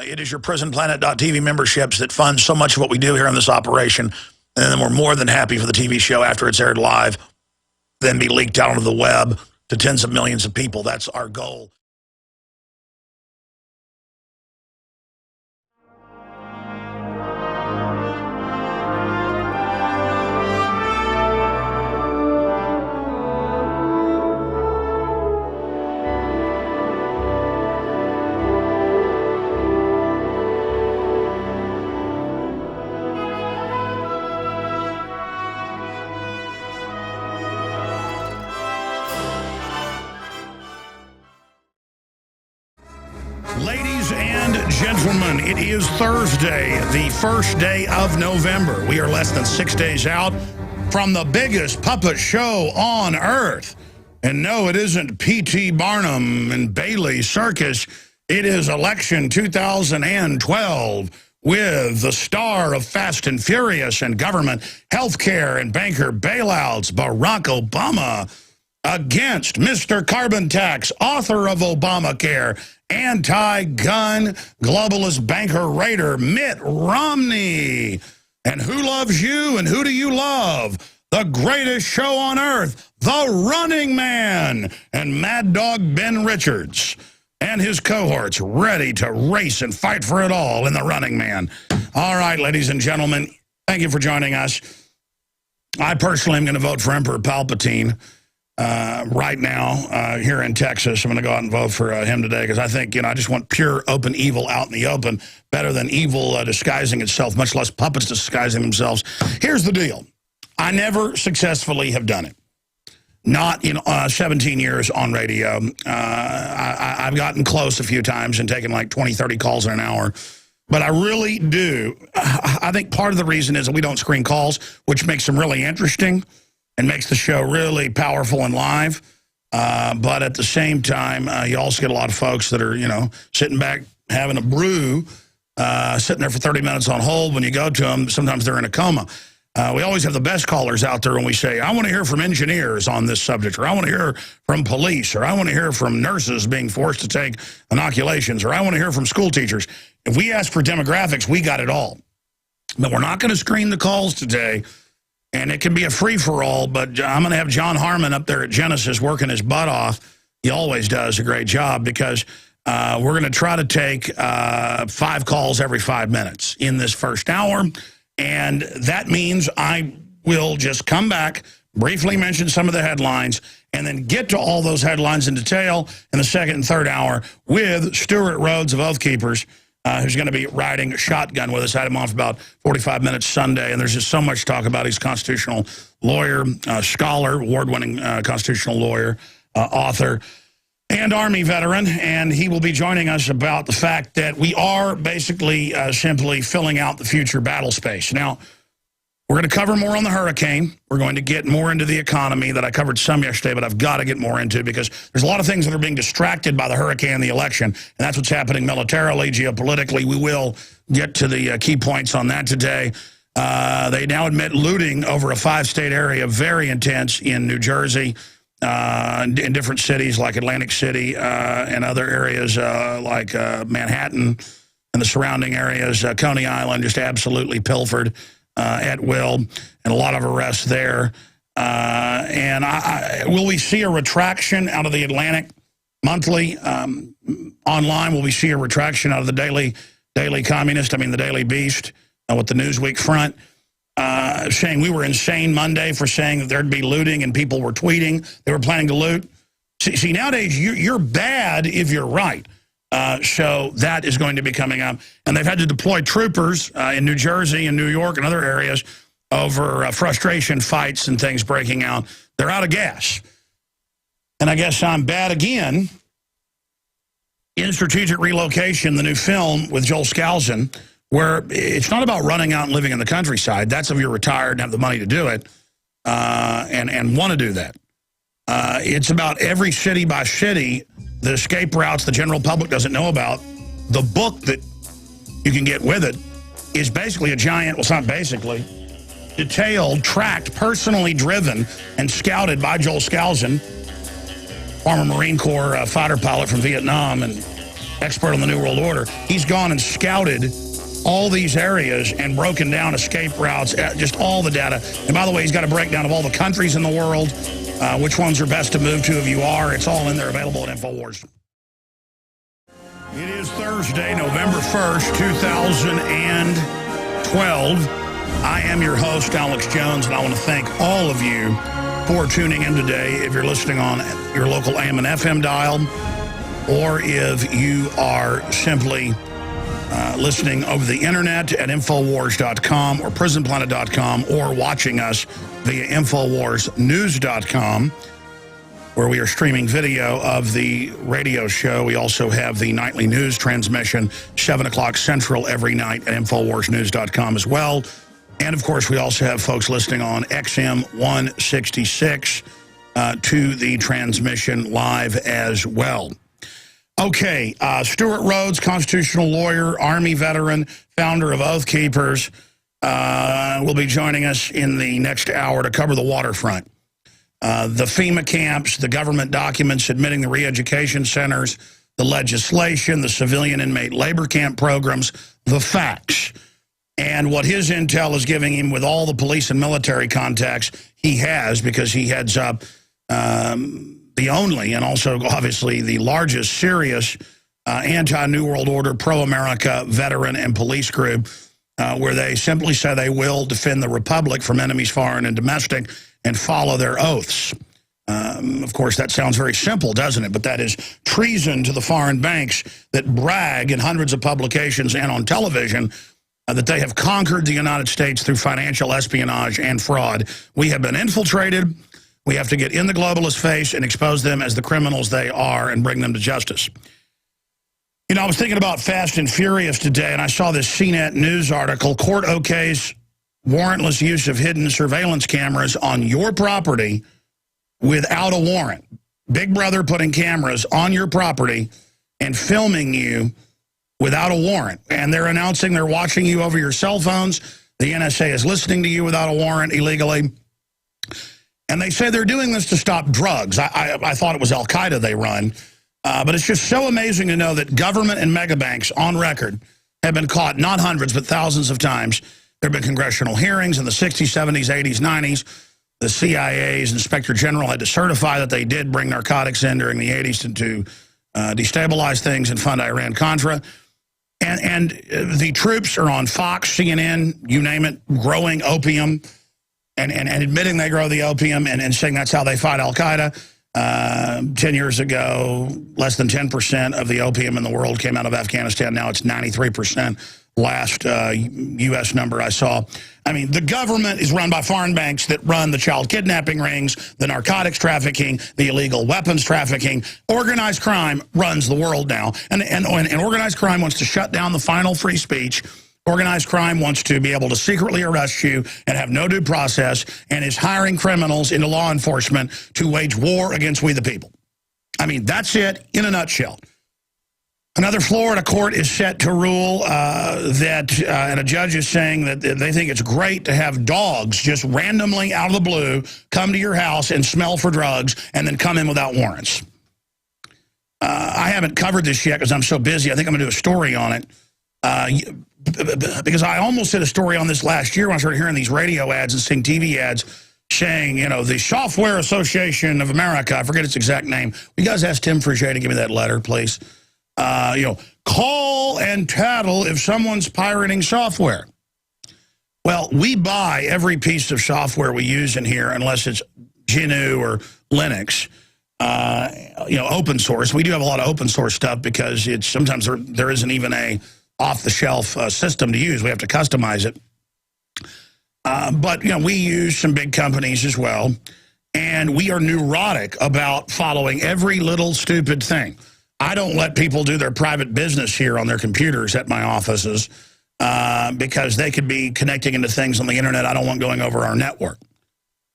It is your PrisonPlanet.tv memberships that fund so much of what we do here in this operation. And then we're more than happy for the TV show after it's aired live, then be leaked out onto the web to tens of millions of people. That's our goal. Ladies and gentlemen, it is Thursday, the first day of November. We are less than 6 days out from the biggest puppet show on Earth. And no, it isn't P.T. Barnum and Bailey Circus. It is election 2012 with the star of Fast and Furious and government, healthcare, and banker bailouts, Barack Obama, against Mr. Carbon Tax, author of Obamacare, anti-gun, globalist banker raider, Mitt Romney. And who loves you and who do you love? The greatest show on earth, The Running Man, and Mad Dog Ben Richards and his cohorts ready to race and fight for it all in The Running Man. All right, ladies and gentlemen, thank you for joining us. I personally am going to vote for Emperor Palpatine. Right now, here in Texas, I'm going to go out and vote for him today because I think, I just want pure open evil out in the open, better than evil disguising itself, much less puppets disguising themselves. Here's the deal. I never successfully have done it. Not in 17 years on radio. I've gotten close a few times and taken like 20, 30 calls in an hour. But I really do. I think part of the reason is that we don't screen calls, which makes them really interesting and makes the show really powerful and live. But at the same time, you also get a lot of folks that are, sitting back having a brew, sitting there for 30 minutes on hold. When you go to them, sometimes they're in a coma. We always have the best callers out there when we say, I want to hear from engineers on this subject, or I want to hear from police, or I want to hear from nurses being forced to take inoculations, or I want to hear from school teachers. If we ask for demographics, we got it all. But we're not going to screen the calls today. And it can be a free-for-all, but I'm going to have John Harmon up there at Genesis working his butt off. He always does a great job because we're going to try to take 5 calls every 5 minutes in this first hour. And that means I will just come back, briefly mention some of the headlines, and then get to all those headlines in detail in the second and third hour with Stewart Rhodes of Oath Keepers, who's going to be riding shotgun with us. I had him on for about 45 minutes Sunday, and there's just so much to talk about. He's a constitutional lawyer, scholar, award-winning constitutional lawyer, author, and Army veteran, and he will be joining us about the fact that we are basically simply filling out the future battle space. Now, we're going to cover more on the hurricane. We're going to get more into the economy that I covered some yesterday, but I've got to get more into because there's a lot of things that are being distracted by the hurricane and the election, and that's what's happening militarily, geopolitically. We will get to the key points on that today. They now admit looting over a 5-state area, very intense in New Jersey, in different cities like Atlantic City and other areas like Manhattan and the surrounding areas. Coney Island just absolutely pilfered at will, and a lot of arrests there. And will we see a retraction out of the Atlantic Monthly online? Will we see a retraction out of the Daily Communist, the Daily Beast, with the Newsweek front, saying we were insane Monday for saying that there'd be looting and people were tweeting they were planning to loot? See nowadays, you're bad if you're right. So that is going to be coming up. And they've had to deploy troopers in New Jersey and New York and other areas over frustration fights and things breaking out. They're out of gas. And I guess I'm bad again. In Strategic Relocation, the new film with Joel Scalzo, where it's not about running out and living in the countryside. That's if you're retired and have the money to do it and want to do that. It's about every city by city, the escape routes the general public doesn't know about. The book that you can get with it is basically a giant, well, it's not basically, detailed, tracked, personally driven, and scouted by Joel Scalzo, former Marine Corps fighter pilot from Vietnam, and expert on the New World Order. He's gone and scouted all these areas and broken down escape routes, just all the data. And by the way, he's got a breakdown of all the countries in the world, which ones are best to move to if you are. It's all in there, available at InfoWars. It is Thursday, November 1st, 2012. I am your host, Alex Jones, and I want to thank all of you for tuning in today. If you're listening on your local AM and FM dial, or if you are simply listening over the internet at Infowars.com or PrisonPlanet.com, or watching us via InfoWarsNews.com, where we are streaming video of the radio show. We also have the nightly news transmission, 7 o'clock Central every night at InfoWarsNews.com as well. And, of course, we also have folks listening on XM 166 to the transmission live as well. Okay, Stewart Rhodes, constitutional lawyer, Army veteran, founder of Oath Keepers, will be joining us in the next hour to cover the waterfront. The FEMA camps, the government documents admitting the re-education centers, the legislation, the civilian inmate labor camp programs, the facts, and what his intel is giving him with all the police and military contacts he has, because he heads up the only and also obviously the largest serious anti-New World Order, pro-America veteran and police group, where they simply say they will defend the Republic from enemies foreign and domestic and follow their oaths. Of course, that sounds very simple, doesn't it? But that is treason to the foreign banks that brag in hundreds of publications and on television that they have conquered the United States through financial espionage and fraud. We have been infiltrated. We have to get in the globalist face and expose them as the criminals they are and bring them to justice. You know, I was thinking about Fast and Furious today, and I saw this CNET news article. Court okays warrantless use of hidden surveillance cameras on your property without a warrant. Big Brother putting cameras on your property and filming you without a warrant. And they're announcing they're watching you over your cell phones. The NSA is listening to you without a warrant illegally. And they say they're doing this to stop drugs. I thought it was Al-Qaeda they run. But it's just so amazing to know that government and megabanks on record have been caught, not hundreds, but thousands of times. There have been congressional hearings in the 60s, 70s, 80s, 90s. The CIA's Inspector General had to certify that they did bring narcotics in during the 80s to destabilize things and fund Iran-Contra. And the troops are on Fox, CNN, you name it, growing opium and admitting they grow the opium and saying that's how they fight Al-Qaeda. 10 years ago, less than 10% of the opium in the world came out of Afghanistan. Now it's 93%. Last U.S. number I saw. I mean, the government is run by foreign banks that run the child kidnapping rings, the narcotics trafficking, the illegal weapons trafficking. Organized crime runs the world now. And organized crime wants to shut down the final free speech. Organized crime wants to be able to secretly arrest you and have no due process, and is hiring criminals into law enforcement to wage war against we the people. I mean, that's it in a nutshell. Another Florida court is set to rule and a judge is saying that they think it's great to have dogs just randomly out of the blue come to your house and smell for drugs and then come in without warrants. I haven't covered this yet because I'm so busy. I think I'm going to do a story on it. Because I almost did a story on this last year when I started hearing these radio ads and seeing TV ads saying, you know, the Software Association of America, I forget its exact name. You guys ask Tim Frigé to give me that letter, please. You know, call and tattle if someone's pirating software. Well, we buy every piece of software we use in here unless it's GNU or Linux, you know, open source. We do have a lot of open source stuff because it's sometimes there isn't even a off-the-shelf system to use. We have to customize it. But, you know, we use some big companies as well, and we are neurotic about following every little stupid thing. I don't let people do their private business here on their computers at my offices because they could be connecting into things on the internet I don't want going over our network.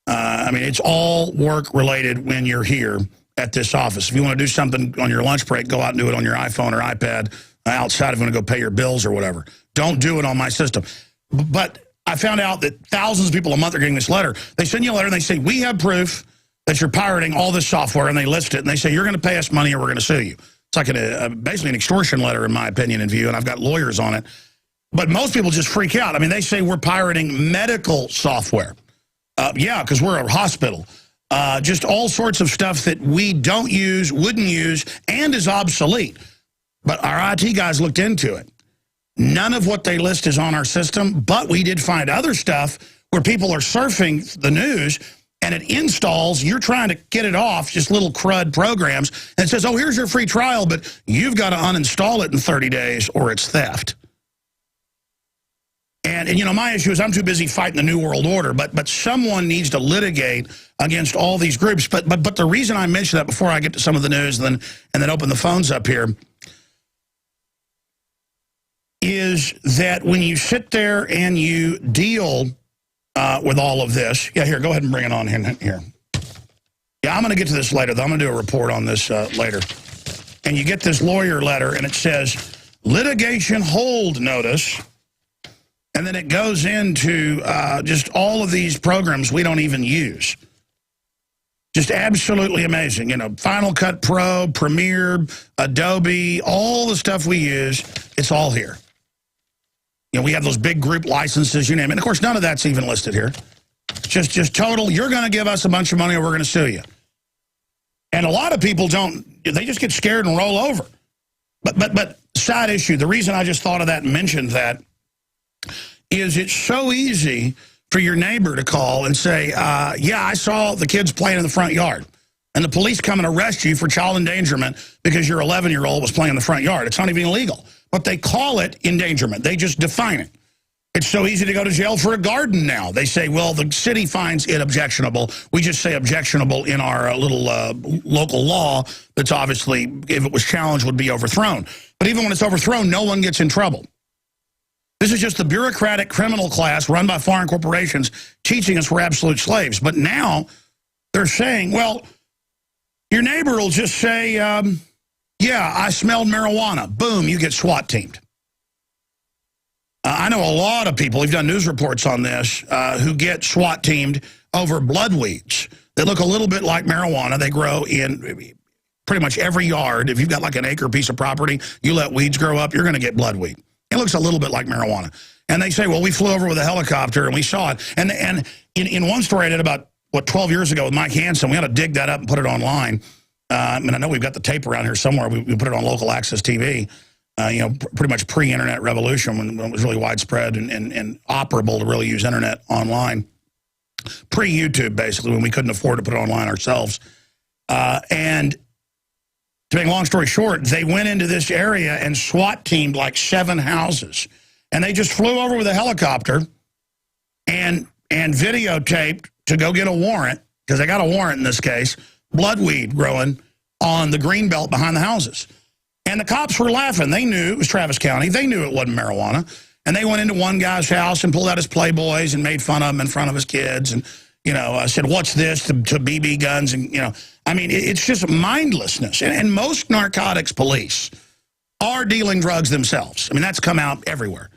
I mean, it's all work-related when you're here at this office. If you want to do something on your lunch break, go out and do it on your iPhone or iPad outside if you want to go pay your bills or whatever. Don't do it on my system. But I found out that thousands of people a month are getting this letter. They send you a letter and they say, we have proof that you're pirating all this software, and they list it, and they say, you're going to pay us money or we're going to sue you. It's like basically an extortion letter, in my opinion and view, and I've got lawyers on it. But most people just freak out. I mean, they say we're pirating medical software. Yeah, because we're a hospital. Just all sorts of stuff that we don't use, wouldn't use, and is obsolete. But our IT guys looked into it. None of what they list is on our system, but we did find other stuff where people are surfing the news and it installs, you're trying to get it off, just little crud programs, and it says, oh, here's your free trial, but you've got to uninstall it in 30 days or it's theft. And you know, my issue is I'm too busy fighting the New World Order, but someone needs to litigate against all these groups. But the reason I mention that before I get to some of the news and then open the phones up here is that when you sit there and you deal with all of this, yeah, here, go ahead and bring it on here. Yeah, I'm going to get to this later, though. I'm going to do a report on this later. And you get this lawyer letter, and it says, litigation hold notice. And then it goes into just all of these programs we don't even use. Just absolutely amazing. You know, Final Cut Pro, Premiere, Adobe, all the stuff we use, it's all here. You know, we have those big group licenses, you name it. And, of course, none of that's even listed here. Just total, you're going to give us a bunch of money or we're going to sue you. And a lot of people don't, they just get scared and roll over. But side issue, the reason I just thought of that and mentioned that is it's so easy for your neighbor to call and say, yeah, I saw the kids playing in the front yard. And the police come and arrest you for child endangerment because your 11-year-old was playing in the front yard. It's not even illegal. But they call it endangerment. They just define it. It's so easy to go to jail for a garden now. They say, well, the city finds it objectionable. We just say objectionable in our little local law that's obviously, if it was challenged, would be overthrown. But even when it's overthrown, no one gets in trouble. This is just the bureaucratic criminal class run by foreign corporations teaching us we're absolute slaves. But now they're saying, well, your neighbor will just say, yeah, I smelled marijuana. Boom, you get SWAT teamed. I know a lot of people, we've done news reports on this, who get SWAT teamed over blood weeds that look a little bit like marijuana. They grow in pretty much every yard. If you've got like an acre piece of property, you let weeds grow up, you're going to get blood weed. It looks a little bit like marijuana. And they say, well, we flew over with a helicopter and we saw it. And in one story I did about, 12 years ago with Mike Hansen, we had to dig that up and put it online. And I know we've got the tape around here somewhere. We put it on local access TV, you know, pretty much pre-internet revolution when it was really widespread and operable to really use internet online. Pre-YouTube, basically, when we couldn't afford to put it online ourselves. And to make a long story short, they went into this area and SWAT teamed like 7 houses. And they just flew over with a helicopter and videotaped to go get a warrant, because they got a warrant in this case, bloodweed growing on the green belt behind the houses. And the cops were laughing. They knew it was Travis County. They knew it wasn't marijuana. And they went into one guy's house and pulled out his Playboys and made fun of him in front of his kids and, you know, said, what's this, to BB guns? And, you know, I mean, it's just mindlessness. And most narcotics police are dealing drugs themselves. I mean, that's come out everywhere.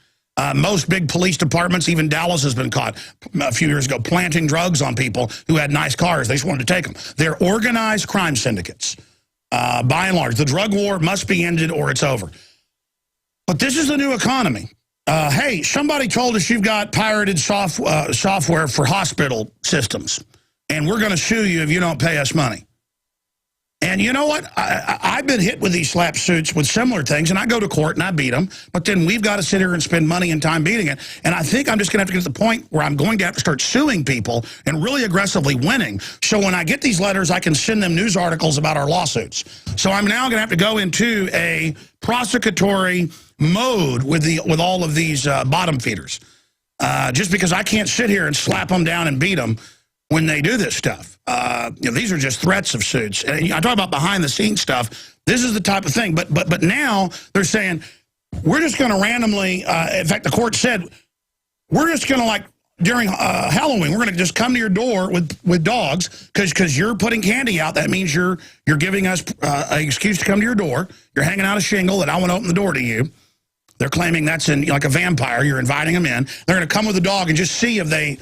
Most big police departments, even Dallas has been caught a few years ago, planting drugs on people who had nice cars. They just wanted to take them. They're organized crime syndicates. By and large, the drug war must be ended or it's over. But this is the new economy. Hey, somebody told us you've got pirated software for hospital systems, and we're going to sue you if you don't pay us money. And you know what? I've been hit with these slap suits with similar things, and I go to court and I beat them, but then we've got to sit here and spend money and time beating it. And I think I'm just going to have to get to the point where I'm going to have to start suing people and really aggressively winning. So when I get these letters, I can send them news articles about our lawsuits. So I'm now going to have to go into a prosecutory mode with all of these bottom feeders, just because I can't sit here and slap them down and beat them when they do this stuff. You know, these are just threats of suits. And I talk about behind-the-scenes stuff. This is the type of thing. But now they're saying, we're just going to randomly, in fact, the court said, we're just going to, like, during Halloween, we're going to just come to your door with dogs because you're putting candy out. That means you're giving us an excuse to come to your door. You're hanging out a shingle that I want to open the door to you. They're claiming that's like a vampire. You're inviting them in. They're going to come with a dog and just see if they...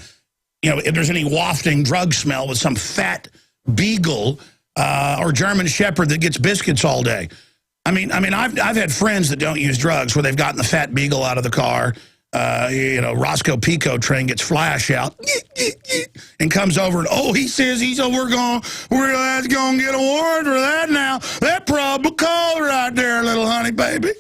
You know, if there's any wafting drug smell with some fat beagle or German shepherd that gets biscuits all day. I've had friends that don't use drugs where they've gotten the fat beagle out of the car. Roscoe Pico train gets flash out and comes over and he says we're gonna get a warrant for that now. That probable cause right there, little honey baby.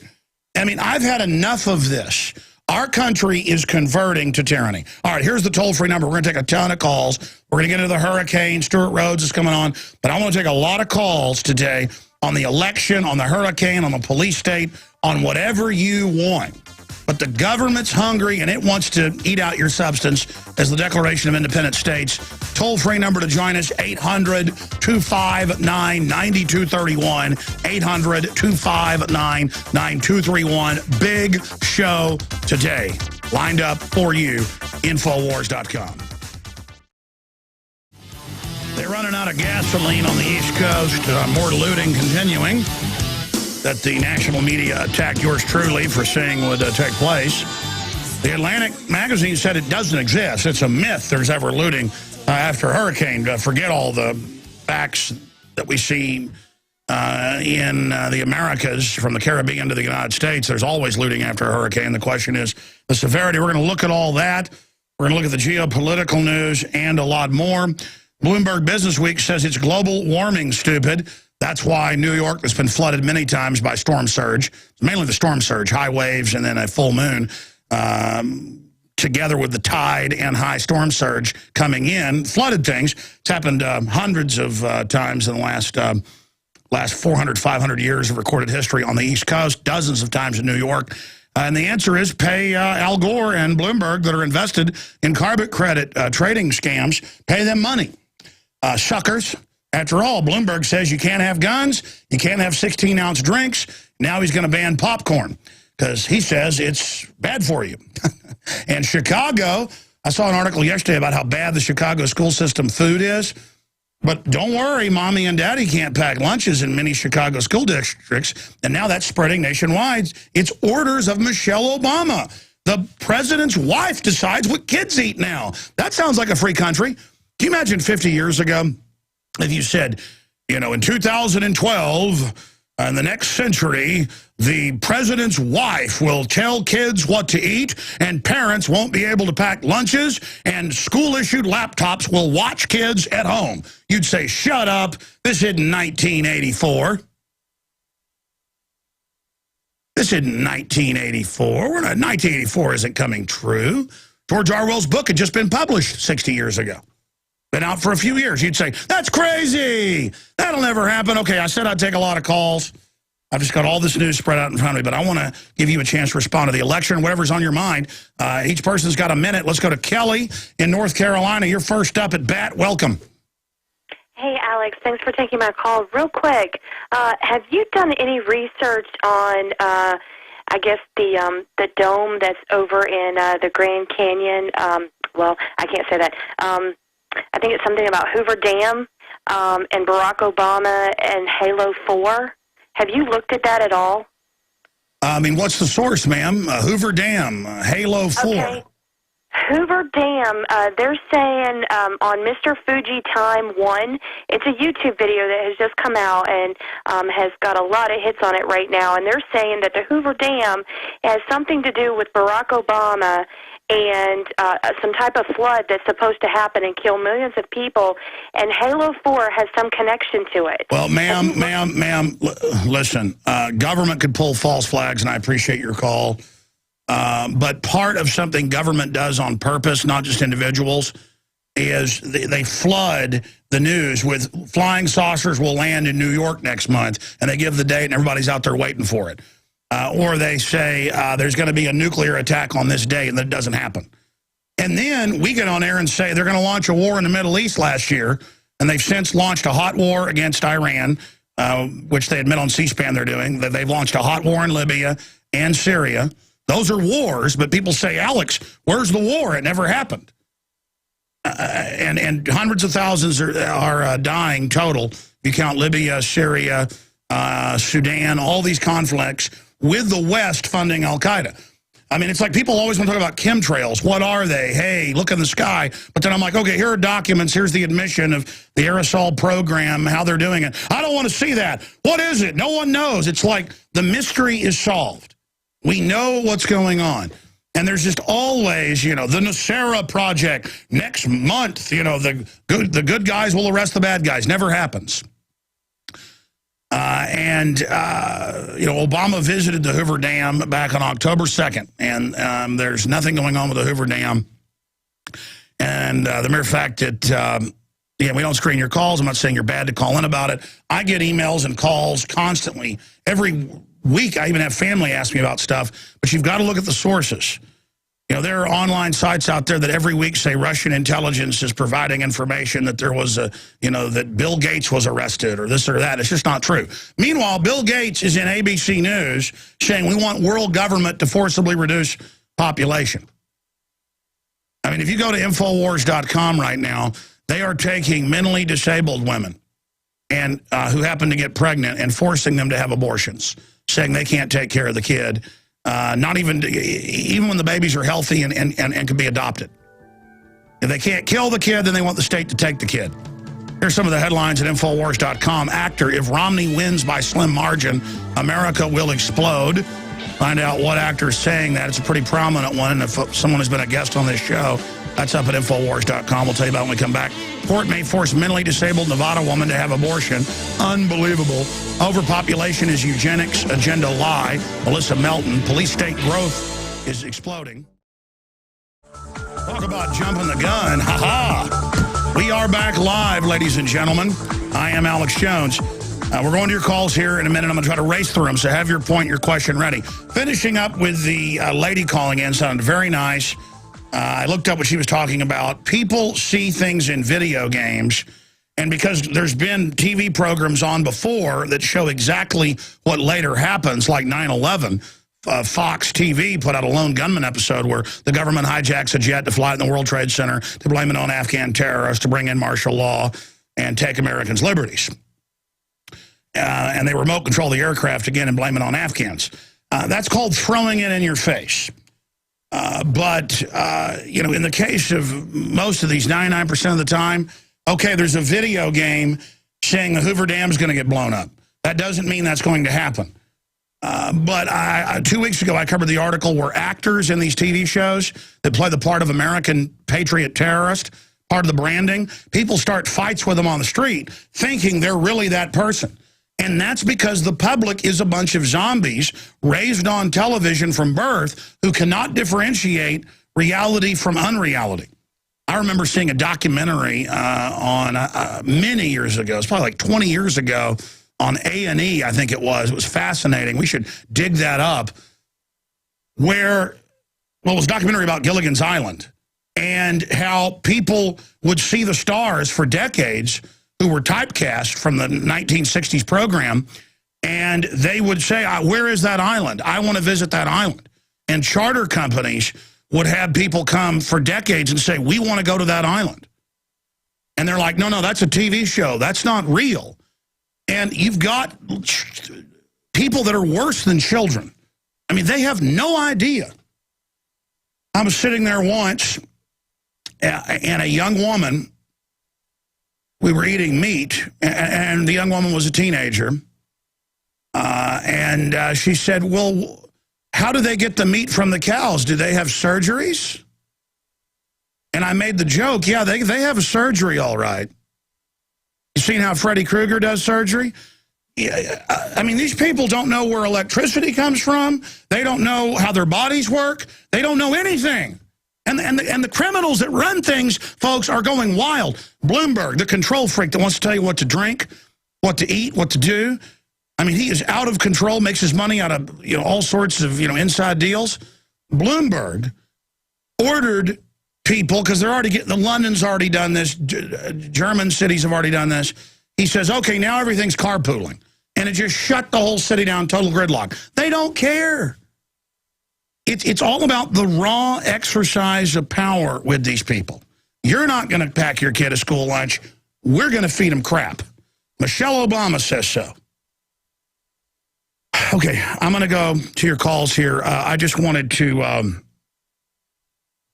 I've had enough of this. Our country is converting to tyranny. All right, here's the toll-free number. We're going to take a ton of calls. We're going to get into the hurricane. Stewart Rhodes is coming on. But I want to take a lot of calls today on the election, on the hurricane, on the police state, on whatever you want. But the government's hungry, and it wants to eat out your substance, as the Declaration of Independent States. Toll-free number to join us, 800-259-9231, 800-259-9231. Big show today. Lined up for you, Infowars.com. They're running out of gasoline on the East Coast. More looting continuing that the national media attacked yours truly for saying would take place. The Atlantic magazine said it doesn't exist. It's a myth there's ever looting after a hurricane. Forget all the facts that we see in the Americas, from the Caribbean to the United States. There's always looting after a hurricane. The question is the severity. We're going to look at all that. We're going to look at the geopolitical news and a lot more. Bloomberg Business Week says it's global warming, stupid. That's why New York has been flooded many times by storm surge. Mainly the storm surge, high waves, and then a full moon, together with the tide and high storm surge coming in, flooded things. It's happened hundreds of times in the last 400, 500 years of recorded history on the East Coast, dozens of times in New York. And the answer is pay Al Gore and Bloomberg that are invested in carbon credit trading scams, pay them money. Suckers. After all, Bloomberg says you can't have guns, you can't have 16-ounce drinks. Now he's going to ban popcorn because he says it's bad for you. And Chicago, I saw an article yesterday about how bad the Chicago school system food is. But don't worry, Mommy and Daddy can't pack lunches in many Chicago school districts. And now that's spreading nationwide. It's orders of Michelle Obama. The president's wife decides what kids eat now. That sounds like a free country. Can you imagine 50 years ago? If you said, in 2012, in the next century, the president's wife will tell kids what to eat, and parents won't be able to pack lunches, and school-issued laptops will watch kids at home. You'd say, shut up, this isn't 1984. This isn't 1984. 1984 isn't coming true. George Orwell's book had just been published 60 years ago. Been out for a few years. You'd say, that's crazy. That'll never happen. Okay, I said I'd take a lot of calls. I've just got all this news spread out in front of me, but I want to give you a chance to respond to the election, whatever's on your mind. Each person's got a minute. Let's go to Kelly in North Carolina. You're first up at bat. Welcome. Hey, Alex. Thanks for taking my call. Real quick, have you done any research on, the dome that's over in the Grand Canyon? Well, I can't say that. I think it's something about Hoover Dam and Barack Obama and Halo 4. Have you looked at that at all? What's the source, ma'am? Hoover Dam, Halo 4. Okay. Hoover Dam, they're saying on Mr. Fuji Time 1, it's a YouTube video that has just come out and has got a lot of hits on it right now, and they're saying that the Hoover Dam has something to do with Barack Obama and some type of flood that's supposed to happen and kill millions of people, and Halo 4 has some connection to it. Well, ma'am, listen, government could pull false flags, and I appreciate your call. But part of something government does on purpose, not just individuals, is they flood the news with flying saucers will land in New York next month, and they give the date, and everybody's out there waiting for it. Or they say there's going to be a nuclear attack on this day, and that doesn't happen. And then we get on air and say they're going to launch a war in the Middle East last year, and they've since launched a hot war against Iran, which they admit on C-SPAN they're doing. That they've launched a hot war in Libya and Syria. Those are wars, but people say, Alex, where's the war? It never happened. And hundreds of thousands are dying total. If you count Libya, Syria, Sudan, all these conflicts, with the West funding al-Qaeda. I mean, it's like people always want to talk about chemtrails. What are they? Hey, look in the sky. But then I'm like, okay, here are documents. Here's the admission of the aerosol program, how they're doing it. I don't want to see that. What is it? No one knows. It's like the mystery is solved. We know what's going on. And there's just always, you know, the Nacera Project. Next month, you know, the good guys will arrest the bad guys. Never happens. You know, Obama visited the Hoover Dam back on October 2nd, and there's nothing going on with the Hoover Dam. And the mere fact that, yeah, we don't screen your calls. I'm not saying you're bad to call in about it. I get emails and calls constantly. Every week, I even have family ask me about stuff. But you've got to look at the sources. You know, there are online sites out there that every week say Russian intelligence is providing information that there was a, you know, that Bill Gates was arrested or this or that. It's just not true. Meanwhile, Bill Gates is in ABC News saying we want world government to forcibly reduce population. I mean, if you go to Infowars.com right now, they are taking mentally disabled women and who happen to get pregnant and forcing them to have abortions, saying they can't take care of the kid. Not even when the babies are healthy and can be adopted. If they can't kill the kid, then they want the state to take the kid. Here's some of the headlines at Infowars.com. Actor, if Romney wins by slim margin, America will explode. Find out what actor is saying that. It's a pretty prominent one. And if someone has been a guest on this show, that's up at Infowars.com. We'll tell you about it when we come back. Court may force mentally disabled Nevada woman to have abortion. Unbelievable. Overpopulation is eugenics agenda lie. Melissa Melton. Police state growth is exploding. Talk about jumping the gun. Ha-ha. We are back live, ladies and gentlemen. I am Alex Jones. We're going to your calls here in a minute. I'm going to try to race through them, so have your point, your question ready. Finishing up with the lady calling in, sounded very nice. I looked up what she was talking about. People see things in video games, and because there's been TV programs on before that show exactly what later happens, like 9/11, Fox TV put out a lone gunman episode where the government hijacks a jet to fly in the World Trade Center to blame it on Afghan terrorists, to bring in martial law and take Americans' liberties. And they remote control the aircraft again and blame it on Afghans. That's called throwing it in your face. But you know, in the case of most of these, 99% of the time, okay, there's a video game saying the Hoover Dam is going to get blown up. That doesn't mean that's going to happen. But 2 weeks ago, I covered the article where actors in these TV shows that play the part of American patriot terrorist, part of the branding, people start fights with them on the street thinking they're really that person. And that's because the public is a bunch of zombies raised on television from birth who cannot differentiate reality from unreality. I remember seeing a documentary on many years ago. It's probably like 20 years ago on A&E, I think it was. It was fascinating. We should dig that up. Where, well, it was a documentary about Gilligan's Island and how people would see the stars for decades who were typecast from the 1960s program, and they would say, where is that island? I want to visit that island. And charter companies would have people come for decades and say, we want to go to that island. And they're like, no, that's a TV show. That's not real. And you've got people that are worse than children. I mean, they have no idea. I was sitting there once, and a young woman, we were eating meat, and the young woman was a teenager. And she said, well, how do they get the meat from the cows? Do they have surgeries? And I made the joke, yeah, they have a surgery, all right. You seen how Freddy Krueger does surgery? Yeah, I mean, these people don't know where electricity comes from. They don't know how their bodies work. They don't know anything. And the criminals that run things, folks, are going wild. Bloomberg, the control freak that wants to tell you what to drink, what to eat, what to do. I mean, he is out of control, makes his money out of, you know, all sorts of, you know, inside deals. Bloomberg ordered people, because they're already getting, the London's already done this, German cities have already done this. He says, okay, now everything's carpooling. And it just shut the whole city down, total gridlock. They don't care. It's all about the raw exercise of power with these people. You're not going to pack your kid a school lunch. We're going to feed them crap. Michelle Obama says so. Okay, I'm going to go to your calls here. I just wanted to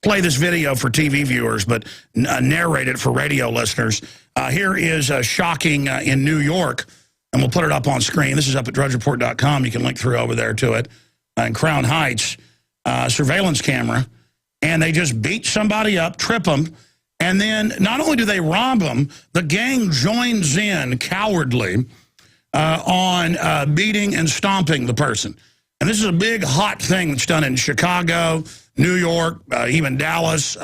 play this video for TV viewers, but narrate it for radio listeners. Here is shocking in New York, and we'll put it up on screen. This is up at drudgereport.com. You can link through over there to it. In Crown Heights, surveillance camera, and they just beat somebody up, trip them, and then not only do they rob them, the gang joins in cowardly on beating and stomping the person. And this is a big, hot thing that's done in Chicago, New York, even Dallas.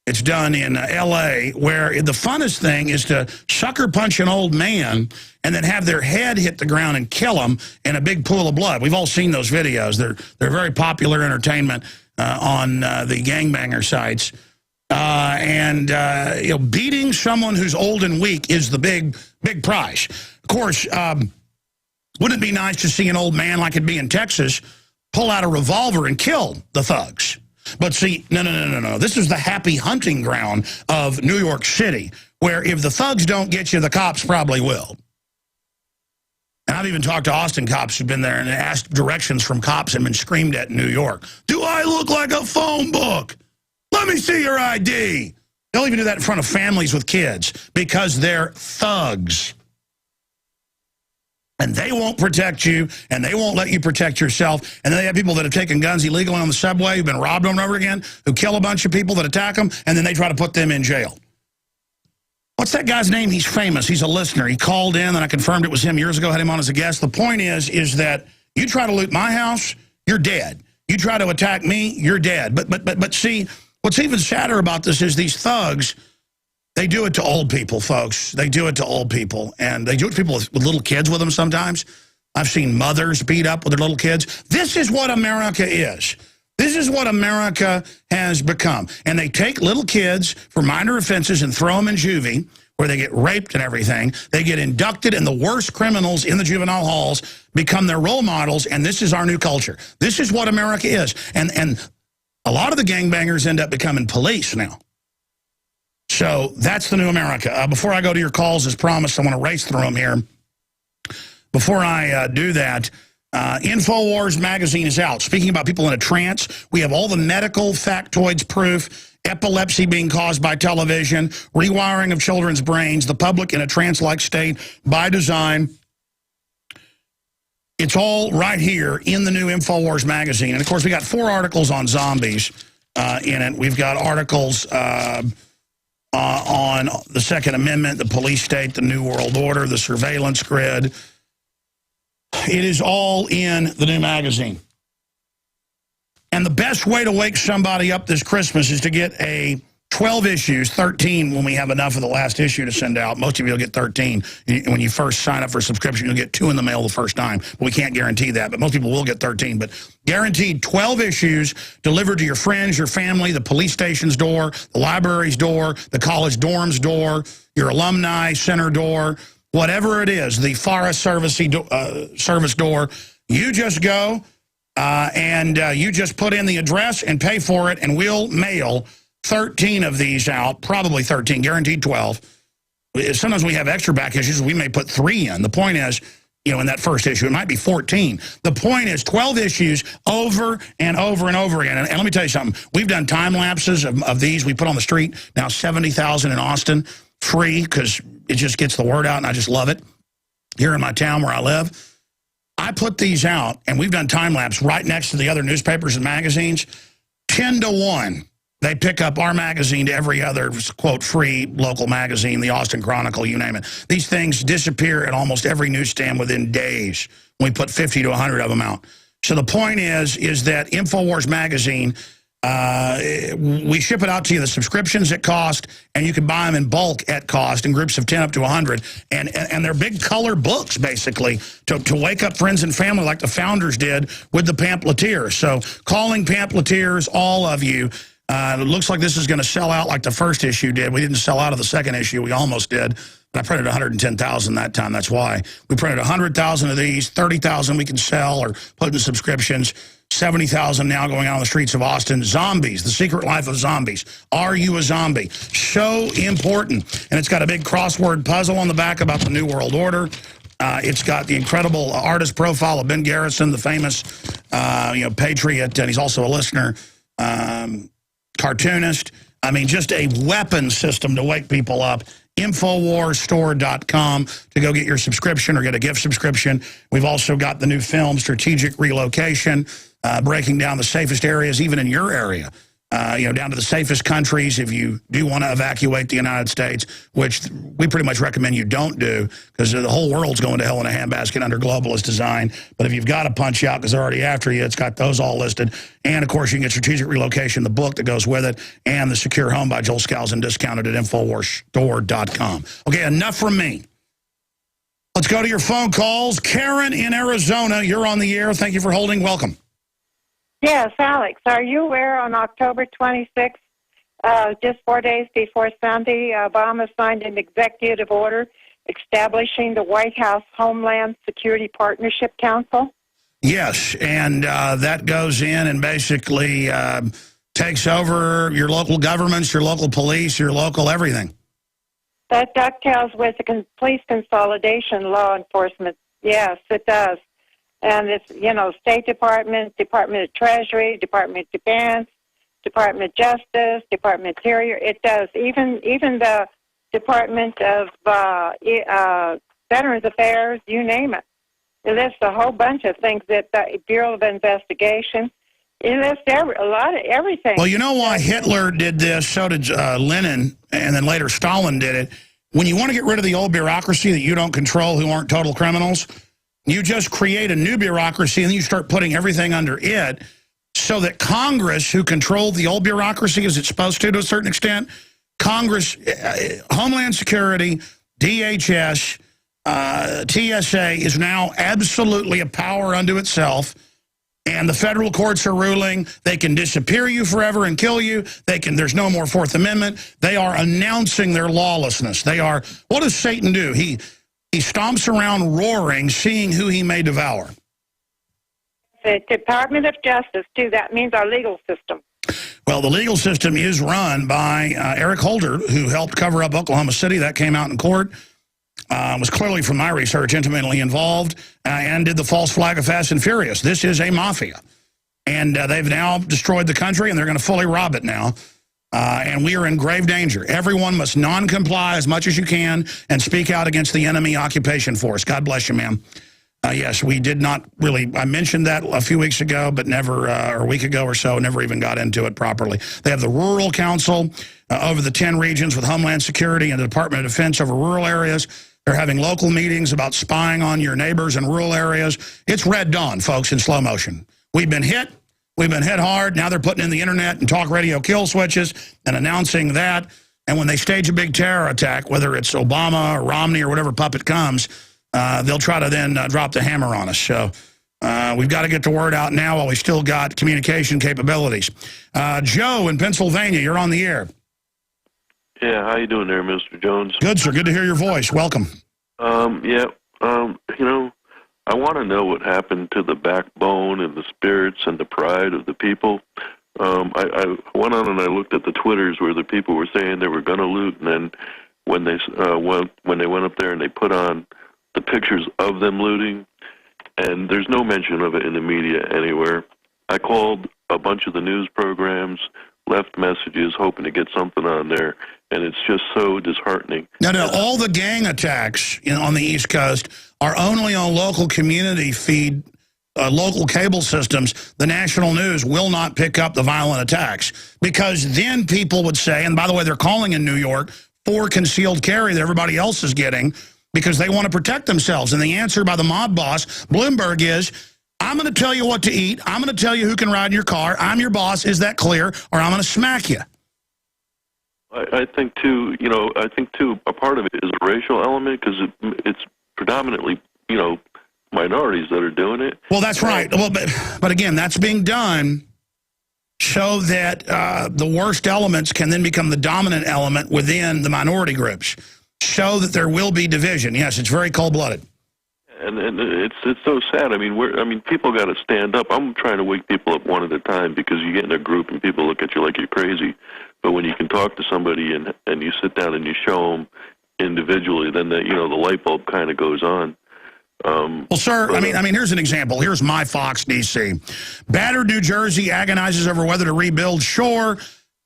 It's done in L.A., where the funnest thing is to sucker punch an old man and then have their head hit the ground and kill them in a big pool of blood. We've all seen those videos. They're very popular entertainment on the gangbanger sites. You know, beating someone who's old and weak is the big prize. Of course, wouldn't it be nice to see an old man like it'd be in Texas pull out a revolver and kill the thugs? But see, no. This is the happy hunting ground of New York City, where if the thugs don't get you, the cops probably will. And I've even talked to Austin cops who've been there and asked directions from cops and been screamed at in New York. Do I look like a phone book? Let me see your ID. They'll even do that in front of families with kids because they're thugs. And they won't protect you, and they won't let you protect yourself. And then they have people that have taken guns illegally on the subway, who've been robbed over and over again, who kill a bunch of people that attack them, and then they try to put them in jail. What's that guy's name? He's famous. He's a listener. He called in, and I confirmed it was him years ago, had him on as a guest. The point is that you try to loot my house, you're dead. You try to attack me, you're dead. But see, what's even sadder about this is these thugs, they do it to old people, folks. They do it to old people. And they do it to people with little kids with them sometimes. I've seen mothers beat up with their little kids. This is what America is. This is what America has become. And they take little kids for minor offenses and throw them in juvie, where they get raped and everything. They get inducted, and the worst criminals in the juvenile halls become their role models, and this is our new culture. This is what America is. And a lot of the gangbangers end up becoming police now. So that's the new America. Before I go to your calls, as promised, I want to race through them here. Before I do that, InfoWars magazine is out. Speaking about people in a trance, we have all the medical factoids proof, epilepsy being caused by television, rewiring of children's brains, the public in a trance-like state by design. It's all right here in the new InfoWars magazine. And, of course, we got 4 articles on zombies in it. We've got articles on the Second Amendment, the police state, the New World Order, the surveillance grid. It is all in the new magazine. And the best way to wake somebody up this Christmas is to get a 12 issues, 13 when we have enough of the last issue to send out. Most of you will get 13. When you first sign up for a subscription, you'll get 2 in the mail the first time. But we can't guarantee that, but most people will get 13. But guaranteed 12 issues delivered to your friends, your family, the police station's door, the library's door, the college dorm's door, your alumni center door, whatever it is, the forest service door. You just go and you just put in the address and pay for it, and we'll mail 13 of these out, probably 13, guaranteed 12. Sometimes we have extra back issues. We may put 3 in. The point is, you know, in that first issue, it might be 14. The point is 12 issues over and over and over again. And let me tell you something. We've done time lapses of these. We put on the street now 70,000 in Austin, free, because it just gets the word out, and I just love it. Here in my town where I live, I put these out, and we've done time lapse right next to the other newspapers and magazines. 10 to 1. They pick up our magazine to every other, quote, free local magazine, the Austin Chronicle, you name it. These things disappear at almost every newsstand within days. We put 50 to 100 of them out. So the point is that InfoWars magazine, we ship it out to you, the subscriptions at cost, and you can buy them in bulk at cost in groups of 10 up to 100. And they're big color books, basically, to wake up friends and family like the founders did with the pamphleteers. So calling pamphleteers, all of you, it looks like this is going to sell out like the first issue did. We didn't sell out of the second issue. We almost did. But I printed 110,000 that time. That's why. We printed 100,000 of these, 30,000 we can sell or put in subscriptions, 70,000 now going out on the streets of Austin. Zombies, The Secret Life of Zombies. Are you a zombie? So important. And it's got a big crossword puzzle on the back about the New World Order. It's got the incredible artist profile of Ben Garrison, the famous patriot, and he's also a listener, cartoonist. I mean, just a weapon system to wake people up. InfoWarsStore.com to go get your subscription or get a gift subscription. We've also got the new film, Strategic Relocation, breaking down the safest areas, even in your area, down to the safest countries if you do want to evacuate the United States, which we pretty much recommend you don't do because the whole world's going to hell in a handbasket under globalist design. But if you've got to punch out because they're already after you, it's got those all listed. And, of course, you can get Strategic Relocation, the book that goes with it, and The Secure Home by Joel Skousen, discounted at InfoWarsStore.com. Okay, enough from me. Let's go to your phone calls. Karen in Arizona, you're on the air. Thank you for holding. Welcome. Yes, Alex, are you aware on October 26th, just 4 days before Sunday, Obama signed an executive order establishing the White House Homeland Security Partnership Council? Yes, and that goes in and basically takes over your local governments, your local police, your local everything. That dovetails with the police consolidation law enforcement. Yes, it does. And it's, State Department, Department of Treasury, Department of Defense, Department of Justice, Department of Interior. It does. Even the Department of Veterans Affairs, you name it. It lists a whole bunch of things that the Bureau of Investigation. It lists a lot of everything. Well, you know why Hitler did this, so did Lenin, and then later Stalin did it. When you want to get rid of the old bureaucracy that you don't control, who aren't total criminals, you just create a new bureaucracy and then you start putting everything under it so that Congress, who controlled the old bureaucracy as it's supposed to a certain extent, Congress, Homeland Security, DHS, TSA is now absolutely a power unto itself. And the federal courts are ruling they can disappear you forever and kill you. There's no more Fourth Amendment. They are announcing their lawlessness. What does Satan do? He stomps around roaring, seeing who he may devour. The Department of Justice, too. That means our legal system. Well, the legal system is run by Eric Holder, who helped cover up Oklahoma City. That came out in court. Was clearly, from my research, intimately involved and did the false flag of Fast and Furious. This is a mafia. And they've now destroyed the country, and they're going to fully rob it now. And we are in grave danger. Everyone must non-comply as much as you can and speak out against the enemy occupation force. God bless you, ma'am. Yes, we did not really, I mentioned that a few weeks ago, but never, or a week ago or so, never even got into it properly. They have the Rural Council over the 10 regions with Homeland Security and the Department of Defense over rural areas. They're having local meetings about spying on your neighbors in rural areas. It's Red Dawn, folks, in slow motion. We've been hit. We've been hit hard. Now they're putting in the internet and talk radio kill switches and announcing that. And when they stage a big terror attack, whether it's Obama or Romney or whatever puppet comes, they'll try to then drop the hammer on us. So we've got to get the word out now while we still got communication capabilities. Joe in Pennsylvania, you're on the air. Yeah, how you doing there, Mr. Jones? Good, sir. Good to hear your voice. Welcome. I want to know what happened to the backbone and the spirits and the pride of the people. I went on and I looked at the Twitters where the people were saying they were going to loot, and then when they went up there and they put on the pictures of them looting, and there's no mention of it in the media anywhere. I called a bunch of the news programs, left messages, hoping to get something on there, and it's just so disheartening. No, all the gang attacks on the East Coast are only on local community feed, local cable systems. The national news will not pick up the violent attacks because then people would say, and by the way, they're calling in New York for concealed carry that everybody else is getting because they want to protect themselves. And the answer by the mob boss, Bloomberg, is, I'm going to tell you what to eat. I'm going to tell you who can ride in your car. I'm your boss. Is that clear? Or I'm going to smack you. I think, too, a part of it is a racial element because it's predominantly, minorities that are doing it. Well, that's right. Well, but again, that's being done so that the worst elements can then become the dominant element within the minority groups, so that there will be division. Yes, it's very cold-blooded. And it's so sad. People got to stand up. I'm trying to wake people up one at a time because you get in a group and people look at you like you're crazy. But when you can talk to somebody and you sit down and you show them individually, then the light bulb kind of goes on. Well, sir, I mean, here's an example. Here's my Fox D.C. Battered New Jersey agonizes over whether to rebuild shore.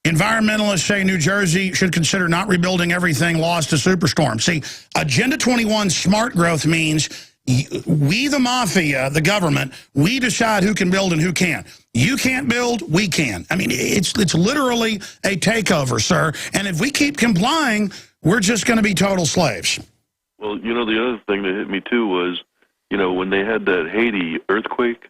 Environmentalists say New Jersey should consider not rebuilding everything lost to superstorm. See, Agenda 21 smart growth means we, the mafia, the government, we decide who can build and who can't. You can't build, we can. I mean, it's literally a takeover, sir. And if we keep complying, we're just going to be total slaves. Well, you know, the other thing that hit me, too, was, you know, when they had that Haiti earthquake,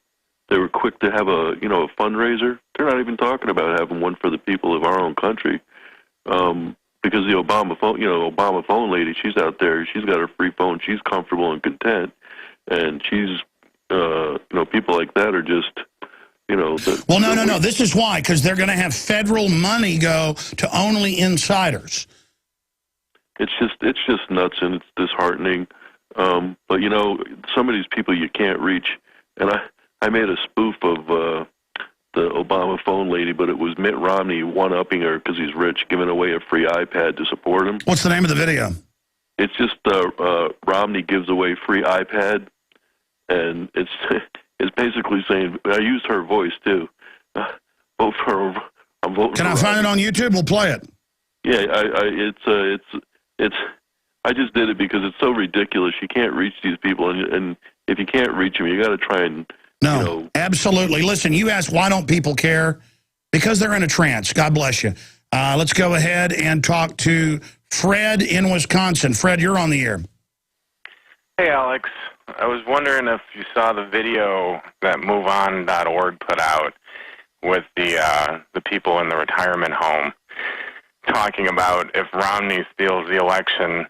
they were quick to have a fundraiser. They're not even talking about having one for the people of our own country. Because the Obama phone lady, she's out there, she's got her free phone, she's comfortable and content. And she's, people like that are just, well, no. This is why, because they're going to have federal money go to only insiders. It's just nuts, and it's disheartening. But, some of these people you can't reach. And I made a spoof of the Obama phone lady, but it was Mitt Romney one-upping her because he's rich, giving away a free iPad to support him. What's the name of the video? It's just Romney gives away free iPad, and it's basically saying, I used her voice, too. Vote for her. I'm voting Can for I find it on YouTube? We'll play it. Yeah, I just did it because it's so ridiculous. You can't reach these people, and if you can't reach them, you got to try and absolutely. Listen, you asked why don't people care? Because they're in a trance. God bless you. Let's go ahead and talk to Fred in Wisconsin. Fred, you're on the air. Hey, Alex. I was wondering if you saw the video that MoveOn.org put out with the people in the retirement home talking about if Romney steals the election,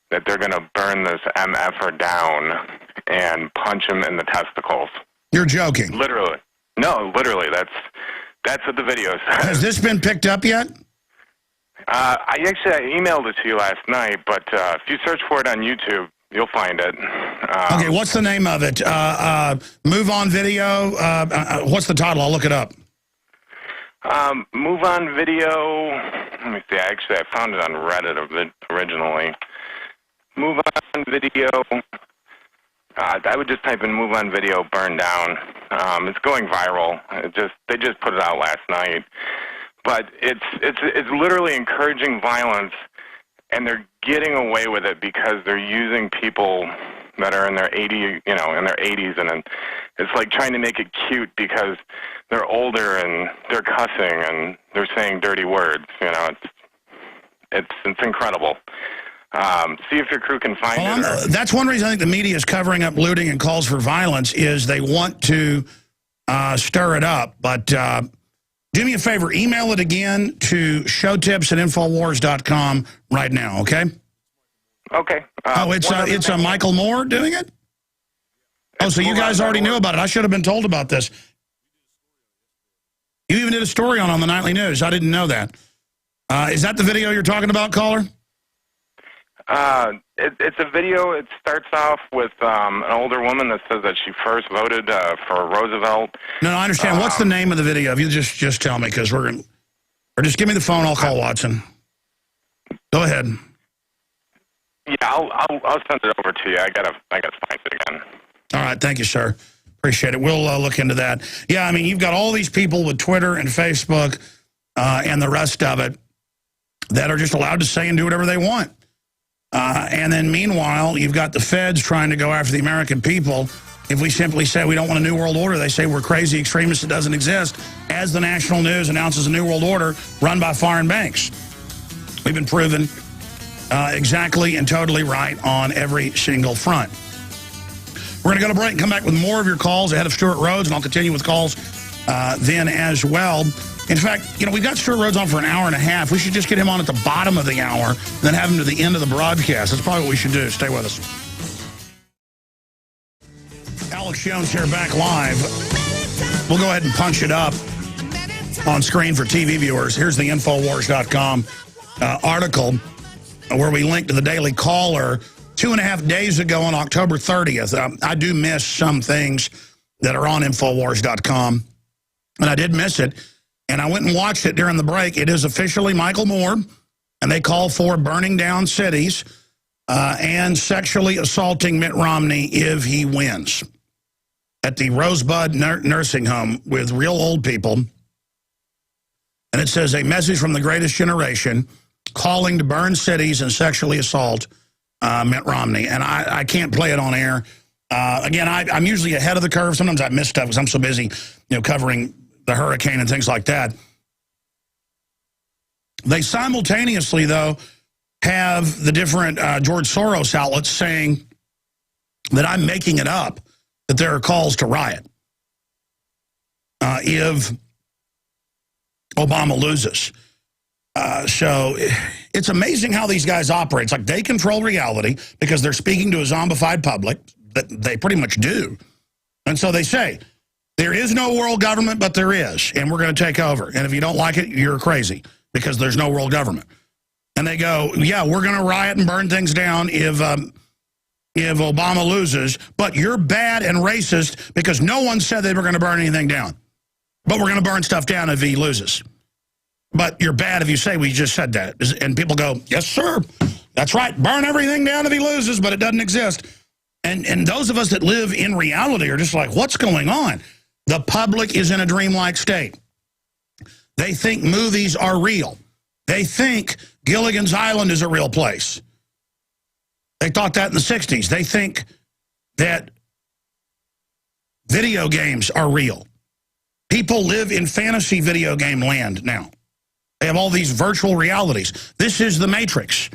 that they're going to burn this MFer down and punch him in the testicles. You're joking. Literally. No, literally. That's what the video says. Has this been picked up yet? I emailed it to you last night, but if you search for it on YouTube, you'll find it. Okay, what's the name of it? Move On Video? What's the title? I'll look it up. Move On Video. Let me see. I found it on Reddit originally. Move On Video. I would just type in Move On Video Burn Down. It's going viral. They just put it out last night. But it's literally encouraging violence, and they're getting away with it because they're using people that are in their 80s, and it's like trying to make it cute because they're older and they're cussing and they're saying dirty words. It's incredible. See if your crew can find it. That's one reason I think the media is covering up looting and calls for violence is they want to stir it up. But do me a favor, email it again to showtips@infowars.com right now, okay? Okay. It's Michael Moore doing it? Oh, so you guys already knew about it. I should have been told about this. You even did a story on the nightly news. I didn't know that. Is that the video you're talking about, caller? It's a video. It starts off with an older woman that says that she first voted for Roosevelt. No, I understand. What's the name of the video? If you just tell me, because or just give me the phone. I'll call Watson. Go ahead. Yeah, I'll send it over to you. I gotta find it again. All right, thank you, sir. Appreciate it. We'll look into that. Yeah, I mean, you've got all these people with Twitter and Facebook and the rest of it that are just allowed to say and do whatever they want. And then meanwhile, you've got the feds trying to go after the American people. If we simply say we don't want a new world order, they say we're crazy extremists that doesn't exist, as the national news announces a new world order run by foreign banks. We've been proven exactly and totally right on every single front. We're going to go to break and come back with more of your calls ahead of Stewart Rhodes, and I'll continue with calls then as well. In fact, we've got Stewart Rhodes on for an hour and a half. We should just get him on at the bottom of the hour and then have him to the end of the broadcast. That's probably what we should do. Stay with us. Alex Jones here, back live. We'll go ahead and punch it up on screen for TV viewers. Here's the Infowars.com article where we link to the Daily Caller 2.5 days ago on October 30th. I do miss some things that are on Infowars.com, and I did miss it. And I went and watched it during the break. It is officially Michael Moore, and they call for burning down cities. and sexually assaulting Mitt Romney if he wins at the Rosebud Nursing Home with real old people. And it says, a message from the greatest generation calling to burn cities and sexually assault Mitt Romney. And I can't play it on air. Again, I'm usually ahead of the curve. Sometimes I miss stuff because I'm so busy, covering the hurricane and things like that. They simultaneously, though, have the different George Soros outlets saying that I'm making it up, that there are calls to riot if Obama loses. So it's amazing how these guys operate. It's like they control reality because they're speaking to a zombified public. That they pretty much do. And so they say, there is no world government, but there is, and we're going to take over. And if you don't like it, you're crazy because there's no world government. And they go, yeah, we're going to riot and burn things down if Obama loses, but you're bad and racist because no one said they were going to burn anything down. But we're going to burn stuff down if he loses. But you're bad if you say we just said that. And people go, yes, sir, that's right, burn everything down if he loses, but it doesn't exist. And those of us that live in reality are just like, what's going on? The public is in a dreamlike state. They think movies are real. They think Gilligan's Island is a real place. They thought that in the 60s. They think that video games are real. People live in fantasy video game land now. They have all these virtual realities. This is the Matrix.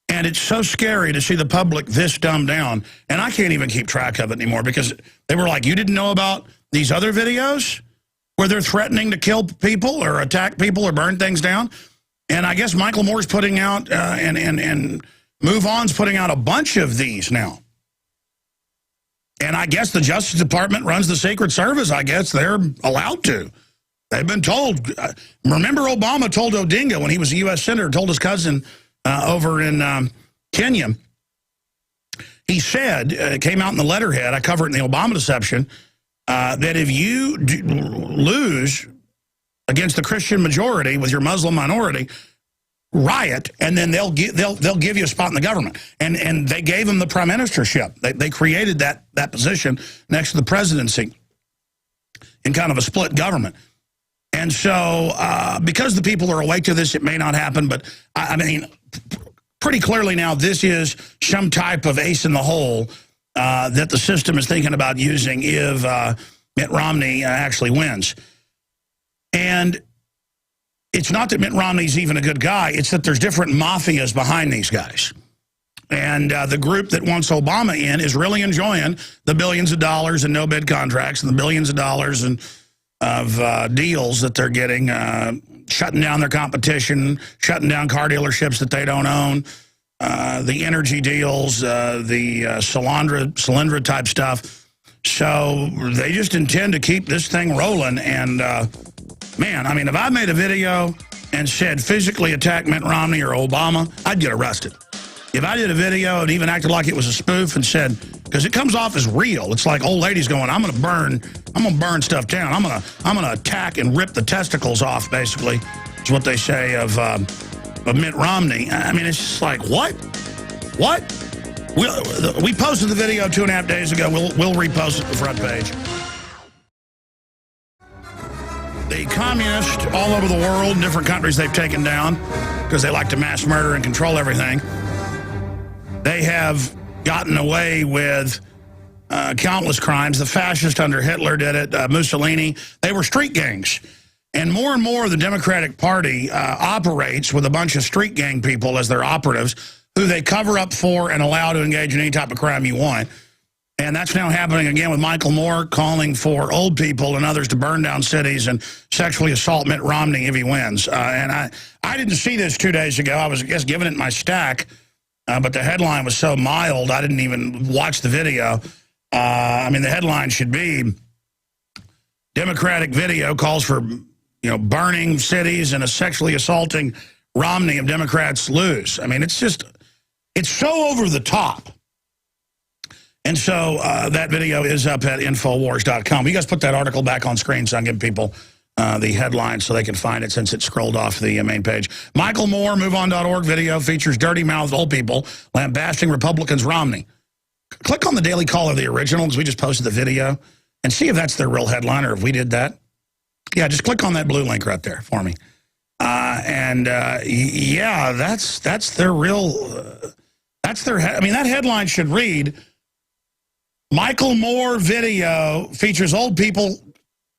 And it's so scary to see the public this dumbed down. And I can't even keep track of it anymore because they were like, you didn't know about these other videos where they're threatening to kill people or attack people or burn things down? And I guess Michael Moore's putting out, and Move On's putting out a bunch of these now. And I guess the Justice Department runs the Secret Service. I guess they're allowed to. They've been told. Remember Obama told Odinga when he was a U.S. Senator, told his cousin over in Kenya, he said, it came out in the letterhead, I cover it in the Obama Deception, that if you lose against the Christian majority with your Muslim minority, riot, and then they'll give you a spot in the government. And they gave him the prime ministership. They created that position next to the presidency in kind of a split government. And so because the people are awake to this, it may not happen, but I mean, pretty clearly now this is some type of ace in the hole that the system is thinking about using if Mitt Romney actually wins. And it's not that Mitt Romney's even a good guy. It's that there's different mafias behind these guys. And the group that wants Obama in is really enjoying the billions of dollars in no-bid contracts and the billions of dollars of deals that they're getting, shutting down their competition, shutting down car dealerships that they don't own, the energy deals, the Solyndra type stuff. So they just intend to keep this thing rolling. And, man, I mean, if I made a video and said physically attack Mitt Romney or Obama, I'd get arrested. If I did a video and even acted like it was a spoof and said, because it comes off as real. It's like old ladies going, I'm gonna burn stuff down. I'm gonna attack and rip the testicles off, basically, is what they say of Mitt Romney. I mean, it's just like, what? What? We posted the video 2.5 days ago. We'll repost it to the front page. The communists all over the world, in different countries they've taken down because they like to mass murder and control everything. They have gotten away with countless crimes. The fascists under Hitler did it, Mussolini. They were street gangs. And more the Democratic Party operates with a bunch of street gang people as their operatives who they cover up for and allow to engage in any type of crime you want. And that's now happening again with Michael Moore calling for old people and others to burn down cities and sexually assault Mitt Romney if he wins. And I didn't see this 2 days ago. I was just giving it my stack. But the headline was so mild, I didn't even watch the video. I mean, the headline should be, Democratic video calls for, burning cities and a sexually assaulting Romney if Democrats lose. I mean, it's so over the top. And so that video is up at Infowars.com. You guys put that article back on screen so I can give people the headline so they can find it since it scrolled off the main page. Michael Moore, MoveOn.org video features dirty-mouthed old people lambasting Republicans' Romney. Click on the Daily Caller, the original, because we just posted the video, and see if that's their real headline or if we did that. Yeah, just click on that blue link right there for me. Yeah, that's their real... that's their... I mean, that headline should read, Michael Moore video features old people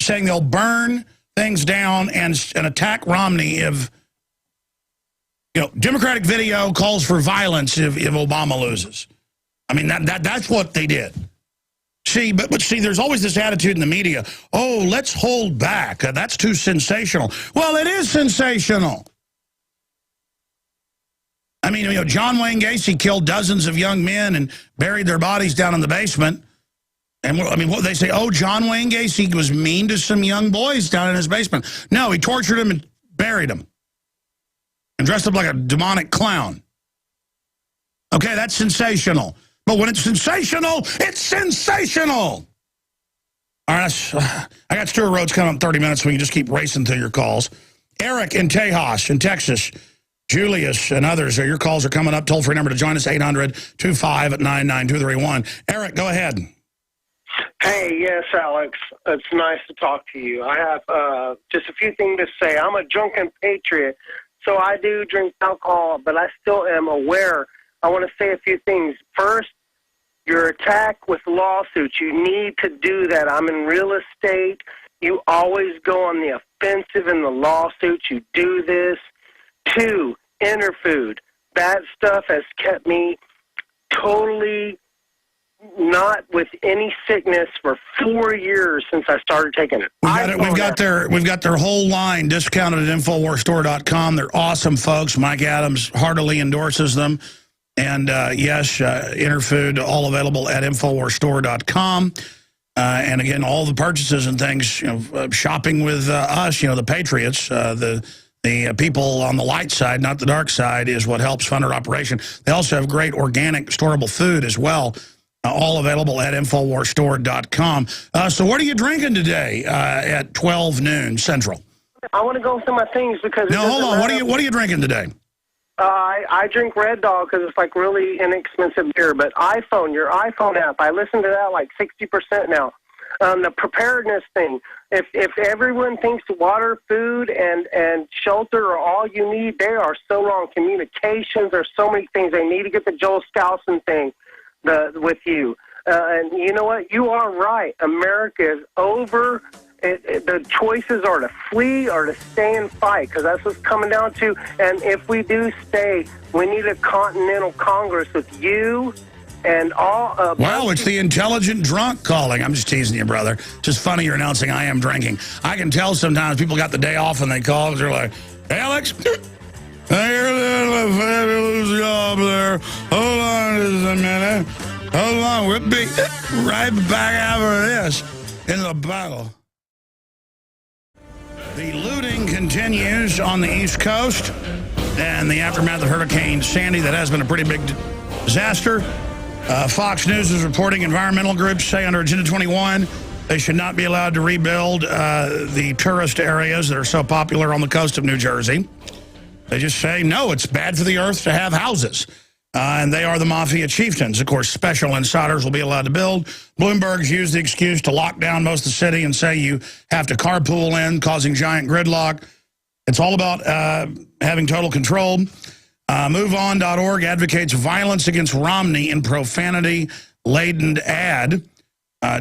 saying they'll burn things down and attack Romney if, Democratic video calls for violence if Obama loses. I mean, that's what they did. See, but see, there's always this attitude in the media, oh, let's hold back. That's too sensational. Well, it is sensational. I mean, John Wayne Gacy killed dozens of young men and buried their bodies down in the basement. And I mean, what they say, oh, John Wayne Gacy was mean to some young boys down in his basement. No, he tortured them and buried them and dressed up like a demonic clown. Okay, that's sensational. But when it's sensational, it's sensational. All right, I got Stewart Rhodes coming up in 30 minutes, so we can just keep racing through your calls. Eric in Tejas in Texas, Julius and others, your calls are coming up. Toll-free number to join us, 800-25-99231. Eric, go ahead. Hey, yes, Alex. It's nice to talk to you. I have just a few things to say. I'm a drunken patriot, so I do drink alcohol, but I still am aware. I want to say a few things. First, your attack with lawsuits, you need to do that. I'm in real estate. You always go on the offensive in the lawsuits. You do this. 2, Interfood. That stuff has kept me totally not with any sickness for 4 years since I started taking it. We've got their whole line discounted at InfoWarsStore.com. They're awesome folks. Mike Adams heartily endorses them. And yes, Interfood, all available at InfoWarsStore.com. And again, all the purchases and things, shopping with us, the Patriots, the people on the light side, not the dark side, is what helps fund our operation. They also have great organic, storable food as well, all available at InfoWarsStore.com. So what are you drinking today at 12 noon Central? I want to go through my things because... No, hold on. What are you drinking today? I drink Red Dog because it's like really inexpensive beer. But your iPhone app, I listen to that like 60% now. The preparedness thing. If everyone thinks water, food, and shelter are all you need, they are so wrong. Communications, there's so many things. They need to get the Joel Skousen thing with you. And you know what? You are right. America is over. The choices are to flee or to stay and fight, because that's what's coming down to. And if we do stay, we need a continental Congress with you and all. Wow, it's the intelligent drunk calling. I'm just teasing you, brother. It's just funny you're announcing I am drinking. I can tell sometimes people got the day off and they call because they're like, Alex, I hear a fabulous job there. Hold on just a minute. Hold on, we'll be right back after this in the battle. The looting continues on the East Coast and the aftermath of Hurricane Sandy. That has been a pretty big disaster. Fox News is reporting environmental groups say under Agenda 21 they should not be allowed to rebuild the tourist areas that are so popular on the coast of New Jersey. They just say, no, it's bad for the earth to have houses. And they are the mafia chieftains. Of course, special insiders will be allowed to build. Bloomberg's used the excuse to lock down most of the city and say you have to carpool in, causing giant gridlock. It's all about having total control. MoveOn.org advocates violence against Romney in profanity-laden ad.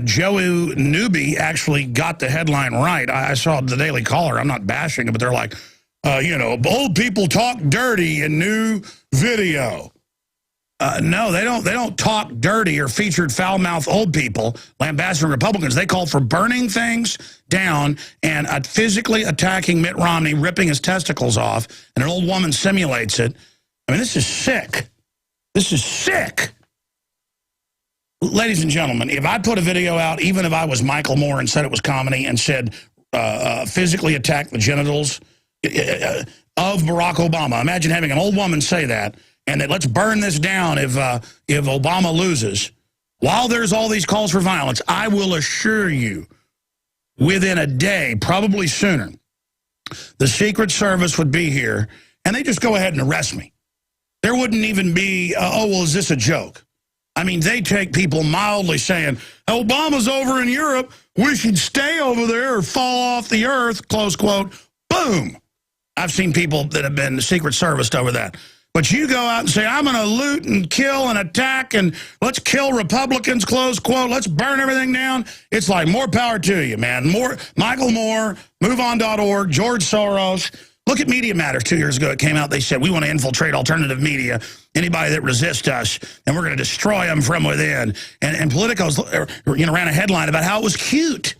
Joe Newby actually got the headline right. I saw the Daily Caller. I'm not bashing it, but they're like, old people talk dirty in new video. No, they don't talk dirty or featured foul-mouthed old people lambasting Republicans. They call for burning things down and physically attacking Mitt Romney, ripping his testicles off, and an old woman simulates it. I mean, this is sick. This is sick. Ladies and gentlemen, if I put a video out, even if I was Michael Moore and said it was comedy and said physically attack the genitals of Barack Obama, imagine having an old woman say that, and that let's burn this down if Obama loses. While there's all these calls for violence, I will assure you within a day, probably sooner, the Secret Service would be here, and they just go ahead and arrest me. There wouldn't even be, oh, well, is this a joke? I mean, they take people mildly saying, Obama's over in Europe, we should stay over there or fall off the earth, close quote, boom. I've seen people that have been Secret Serviced over that. But you go out and say, I'm going to loot and kill and attack and let's kill Republicans, close quote, let's burn everything down. It's like, more power to you, man. More Michael Moore, MoveOn.org, George Soros. Look at Media Matters 2 years ago. It came out, they said, we want to infiltrate alternative media, anybody that resists us, and we're going to destroy them from within. And Politico's, ran a headline about how it was cute.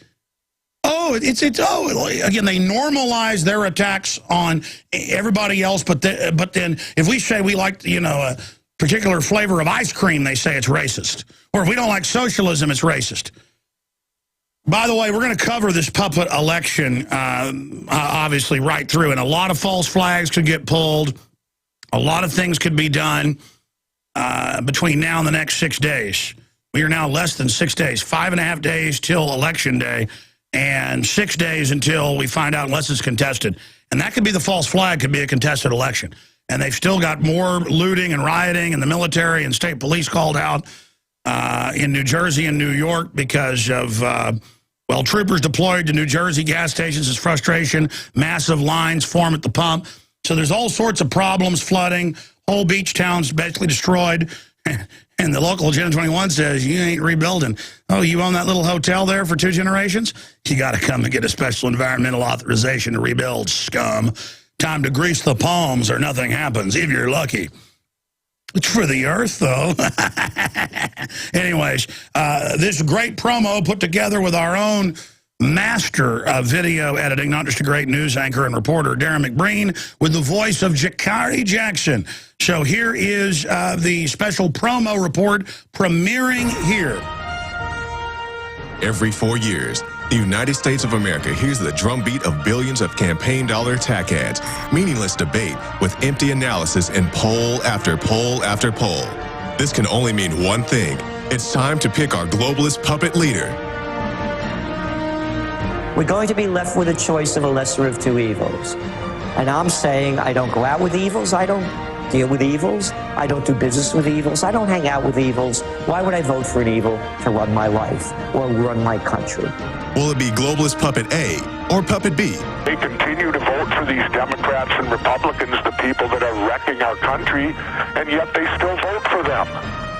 Oh, again, they normalize their attacks on everybody else, but then if we say we like, a particular flavor of ice cream, they say it's racist. Or if we don't like socialism, it's racist. By the way, we're going to cover this puppet election, obviously, right through, and a lot of false flags could get pulled. A lot of things could be done between now and the next 6 days. We are now less than 6 days, 5.5 days till Election Day, and 6 days until we find out unless it's contested. And that could be the false flag, could be a contested election. And they've still got more looting and rioting, and the military and state police called out in New Jersey and New York because of, troopers deployed to New Jersey gas stations as frustration, massive lines form at the pump. So there's all sorts of problems, flooding, whole beach towns basically destroyed. And the local Gen 21 says, you ain't rebuilding. Oh, you own that little hotel there for 2 generations? You got to come and get a special environmental authorization to rebuild, scum. Time to grease the palms or nothing happens, if you're lucky. It's for the earth, though. Anyways, this great promo put together with our own master of video editing, not just a great news anchor and reporter, Darren McBreen, with the voice of Jakari Jackson. So here is the special promo report premiering here. Every 4 years, the United States of America hears the drumbeat of billions of campaign dollar attack ads, meaningless debate with empty analysis and poll after poll after poll. This can only mean one thing. It's time to pick our globalist puppet leader. We're going to be left with a choice of a lesser of two evils. And I'm saying I don't go out with evils, I don't deal with evils, I don't do business with evils, I don't hang out with evils. Why would I vote for an evil to run my life or run my country? Will it be globalist puppet A or puppet B? They continue to vote for these Democrats and Republicans, the people that are wrecking our country, and yet they still vote for them.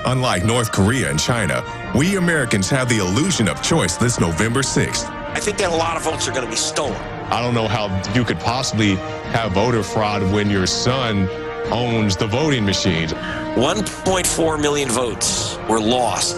Unlike North Korea and China, we Americans have the illusion of choice this November 6th. I think that a lot of votes are going to be stolen. I don't know how you could possibly have voter fraud when your son owns the voting machines. 1.4 million votes were lost,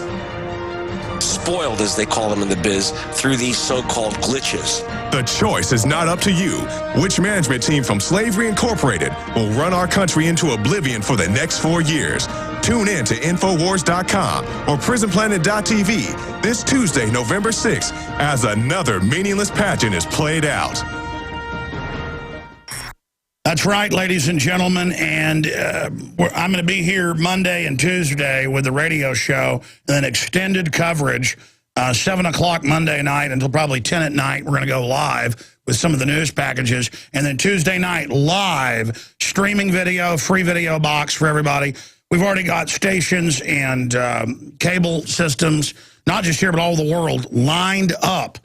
spoiled as they call them in the biz, through these so-called glitches. The choice is not up to you. Which management team from Slavery Incorporated will run our country into oblivion for the next 4 years? Tune in to Infowars.com or PrisonPlanet.tv this Tuesday, November 6th, as another meaningless pageant is played out. That's right, ladies and gentlemen, and I'm going to be here Monday and Tuesday with the radio show, and then extended coverage, 7 o'clock Monday night until probably 10 at night. We're going to go live with some of the news packages, and then Tuesday night, live streaming video, free video box for everybody. We've already got stations and cable systems, not just here but all over the world, lined up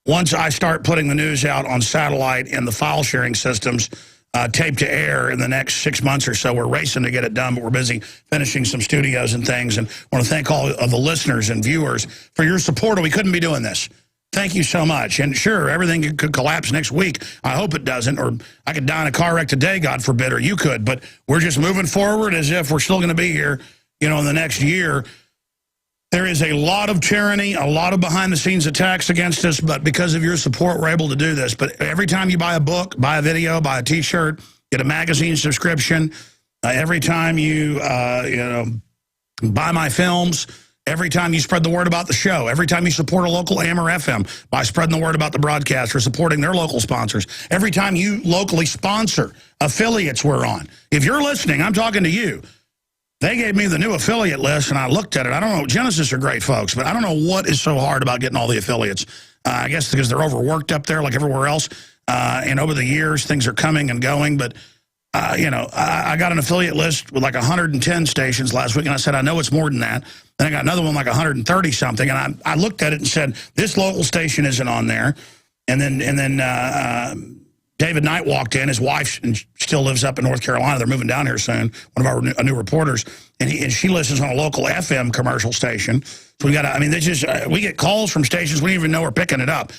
once I start putting the news out on satellite and the file sharing systems taped to air in the next 6 months or so. We're racing to get it done, but we're busy finishing some studios and things. And I want to thank all of the listeners and viewers for your support, or we couldn't be doing this. Thank you so much. And sure, everything could collapse next week. I hope it doesn't. Or I could die in a car wreck today, God forbid, or you could. But we're just moving forward as if we're still going to be here, in the next year. There is a lot of tyranny, a lot of behind-the-scenes attacks against us, but because of your support, we're able to do this. But every time you buy a book, buy a video, buy a T-shirt, get a magazine subscription, every time you, buy my films, every time you spread the word about the show, every time you support a local AM or FM by spreading the word about the broadcast or supporting their local sponsors, every time you locally sponsor affiliates we're on. If you're listening, I'm talking to you. They gave me the new affiliate list, and I looked at it. I don't know. Genesis are great folks, but I don't know what is so hard about getting all the affiliates. I guess because they're overworked up there like everywhere else. And over the years, things are coming and going. But, you know, I got an affiliate list with like 110 stations last week, and I said, I know it's more than that. Then I got another one like 130-something, and I looked at it and said, this local station isn't on there. And then David Knight walked in. His wife still lives up in North Carolina. They're moving down here soon, one of our new reporters. And she listens on a local FM commercial station. So we got to, I mean, we get calls from stations we don't even know we're picking it up.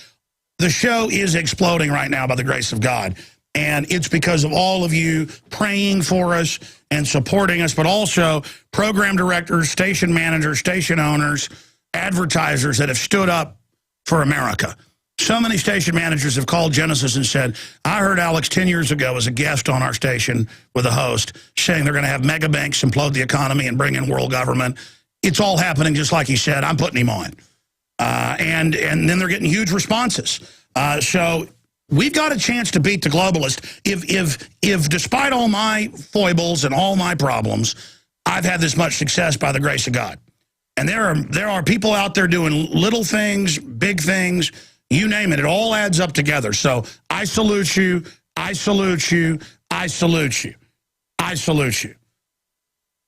The show is exploding right now by the grace of God. And it's because of all of you praying for us and supporting us, but also program directors, station managers, station owners, advertisers that have stood up for America. So many station managers have called Genesis and said, I heard Alex 10 years ago as a guest on our station with a host saying they're going to have mega banks implode the economy and bring in world government. It's all happening just like he said. I'm putting him on. And then they're getting huge responses. So we've got a chance to beat the globalist. If despite all my foibles and all my problems, I've had this much success by the grace of God. And there are people out there doing little things, big things, you name it. It all adds up together. So I salute you. I salute you. I salute you. I salute you.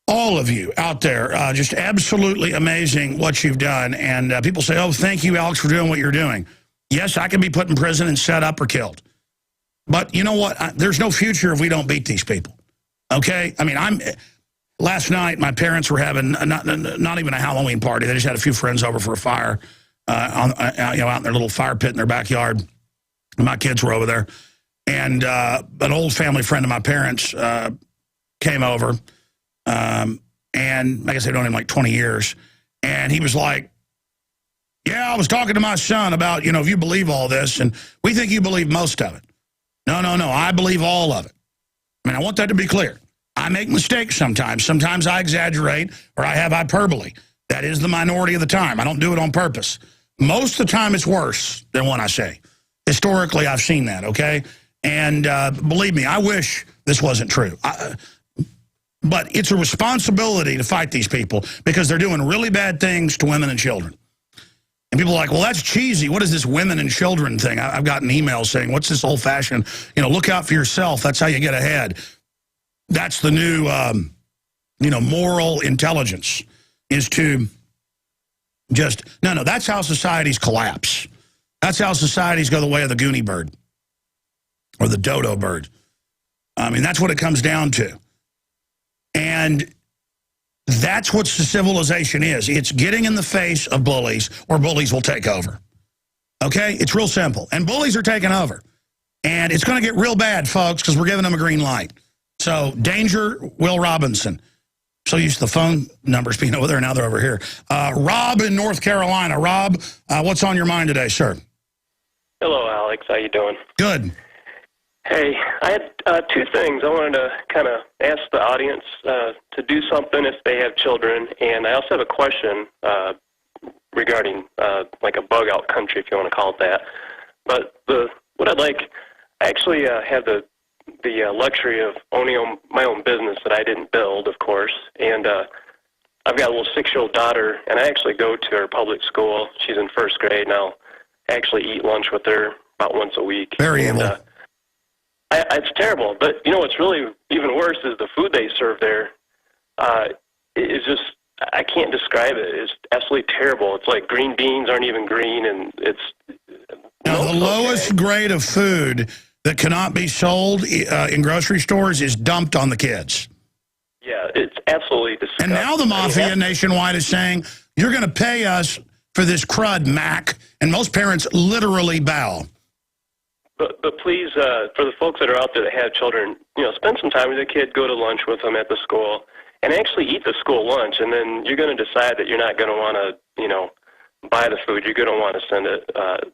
All of you out there, just absolutely amazing what you've done. And people say, oh, thank you, Alex, for doing what you're doing. Yes, I can be put in prison and set up or killed. But you know what? There's no future if we don't beat these people. Okay? I mean, last night, my parents were having not even a Halloween party. They just had a few friends over for a fire. Out in their little fire pit in their backyard. And my kids were over there. And an old family friend of my parents came over. And I guess they've known him like 20 years. And he was like, yeah, I was talking to my son about, if you believe all this. And we think you believe most of it. No, I believe all of it. I mean, I want that to be clear. I make mistakes sometimes. Sometimes I exaggerate or I have hyperbole. That is the minority of the time. I don't do it on purpose. Most of the time, it's worse than what I say. Historically, I've seen that, okay? And believe me, I wish this wasn't true. But it's a responsibility to fight these people because they're doing really bad things to women and children. And people are like, well, that's cheesy. What is this women and children thing? I've gotten emails saying, what's this old-fashioned, look out for yourself. That's how you get ahead. That's the new, moral intelligence is to just, no, that's how societies collapse. That's how societies go the way of the Goonie bird or the dodo bird. I mean, that's what it comes down to. And that's what civilization is. It's getting in the face of bullies or bullies will take over. Okay? It's real simple. And bullies are taking over. And it's going to get real bad, folks, because we're giving them a green light. So, danger, Will Robinson. So used to the phone numbers being over there, now they're over here. Rob in North Carolina. Rob, what's on your mind today, sir? Hello, Alex. How you doing? Good. Hey, I had two things. I wanted to kind of ask the audience to do something if they have children, and I also have a question regarding like a bug-out country, if you want to call it that. But what I'd like, I actually have the luxury of owning my own business that I didn't build, of course, and I've got a little 6-year-old daughter, and I actually go to her public school. She's in first grade, and I'll actually eat lunch with her about once a week. Very evil. It's terrible, but what's really even worse is the food they serve there. It's just, I can't describe it. It's absolutely terrible. It's like green beans aren't even green, and it's... Now, the lowest grade of food that cannot be sold in grocery stores is dumped on the kids. Yeah, it's absolutely disgusting. And now the mafia nationwide is saying, you're going to pay us for this crud, Mac. And most parents literally bow. But please, for the folks that are out there that have children, spend some time with the kid, go to lunch with them at the school, and actually eat the school lunch. And then you're going to decide that you're not going to want to, buy the food. You're going to want to send it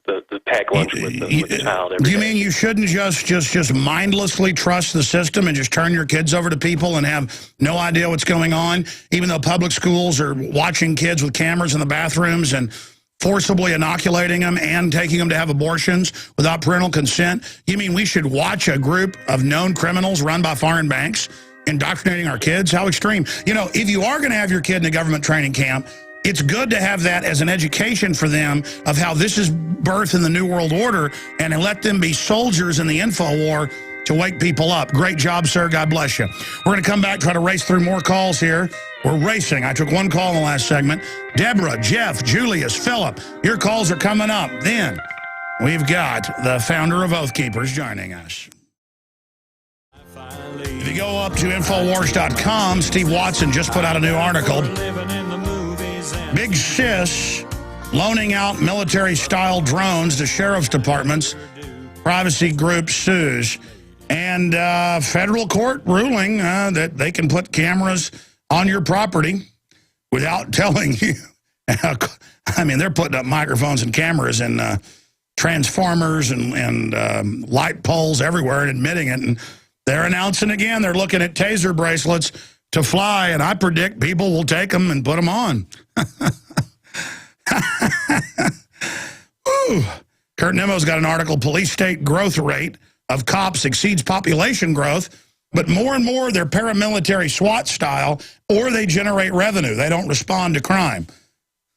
the pack lunch with the child every day. Do you day. mean you shouldn't just mindlessly trust the system and just turn your kids over to people and have no idea what's going on, even though public schools are watching kids with cameras in the bathrooms and forcibly inoculating them and taking them to have abortions without parental consent? You mean we should watch a group of known criminals run by foreign banks indoctrinating our kids? How extreme. If you are going to have your kid in a government training camp, it's good to have that as an education for them of how this is birth in the New World Order, and to let them be soldiers in the info war to wake people up. Great job, sir. God bless you. We're going to come back, try to race through more calls here. We're racing. I took one call in the last segment. Deborah, Jeff, Julius, Philip, your calls are coming up. Then we've got the founder of Oath Keepers joining us. If you go up to Infowars.com, Steve Watson just put out a new article. Big Sis loaning out military-style drones to sheriff's departments. Privacy group sues. And federal court ruling that they can put cameras on your property without telling you. I mean, they're putting up microphones and cameras and transformers and light poles everywhere and admitting it. And they're announcing again they're looking at taser bracelets to fly, and I predict people will take them and put them on. Ooh. Kurt Nemo's got an article, police state growth rate of cops exceeds population growth, but more and more they're paramilitary SWAT style, or they generate revenue. They don't respond to crime.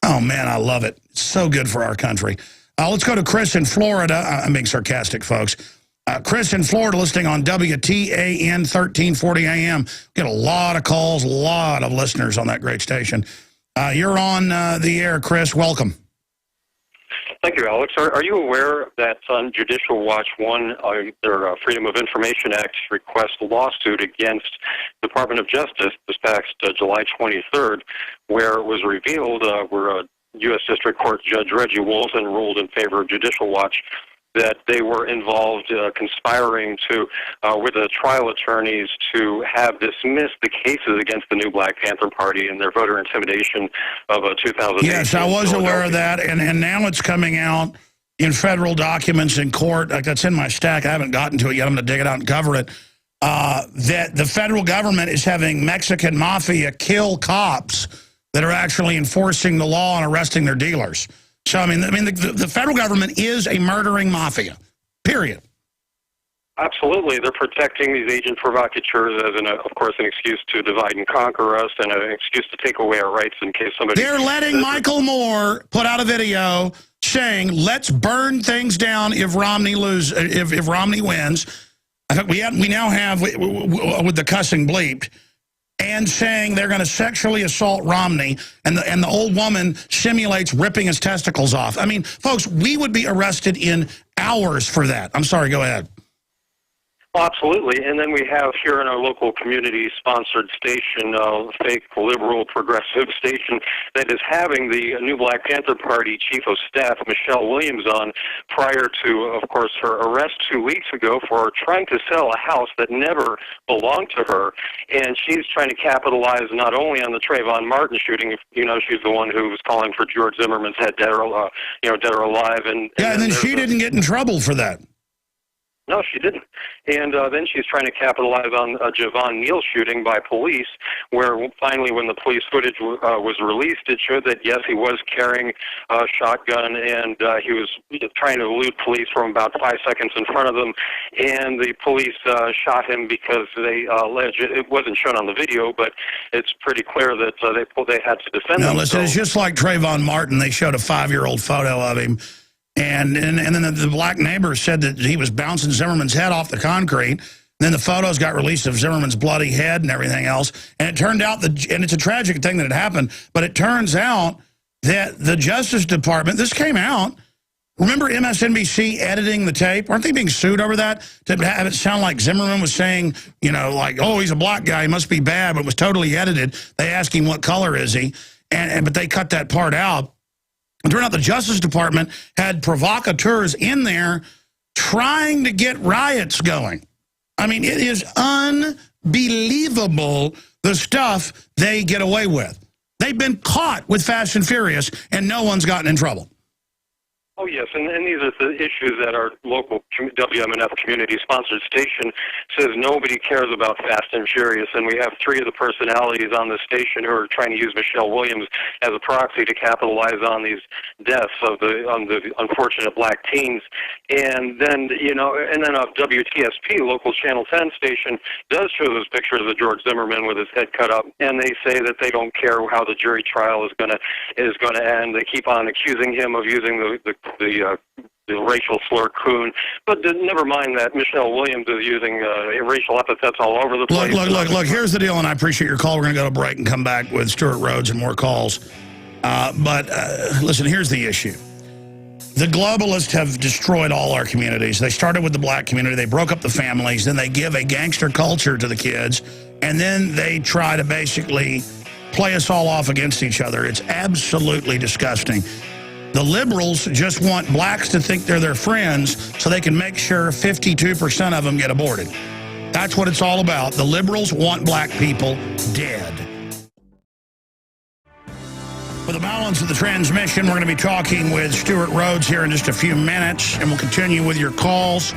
Oh, man, I love it. It's so good for our country. Let's go to Chris in Florida. I'm being sarcastic, folks. Chris in Florida listening on WTAN 1340 AM. Get a lot of calls, a lot of listeners on that great station. You're on the air, Chris. Welcome. Thank you, Alex. Are you aware that on Judicial Watch 1, their Freedom of Information Act request lawsuit against the Department of Justice this past July 23rd, where it was revealed where U.S. District Court Judge Reggie Wolfen ruled in favor of Judicial Watch that they were involved conspiring to with the trial attorneys to have dismissed the cases against the new Black Panther Party and their voter intimidation of 2008. Yes, I was aware of that, and now it's coming out in federal documents in court. Like, that's in my stack. I haven't gotten to it yet. I'm going to dig it out and cover it. That the federal government is having Mexican mafia kill cops that are actually enforcing the law and arresting their dealers. So, I mean, the federal government is a murdering mafia, period. Absolutely. They're protecting these agent provocateurs as, of course, an excuse to divide and conquer us and an excuse to take away our rights in case somebody... They're letting Michael Moore put out a video saying, let's burn things down if Romney if Romney wins. I think we now have, with the cussing bleeped, and saying they're going to sexually assault Romney, and the old woman simulates ripping his testicles off. I mean, folks, we would be arrested in hours for that. I'm sorry, go ahead. Well, absolutely. And then we have here in our local community-sponsored station, fake liberal progressive station, that is having the new Black Panther Party Chief of Staff, Michelle Williams, on prior to, of course, her arrest 2 weeks ago for trying to sell a house that never belonged to her. And she's trying to capitalize not only on the Trayvon Martin shooting, you know, she's the one who was calling for George Zimmerman's head dead or alive. And then she didn't get in trouble for that. No, she didn't. And then she's trying to capitalize on a Javon Neal shooting by police, where finally when the police footage was released, it showed that, yes, he was carrying a shotgun, and he was trying to elude police from about 5 seconds in front of them, and the police shot him because they alleged, it wasn't shown on the video, but it's pretty clear that they had to defend him. Listen, it's just like Trayvon Martin. They showed a 5-year-old photo of him. And then the black neighbor said that he was bouncing Zimmerman's head off the concrete. And then the photos got released of Zimmerman's bloody head and everything else. And it turned out and it's a tragic thing that had happened, but it turns out that the Justice Department, this came out. Remember MSNBC editing the tape? Aren't they being sued over that? To have it sound like Zimmerman was saying, you know, like, oh, he's a black guy, he must be bad, but it was totally edited. They asked him what color is he, but they cut that part out. It turned out the Justice Department had provocateurs in there trying to get riots going. I mean, it is unbelievable the stuff they get away with. They've been caught with Fast and Furious, and no one's gotten in trouble. Oh, yes, and these are the issues that our local WMNF community-sponsored station says nobody cares about Fast and Furious, and we have three of the personalities on the station who are trying to use Michelle Williams as a proxy to capitalize on these deaths on the unfortunate black teens. And then, and then WTSP, local Channel 10 station, does show those pictures of George Zimmerman with his head cut up, and they say that they don't care how the jury trial is going to end. They keep on accusing him of using the racial slur coon, but never mind that Michelle Williams is using racial epithets all over the place. Look, here's the deal, and I appreciate your call. We're going to go to break and come back with Stewart Rhodes and more calls. But listen, here's the issue. The globalists have destroyed all our communities. They started with the black community. They broke up the families. Then they give a gangster culture to the kids. And then they try to basically play us all off against each other. It's absolutely disgusting. The liberals just want blacks to think they're their friends so they can make sure 52% of them get aborted. That's what it's all about. The liberals want black people dead. For the balance of the transmission, we're going to be talking with Stewart Rhodes here in just a few minutes, and we'll continue with your calls.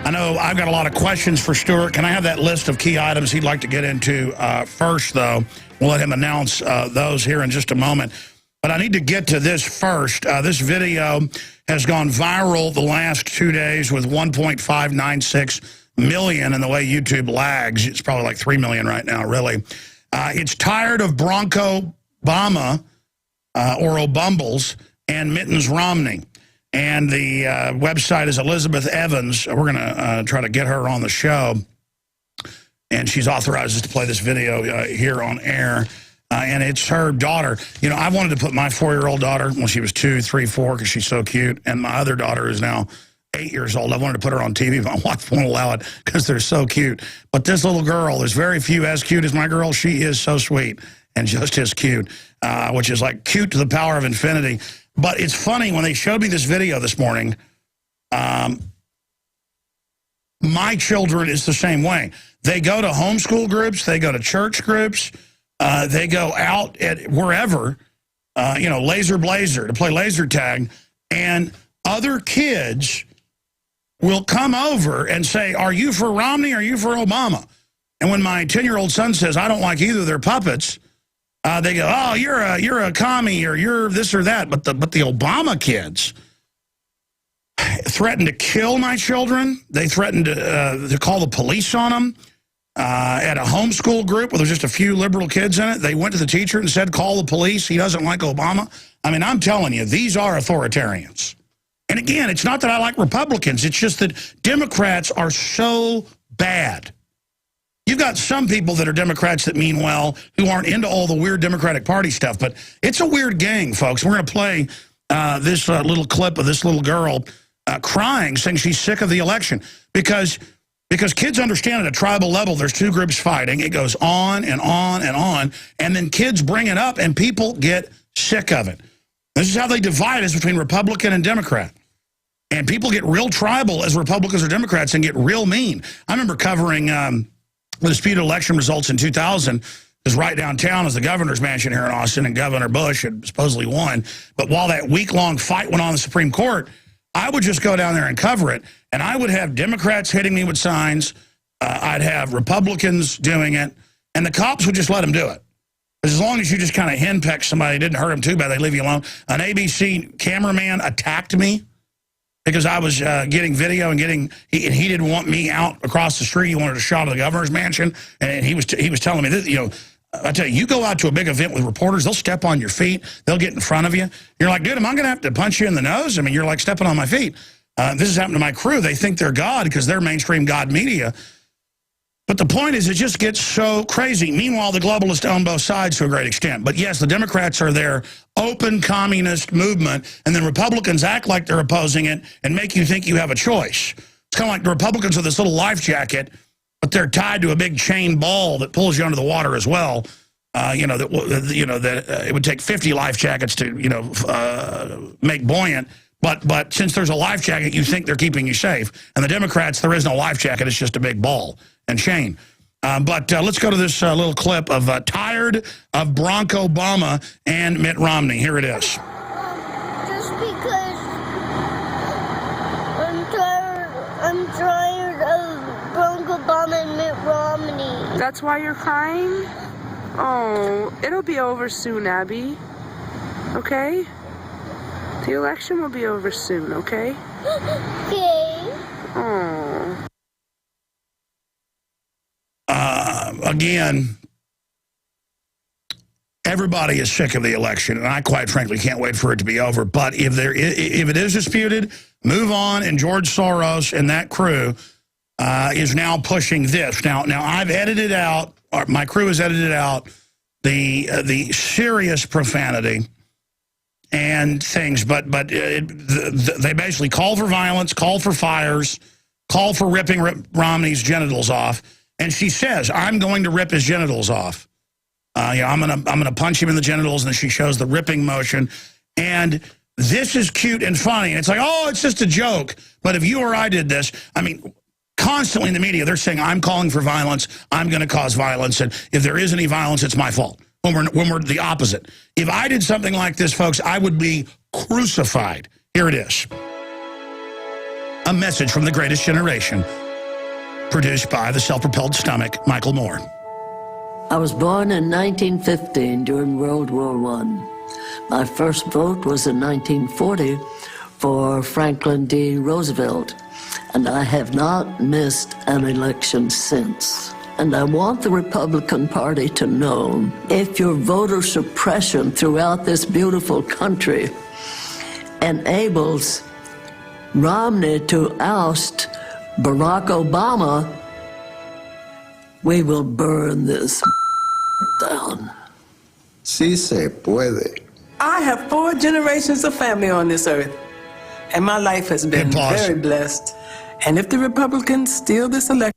I know I've got a lot of questions for Stewart. Can I have that list of key items he'd like to get into first, though? We'll let him announce those here in just a moment. But I need to get to this first. This video has gone viral the last 2 days with 1.596 million, and the way YouTube lags, it's probably like 3 million right now, really. It's tired of Bronco Obama, or O'Bumbles, and Mitt Romney. And the website is Elizabeth Evans. We're going to try to get her on the show. And she's authorized us to play this video here on air. And it's her daughter. I wanted to put my 4-year-old daughter when she was 2, 3, 4 because she's so cute. And my other daughter is now 8 years old. I wanted to put her on TV, but my wife won't allow it because they're so cute. But this little girl, there's very few as cute as my girl. She is so sweet and just as cute, which is like cute to the power of infinity. But it's funny, when they showed me this video this morning, my children is the same way. They go to homeschool groups. They go to church groups. They go out at wherever, Laser Blazer, to play laser tag, and other kids will come over and say, are you for Romney or are you for Obama? And when my 10-year-old son says, I don't like either of their puppets, they go, oh, you're a commie, or you're this or that. But the Obama kids threatened to kill my children. They threatened to call the police on them. At a homeschool group where there's just a few liberal kids in it, they went to the teacher and said, call the police. He doesn't like Obama. I mean, I'm telling you, these are authoritarians. And again, it's not that I like Republicans. It's just that Democrats are so bad. You've got some people that are Democrats that mean well, who aren't into all the weird Democratic Party stuff. But it's a weird gang, folks. We're going to play this little clip of this little girl crying, saying she's sick of the election. Because kids understand at a tribal level, there's two groups fighting. It goes on and on and on. And then kids bring it up, and people get sick of it. This is how they divide us between Republican and Democrat. And people get real tribal as Republicans or Democrats and get real mean. I remember covering the disputed election results in 2000. Because right downtown is the governor's mansion here in Austin, and Governor Bush had supposedly won. But while that week-long fight went on in the Supreme Court, I would just go down there and cover it, and I would have Democrats hitting me with signs. I'd have Republicans doing it, and the cops would just let them do it. As long as you just kind of henpeck somebody, it didn't hurt them too bad, they leave you alone. An ABC cameraman attacked me because I was getting video and he didn't want me out across the street. He wanted a shot of the governor's mansion, and he was telling me this, I tell you go out to a big event with reporters, they'll step on your feet, they'll get in front of you. You're like, dude, am I going to have to punch you in the nose? I mean, you're like stepping on my feet. This has happened to my crew. They think they're God because they're mainstream God media. But the point is, it just gets so crazy. Meanwhile, the globalists own both sides to a great extent. But yes, the Democrats are their open communist movement, and then Republicans act like they're opposing it and make you think you have a choice. It's kind of like the Republicans with this little life jacket, but they're tied to a big chain ball that pulls you under the water as well. It would take 50 life jackets to, make buoyant. But since there's a life jacket, you think they're keeping you safe. And the Democrats, there is no life jacket. It's just a big ball and chain. But let's go to this little clip of tired of Barack Obama and Mitt Romney. Here it is. Just because That's why you're crying? Oh, it'll be over soon, Abby. Okay? The election will be over soon, okay? Okay. Oh. Again, everybody is sick of the election, and I quite frankly can't wait for it to be over. But if it is disputed, move on. And George Soros and that crew is now pushing this. Now I've edited out, or my crew has edited out the serious profanity and things, but they basically call for violence, call for fires, call for ripping Romney's genitals off. And she says, I'm going to rip his genitals off. I'm gonna punch him in the genitals, and then she shows the ripping motion. And this is cute and funny. And it's like, oh, it's just a joke. But if you or I did this, I mean, constantly in the media, they're saying, I'm calling for violence, I'm going to cause violence, and if there is any violence, it's my fault. When we're the opposite. If I did something like this, folks, I would be crucified. Here it is. A message from the greatest generation, produced by the self-propelled stomach, Michael Moore. I was born in 1915 during World War I. My first vote was in 1940 for Franklin D. Roosevelt, and I have not missed an election since. And I want the Republican Party to know, if your voter suppression throughout this beautiful country enables Romney to oust Barack Obama, we will burn this down. Sí se puede. I have 4 generations of family on this earth, and my life has been very blessed. And if the Republicans steal this election...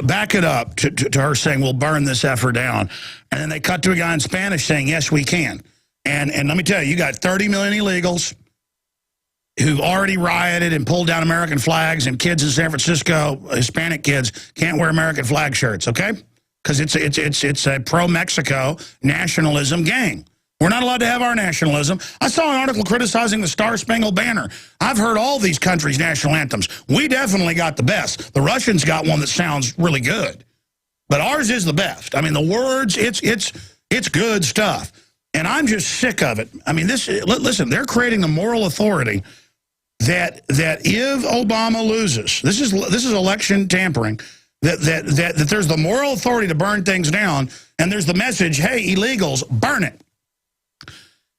Back it up to her saying, we'll burn this effer down. And then they cut to a guy in Spanish saying, yes, we can. And let me tell you, you got 30 million illegals who've already rioted and pulled down American flags, and kids in San Francisco, Hispanic kids, can't wear American flag shirts, okay? Because it's a pro-Mexico nationalism gang. We're not allowed to have our nationalism. I saw an article criticizing the Star-Spangled Banner. I've heard all these countries' national anthems. We definitely got the best. The Russians got one that sounds really good. But ours is the best. I mean, the words, it's good stuff. And I'm just sick of it. I mean, listen, they're creating a moral authority that if Obama loses, this is election tampering, that there's the moral authority to burn things down, and there's the message, hey, illegals, burn it.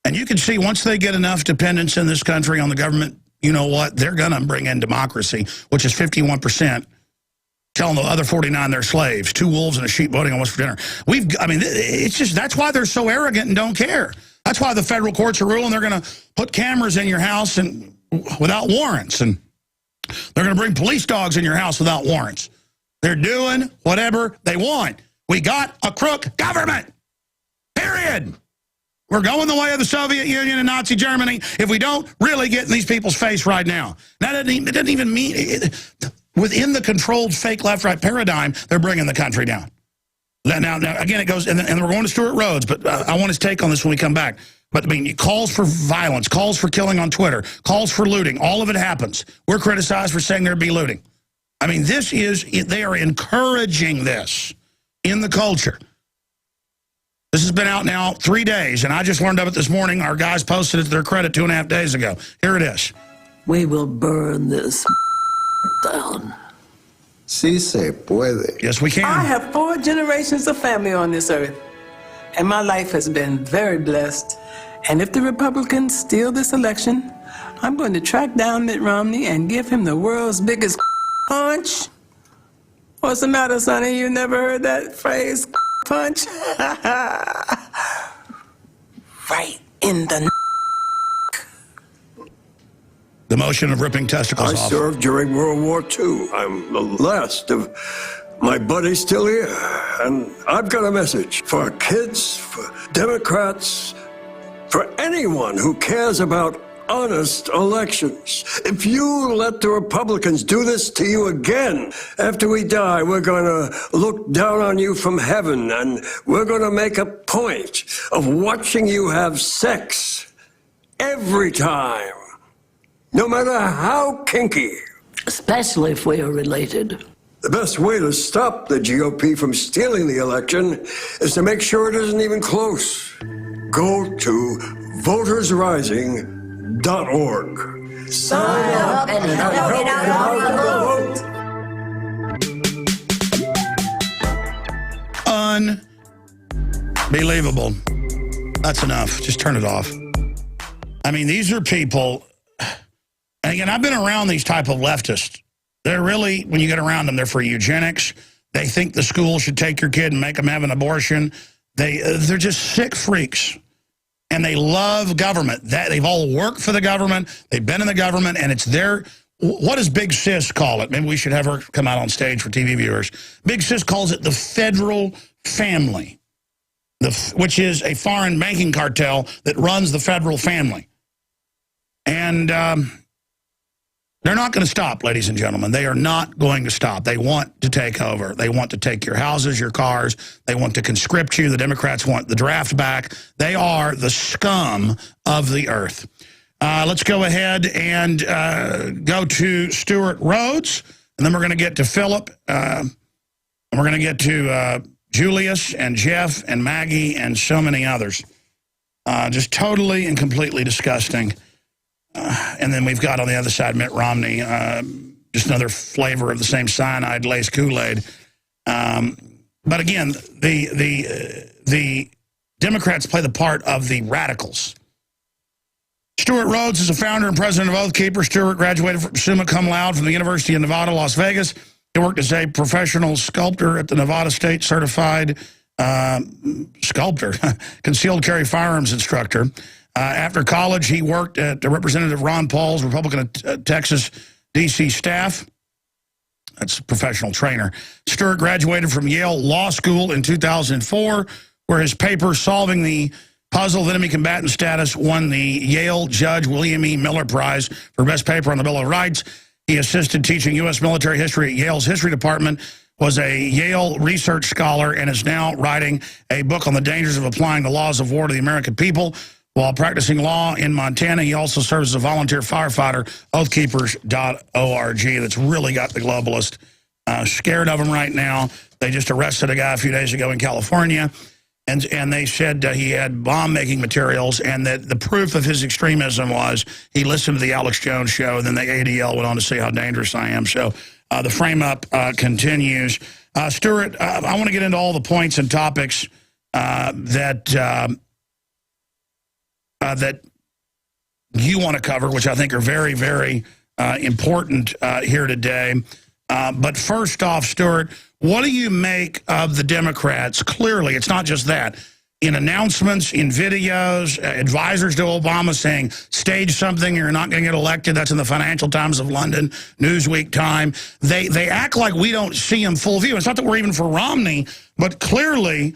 And you can see once they get enough dependence in this country on the government, you know what, they're going to bring in democracy, which is 51%, telling the other 49 they're slaves, 2 wolves and a sheep voting on what's for dinner. It's just, that's why they're so arrogant and don't care. That's why the federal courts are ruling they're going to put cameras in your house and without warrants, and they're going to bring police dogs in your house without warrants. They're doing whatever they want. We got a crook government, period. We're going the way of the Soviet Union and Nazi Germany if we don't really get in these people's face right now. It doesn't even mean, within the controlled fake left-right paradigm, they're bringing the country down. Now again, it goes, and we're going to Stewart Rhodes, but I want his take on this when we come back. But I mean, calls for violence, calls for killing on Twitter, calls for looting, all of it happens. We're criticized for saying there'd be looting. I mean, they are encouraging this in the culture. This has been out now 3 days, and I just learned of it this morning. Our guys posted it to their credit 2.5 days ago. Here it is. We will burn this down. Sí se puede. Yes, we can. I have 4 generations of family on this earth, and my life has been very blessed. And if the Republicans steal this election, I'm going to track down Mitt Romney and give him the world's biggest punch. What's the matter, Sonny? You never heard that phrase, punch? Right in the The motion of ripping testicles off. I served during World War II. I'm the last of my buddies still here. And I've got a message for kids, for Democrats, for anyone who cares about honest elections. If you let the Republicans do this to you again, after we die, we're going to look down on you from heaven, and we're going to make a point of watching you have sex every time, no matter how kinky. Especially if we are related. The best way to stop the GOP from stealing the election is to make sure it isn't even close. Go to votersrising.org. Sign up and help get out the vote. Unbelievable. That's enough. Just turn it off. I mean, these are people, and again, I've been around these type of leftists. They're really, when you get around them, they're for eugenics. They think the school should take your kid and make them have an abortion. They're just sick freaks. And they love government. They've all worked for the government. They've been in the government, and it's their, what does Big Sis call it? Maybe we should have her come out on stage for TV viewers. Big Sis calls it the federal family, which is a foreign banking cartel that runs the federal family. And they're not going to stop, ladies and gentlemen. They are not going to stop. They want to take over. They want to take your houses, your cars. They want to conscript you. The Democrats want the draft back. They are the scum of the earth. Let's go ahead and go to Stewart Rhodes, and then we're going to get to Philip, and we're going to get to Julius and Jeff and Maggie and so many others. Just totally and completely disgusting. And then we've got on the other side Mitt Romney, just another flavor of the same cyanide-laced Kool-Aid. But again, the Democrats play the part of the radicals. Stewart Rhodes is a founder and president of Oath Keepers. Stewart graduated from summa cum laude from the University of Nevada, Las Vegas. He worked as a professional sculptor at the Nevada State Certified Sculptor, concealed carry firearms instructor. After college, he worked at Representative Ron Paul's Republican Texas D.C. staff. That's a professional trainer. Stewart graduated from Yale Law School in 2004, where his paper, Solving the Puzzle of Enemy Combatant Status, won the Yale Judge William E. Miller Prize for Best Paper on the Bill of Rights. He assisted teaching U.S. military history at Yale's History Department, was a Yale research scholar, and is now writing a book on the dangers of applying the laws of war to the American people. While practicing law in Montana, he also serves as a volunteer firefighter, oathkeepers.org. That's really got the globalists scared of him right now. They just arrested a guy a few days ago in California, and they said he had bomb-making materials, and that the proof of his extremism was he listened to the Alex Jones show, and then the ADL went on to say how dangerous I am. So the frame-up continues. Stewart, I want to get into all the points and topics that you want to cover, which I think are very, very important here today. But first off, Stewart, what do you make of the Democrats? Clearly, it's not just that. In announcements, in videos, advisors to Obama saying, stage something, you're not going to get elected. That's in the Financial Times of London, Newsweek time. They act like we don't see them full view. It's not that we're even for Romney, but clearly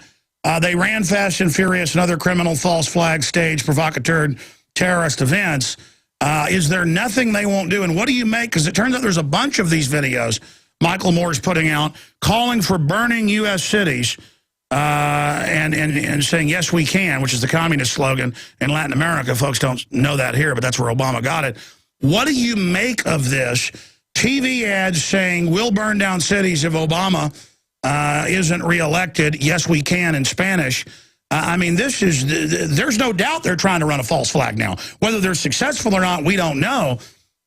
they ran Fast and Furious and other criminal, false flag, stage, provocateur, terrorist events. Is there nothing they won't do? And what do you make? Because it turns out there's a bunch of these videos Michael Moore's putting out calling for burning U.S. cities and saying, yes, we can, which is the communist slogan in Latin America. Folks don't know that here, but that's where Obama got it. What do you make of this? TV ads saying we'll burn down cities if Obama isn't reelected. Yes, we can in Spanish. I mean, there's no doubt they're trying to run a false flag now. Whether they're successful or not, we don't know.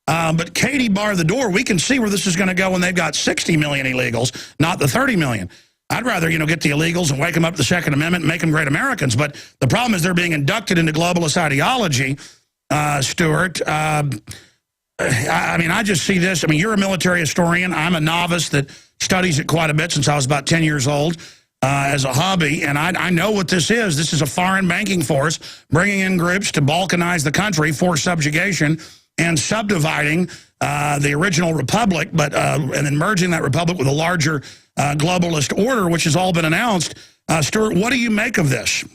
But Katie barred the door. We can see where this is going to go when they've got 60 million illegals, not the 30 million. I'd rather, get the illegals and wake them up to the Second Amendment and make them great Americans. But the problem is they're being inducted into globalist ideology, Stewart. I mean, I just see this. I mean, you're a military historian. I'm a novice that studies it quite a bit since I was about 10 years old as a hobby. And I know what this is. This is a foreign banking force bringing in groups to balkanize the country for subjugation and subdividing the original republic, and then merging that republic with a larger globalist order, which has all been announced. Stewart, what do you make of this?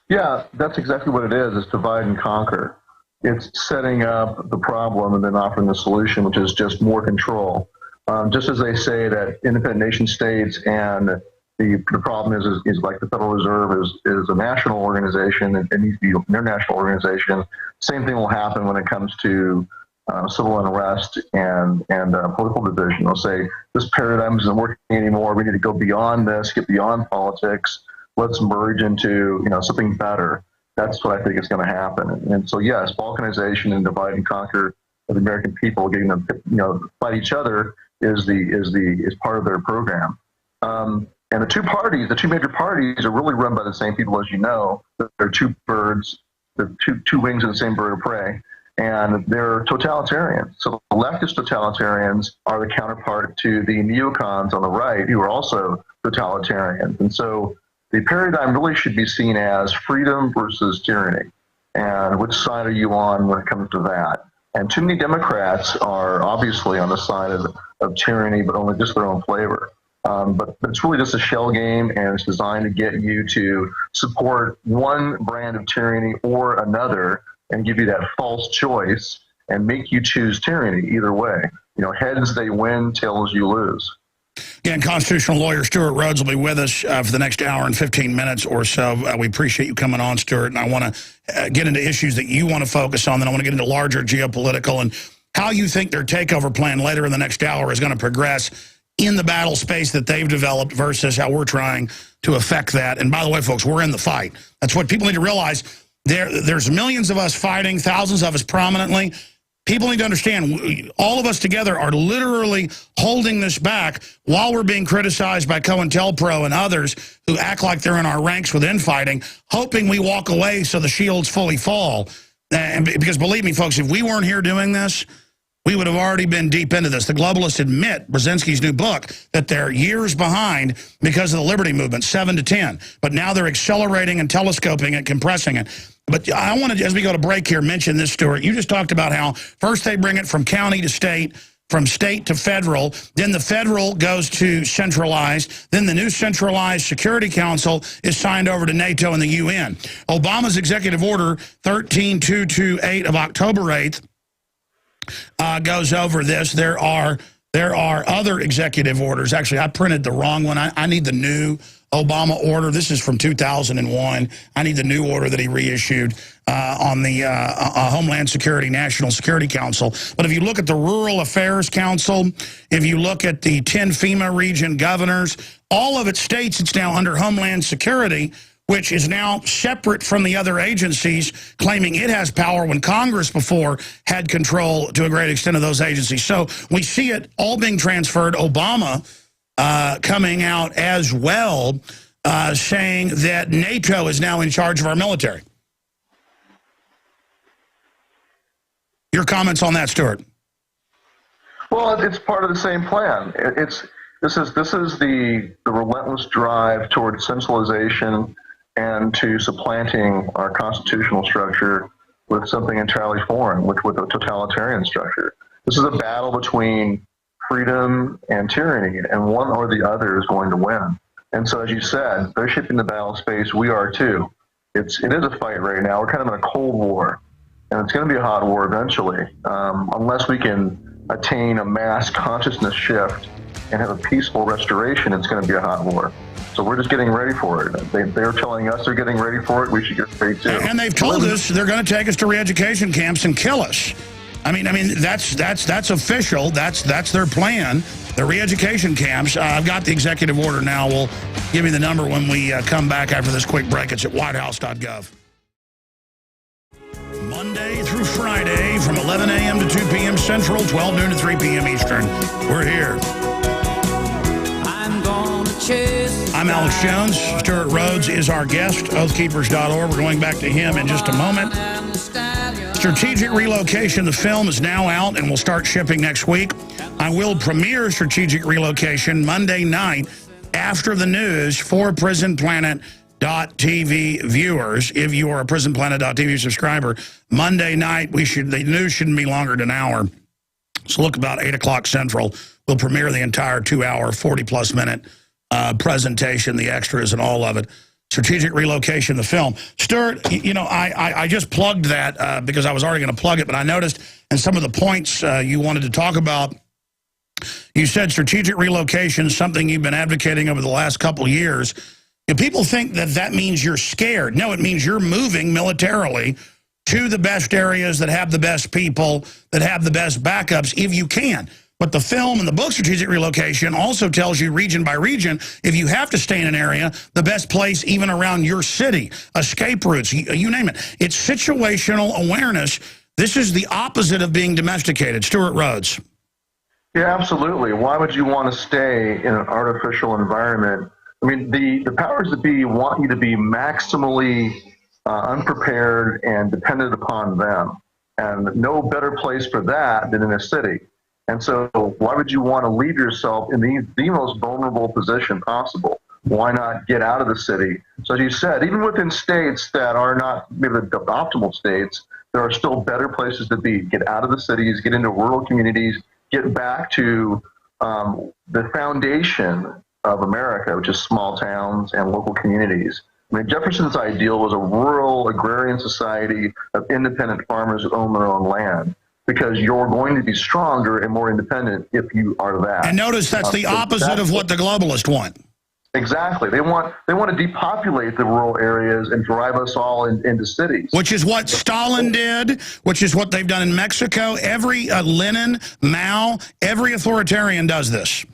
Yeah, that's exactly what it is. It's divide and conquer. It's setting up the problem and then offering the solution, which is just more control. Just as they say that independent nation states and the problem is like the Federal Reserve is a national organization and needs to be an international organization. Same thing will happen when it comes to civil unrest and political division. They'll say, this paradigm isn't working anymore. We need to go beyond this, get beyond politics. Let's merge into something better. That's what I think is going to happen. And so, yes, balkanization and divide and conquer of the American people, getting them fight each other is part of their program. And the two major parties are really run by the same people, as you know. They're two birds, they're two wings of the same bird of prey, and they're totalitarian. So the leftist totalitarians are the counterpart to the neocons on the right, who are also totalitarian. And so the paradigm really should be seen as freedom versus tyranny. And which side are you on when it comes to that? And too many Democrats are obviously on the side of tyranny, but only just their own flavor. But it's really just a shell game, and it's designed to get you to support one brand of tyranny or another and give you that false choice and make you choose tyranny either way. Heads they win, tails you lose. Again, constitutional lawyer Stewart Rhodes will be with us for the next hour and 15 minutes or so. We appreciate you coming on, Stewart, and I want to get into issues that you want to focus on. Then I want to get into larger geopolitical and how you think their takeover plan later in the next hour is going to progress in the battle space that they've developed versus how we're trying to affect that. And by the way, folks, we're in the fight. That's what people need to realize. There's millions of us fighting, thousands of us prominently. People need to understand, all of us together are literally holding this back while we're being criticized by COINTELPRO and others who act like they're in our ranks with infighting, hoping we walk away so the shields fully fall. And because believe me, folks, if we weren't here doing this, we would have already been deep into this. The globalists admit, Brzezinski's new book, that they're years behind because of the liberty movement, 7 to 10. But now they're accelerating and telescoping and compressing it. But I want to, as we go to break here, mention this, Stewart. You just talked about how first they bring it from county to state, from state to federal, then the federal goes to centralized, then the new centralized Security Council is signed over to NATO and the UN. Obama's executive order 13228 of October 8th goes over this. There are other executive orders. Actually, I printed the wrong one. I need the new Obama order. This is from 2001. I need the new order that he reissued on the Homeland Security National Security Council. But if you look at the Rural Affairs Council, if you look at the 10 FEMA region governors, all of it states it's now under Homeland Security, which is now separate from the other agencies, claiming it has power when Congress before had control to a great extent of those agencies. So we see it all being transferred. Obama coming out as well, saying that NATO is now in charge of our military. Your comments on that, Stewart? Well, it's part of the same plan. This is the relentless drive towards centralization and to supplanting our constitutional structure with something entirely foreign, with a totalitarian structure. This is a battle between freedom and tyranny, and one or the other is going to win. And so, as you said, they're shifting the battle space. We are too. It is a fight right now. We're kind of in a cold war, and it's going to be a hot war eventually, unless we can attain a mass consciousness shift and have a peaceful restoration. It's going to be a hot war. So we're just getting ready for it. They're telling us they're getting ready for it. We should get ready too. And they've told us they're going to take us to re-education camps and kill us. I mean, that's official. That's their plan. The re-education camps. I've got the executive order now. We'll give you the number when we come back after this quick break. It's at whitehouse.gov. Monday through Friday from 11 a.m. to 2 p.m. Central, 12 noon to 3 p.m. Eastern. We're here. I'm Alex Jones. Stewart Rhodes is our guest, oathkeepers.org. We're going back to him in just a moment. Strategic Relocation, the film, is now out and will start shipping next week. I will premiere Strategic Relocation Monday night after the news for PrisonPlanet.tv viewers. If you are a PrisonPlanet.tv subscriber, Monday night, the news shouldn't be longer than an hour. So look about 8 o'clock Central. We'll premiere the entire 2-hour, 40-plus minute presentation, the extras and all of it. Strategic Relocation, the film. Stewart, I just plugged that because I was already going to plug it, but I noticed in some of the points you wanted to talk about, you said strategic relocation is something you've been advocating over the last couple years. If people think that means you're scared. No, it means you're moving militarily to the best areas that have the best people, that have the best backups, if you can. But the film and the book, Strategic Relocation, also tells you region by region, if you have to stay in an area, the best place even around your city, escape routes, you name it. It's situational awareness. This is the opposite of being domesticated. Stewart Rhodes. Yeah, absolutely. Why would you want to stay in an artificial environment? I mean, the powers that be want you to be maximally unprepared and dependent upon them. And no better place for that than in a city. And so why would you want to leave yourself in the most vulnerable position possible? Why not get out of the city? So as you said, even within states that are not maybe the optimal states, there are still better places to be. Get out of the cities, get into rural communities, get back to the foundation of America, which is small towns and local communities. I mean, Jefferson's ideal was a rural agrarian society of independent farmers who own their own land, because you're going to be stronger and more independent if you are that. And notice that's the opposite of what the globalists want. Exactly. They want to depopulate the rural areas and drive us all into cities. Which is what Stalin did, which is what they've done in Mexico. Every Lenin, Mao, every authoritarian does this.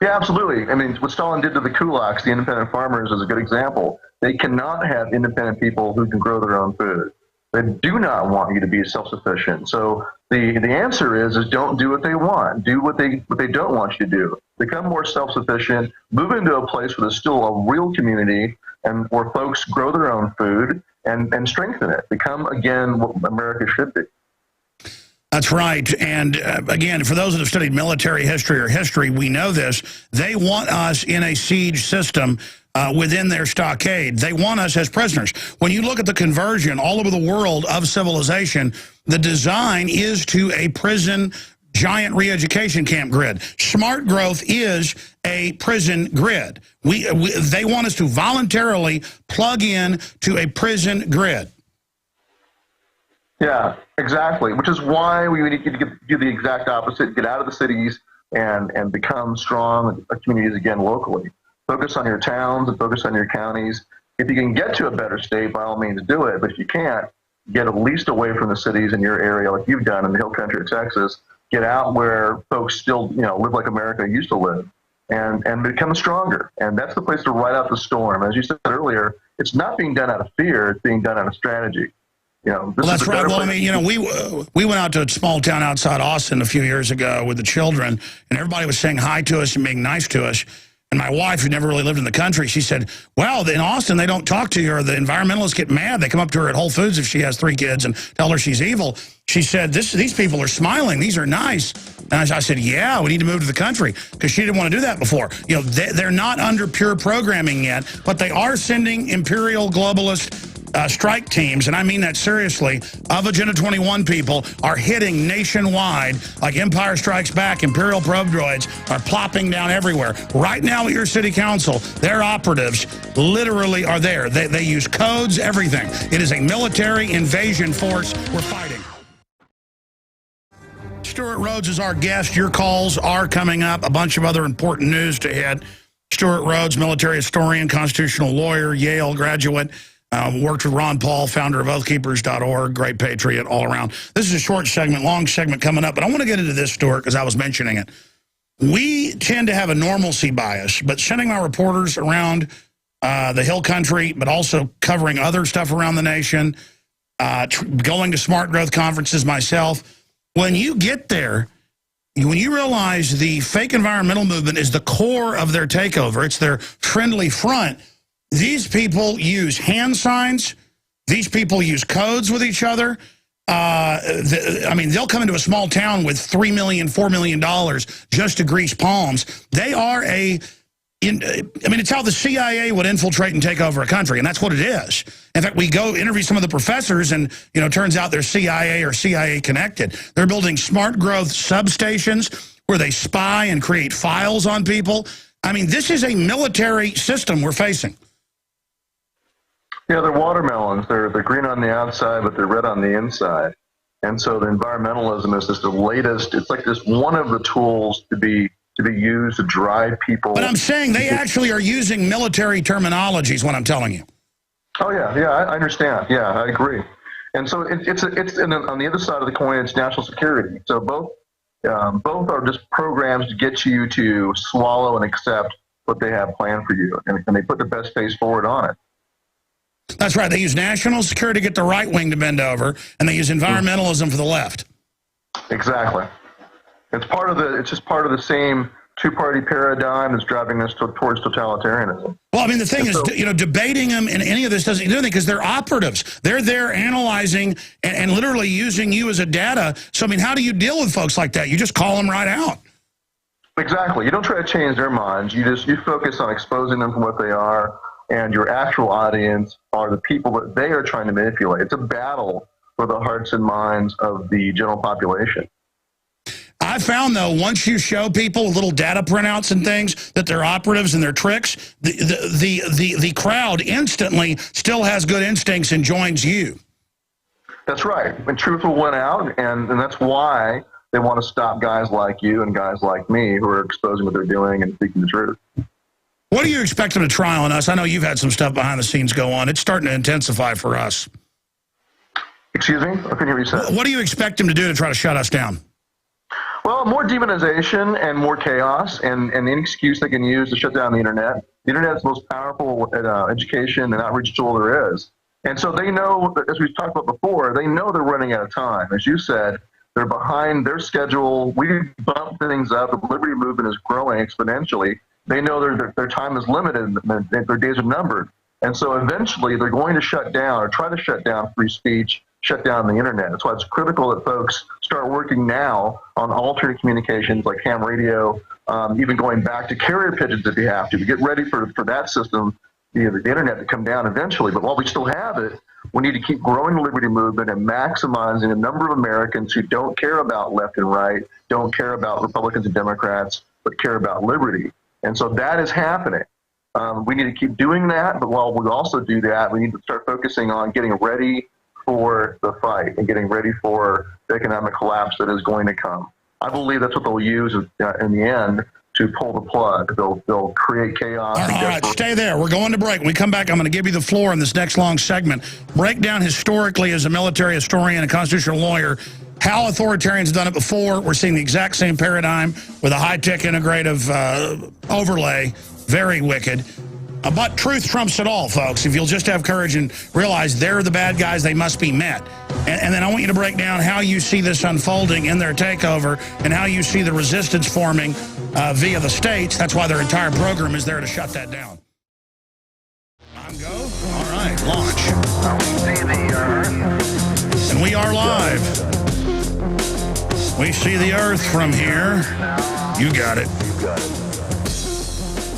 Yeah, absolutely. I mean, what Stalin did to the kulaks, the independent farmers, is a good example. They cannot have independent people who can grow their own food. They do not want you to be self-sufficient. So the answer is don't do what they want. Do what they don't want you to do. Become more self-sufficient. Move into a place where there's still a real community and where folks grow their own food and strengthen it. Become, again, what America should be. That's right. And again, for those that have studied military history or history, we know this. They want us in a siege system within their stockade. They want us as prisoners. When you look at the conversion all over the world of civilization, the design is to a prison giant re-education camp grid. Smart growth is a prison grid. They want us to voluntarily plug in to a prison grid. Yeah, exactly, which is why we need to do the exact opposite, get out of the cities and become strong communities again locally. Focus on your towns and focus on your counties. If you can get to a better state, by all means do it, but if you can't, get at least away from the cities in your area like you've done in the hill country of Texas. Get out where folks still live like America used to live and become stronger. And that's the place to ride out the storm. As you said earlier, it's not being done out of fear, it's being done out of strategy. Well, that's right. Well, I mean, we went out to a small town outside Austin a few years ago with the children, and everybody was saying hi to us and being nice to us. And my wife, who never really lived in the country, she said, well, in Austin, they don't talk to you, or the environmentalists get mad. They come up to her at Whole Foods if she has 3 kids and tell her she's evil. She said, these people are smiling. These are nice. And I said, yeah, we need to move to the country, because she didn't want to do that before. They're not under pure programming yet, but they are sending imperial globalist strike teams, and I mean that seriously, of Agenda 21 people are hitting nationwide like Empire Strikes Back. Imperial probe droids are plopping down everywhere. Right now at your city council, their operatives literally are there. They use codes, everything. It is a military invasion force we're fighting. Stewart Rhodes is our guest. Your calls are coming up. A bunch of other important news to hit. Stewart Rhodes, military historian, constitutional lawyer, Yale graduate. Worked with Ron Paul, founder of oathkeepers.org, great patriot all around. This is a short segment, long segment coming up, but I want to get into this, Stuart, because I was mentioning it. We tend to have a normalcy bias, but sending my reporters around the hill country, but also covering other stuff around the nation, going to smart growth conferences myself, when you get there, when you realize the fake environmental movement is the core of their takeover, it's their friendly front. These people use hand signs. These people use codes with each other. I mean, they'll come into a small town with $3 million, $4 million just to grease palms. They are it's how the CIA would infiltrate and take over a country, and that's what it is. In fact, we go interview some of the professors, and, turns out they're CIA or CIA connected. They're building smart growth substations where they spy and create files on people. I mean, this is a military system we're facing. Yeah, they're watermelons. They're green on the outside, but they're red on the inside. And so the environmentalism is just the latest. It's like this one of the tools to be used to drive people. But I'm saying they actually are using military terminology is what I'm telling you. Oh, yeah, I understand. Yeah, I agree. And so on the other side of the coin, it's national security. So both are just programs to get you to swallow and accept what they have planned for you, and they put the best face forward on it. That's right. They use national security to get the right wing to bend over, and they use environmentalism for the left. Exactly. It's just part of the same two-party paradigm that's driving us towards totalitarianism. Well, I mean, the thing is, debating them and any of this doesn't do anything because they're operatives. They're there analyzing and literally using you as a data. So, I mean, how do you deal with folks like that? You just call them right out. Exactly. You don't try to change their minds. You focus on exposing them for what they are, and your actual audience are the people that they are trying to manipulate. It's a battle for the hearts and minds of the general population. I found, though, once you show people little data printouts and things that they're operatives and they're tricks, the crowd instantly still has good instincts and joins you. That's right. And truth will win out, and that's why they want to stop guys like you and guys like me who are exposing what they're doing and speaking the truth. What do you expect them to try on us? I know you've had some stuff behind the scenes go on. It's starting to intensify for us. Excuse me? I couldn't hear what you said. What do you expect them to do to try to shut us down? Well, more demonization and more chaos and any excuse they can use to shut down the Internet. The Internet is the most powerful education and outreach tool there is. And so they know, as we've talked about before, they know they're running out of time. As you said, they're behind their schedule. We bump things up. The liberty movement is growing exponentially. They know their time is limited, their days are numbered. And so eventually they're going to shut down or try to shut down free speech, shut down the Internet. That's why it's critical that folks start working now on alternate communications like ham radio, even going back to carrier pigeons if you have to get ready for that system, the Internet to come down eventually. But while we still have it, we need to keep growing the liberty movement and maximizing the number of Americans who don't care about left and right, don't care about Republicans and Democrats, but care about liberty. And so that is happening. We need to keep doing that, but while we also do that, we need to start focusing on getting ready for the fight and getting ready for the economic collapse that is going to come. I believe that's what they'll use in the end to pull the plug. They'll create chaos. All right, stay there. We're going to break. When we come back, I'm going to give you the floor in this next long segment. Break down historically as a military historian and constitutional lawyer how authoritarians have done it before. We're seeing the exact same paradigm with a high-tech integrative overlay. Very wicked. But truth trumps it all, folks. If you'll just have courage and realize they're the bad guys, they must be met. And then I want you to break down how you see this unfolding in their takeover and how you see the resistance forming via the states. That's why their entire program is there to shut that down. Time go? All right, launch. And we are live. We see the Earth from here. You got it.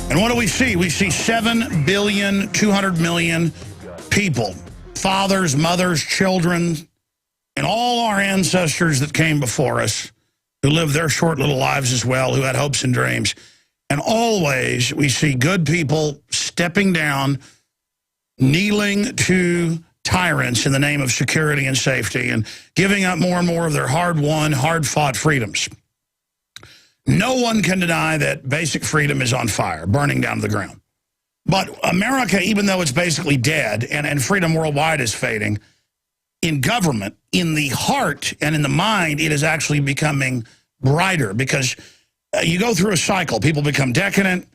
And what do we see? We see 7,200,000,000 people, fathers, mothers, children, and all our ancestors that came before us, who lived their short little lives as well, who had hopes and dreams. And always we see good people stepping down, kneeling to tyrants in the name of security and safety, and giving up more and more of their hard-won, hard-fought freedoms. No one can deny that basic freedom is on fire, burning down to the ground. But America, even though it's basically dead and freedom worldwide is fading, in government, in the heart and in the mind, it is actually becoming brighter because you go through a cycle. People become decadent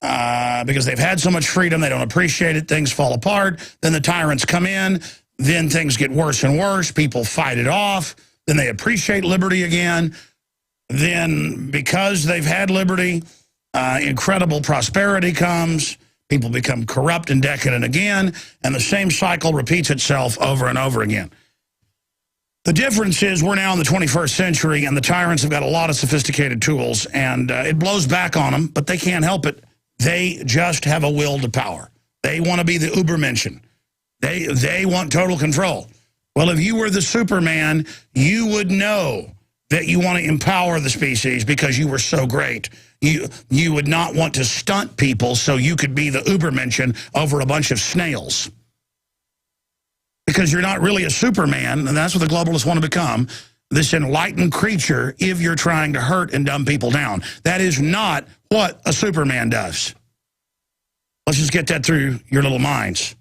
because they've had so much freedom, they don't appreciate it, things fall apart, then the tyrants come in, then things get worse and worse, people fight it off, then they appreciate liberty again. Then, because they've had liberty, incredible prosperity comes, people become corrupt and decadent again, and the same cycle repeats itself over and over again. The difference is we're now in the 21st century, and the tyrants have got a lot of sophisticated tools, and it blows back on them, but they can't help it. They just have a will to power. They want to be the Ubermenschen. They want total control. Well, if you were the Superman, you would know that you want to empower the species because you were so great. You would not want to stunt people so you could be the Ubermenschen over a bunch of snails. Because you're not really a Superman, and that's what the globalists want to become, this enlightened creature, if you're trying to hurt and dumb people down. That is not what a Superman does. Let's just get that through your little minds.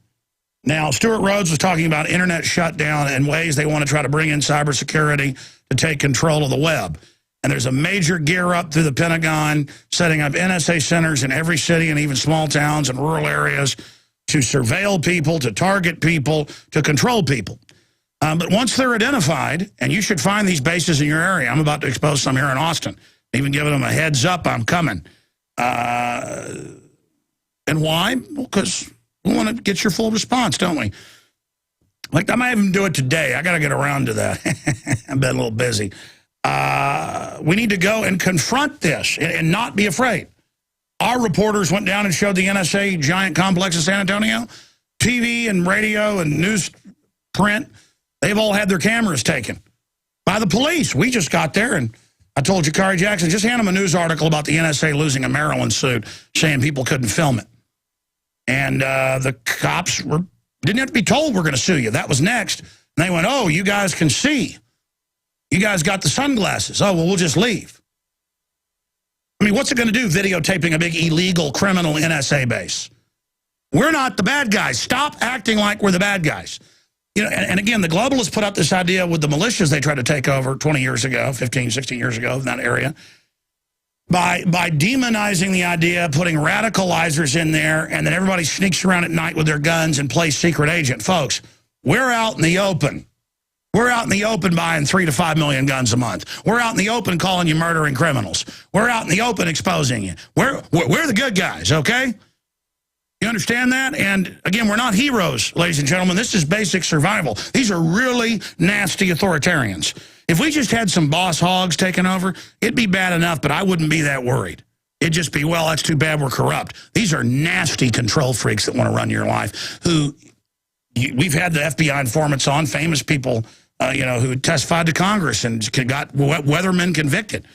Now, Stewart Rhodes was talking about internet shutdown and ways they want to try to bring in cybersecurity to take control of the web. And there's a major gear up through the Pentagon, setting up NSA centers in every city and even small towns and rural areas to surveil people, to target people, to control people. But once they're identified, and you should find these bases in your area. I'm about to expose some here in Austin, even giving them a heads up, I'm coming. And why? Well, because we want to get your full response, don't we? Like, I might even do it today. I got to get around to that. I've been a little busy. We need to go and confront this and not be afraid. Our reporters went down and showed the NSA giant complex in San Antonio. TV and radio and newsprint, they've all had their cameras taken by the police. We just got there, and I told Jakari Jackson, just hand him a news article about the NSA losing a Maryland suit, saying people couldn't film it. And the cops didn't have to be told we're going to sue you. That was next. And they went, oh, you guys can see. You guys got the sunglasses. Oh, well, we'll just leave. I mean, what's it going to do, videotaping a big illegal criminal NSA base? We're not the bad guys. Stop acting like we're the bad guys. You know, and again, the globalists put up this idea with the militias they tried to take over 20 years ago, 15, 16 years ago in that area, by demonizing the idea, putting radicalizers in there, and then everybody sneaks around at night with their guns and plays secret agent. Folks, we're out in the open. We're out in the open buying 3 to 5 million guns a month. We're out in the open calling you murdering criminals. We're out in the open exposing you. We're the good guys, okay? You understand that? And again, we're not heroes, ladies and gentlemen. This is basic survival. These are really nasty authoritarians. If we just had some boss hogs taking over, it'd be bad enough, but I wouldn't be that worried. It'd just be, well, that's too bad we're corrupt. These are nasty control freaks that want to run your life. We've had the FBI informants on, famous people, who testified to Congress and got weathermen convicted.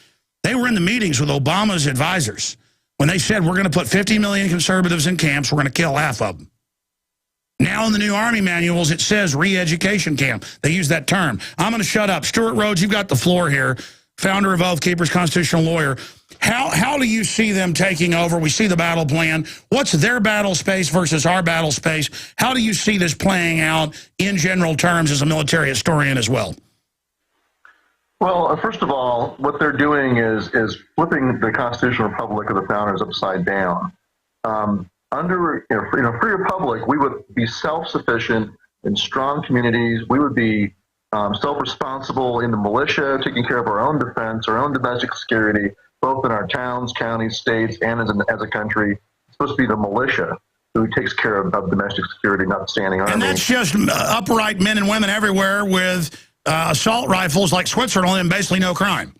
They were in the meetings with Obama's advisors when they said, we're going to put 50 million conservatives in camps, we're going to kill half of them. Now in the new Army manuals, it says re-education camp. They use that term. I'm going to shut up. Stewart Rhodes, you've got the floor here, founder of Oath Keepers, constitutional lawyer. How do you see them taking over? We see the battle plan. What's their battle space versus our battle space? How do you see this playing out in general terms as a military historian as well? Well, first of all, what they're doing is flipping the constitutional republic of the founders upside down. Under free republic, we would be self-sufficient in strong communities. We would be self-responsible in the militia, taking care of our own defense, our own domestic security, both in our towns, counties, states, and as a country. It's supposed to be the militia who takes care of domestic security, not the standing army. And that's just upright men and women everywhere with assault rifles like Switzerland and basically no crime.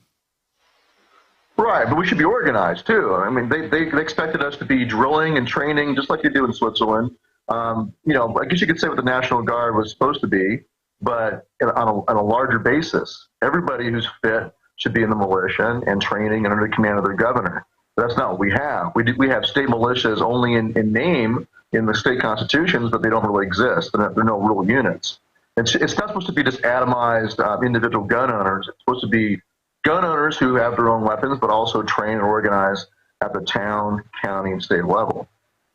Right, but we should be organized, too. I mean, they expected us to be drilling and training just like they do in Switzerland. I guess you could say what the National Guard was supposed to be, but on a larger basis. Everybody who's fit should be in the militia and training and under the command of their governor. But that's not what we have. We have state militias only in name in the state constitutions, but they don't really exist. They're no real units. It's not supposed to be just atomized individual gun owners. It's supposed to be gun owners who have their own weapons, but also train and organize at the town, county, and state level.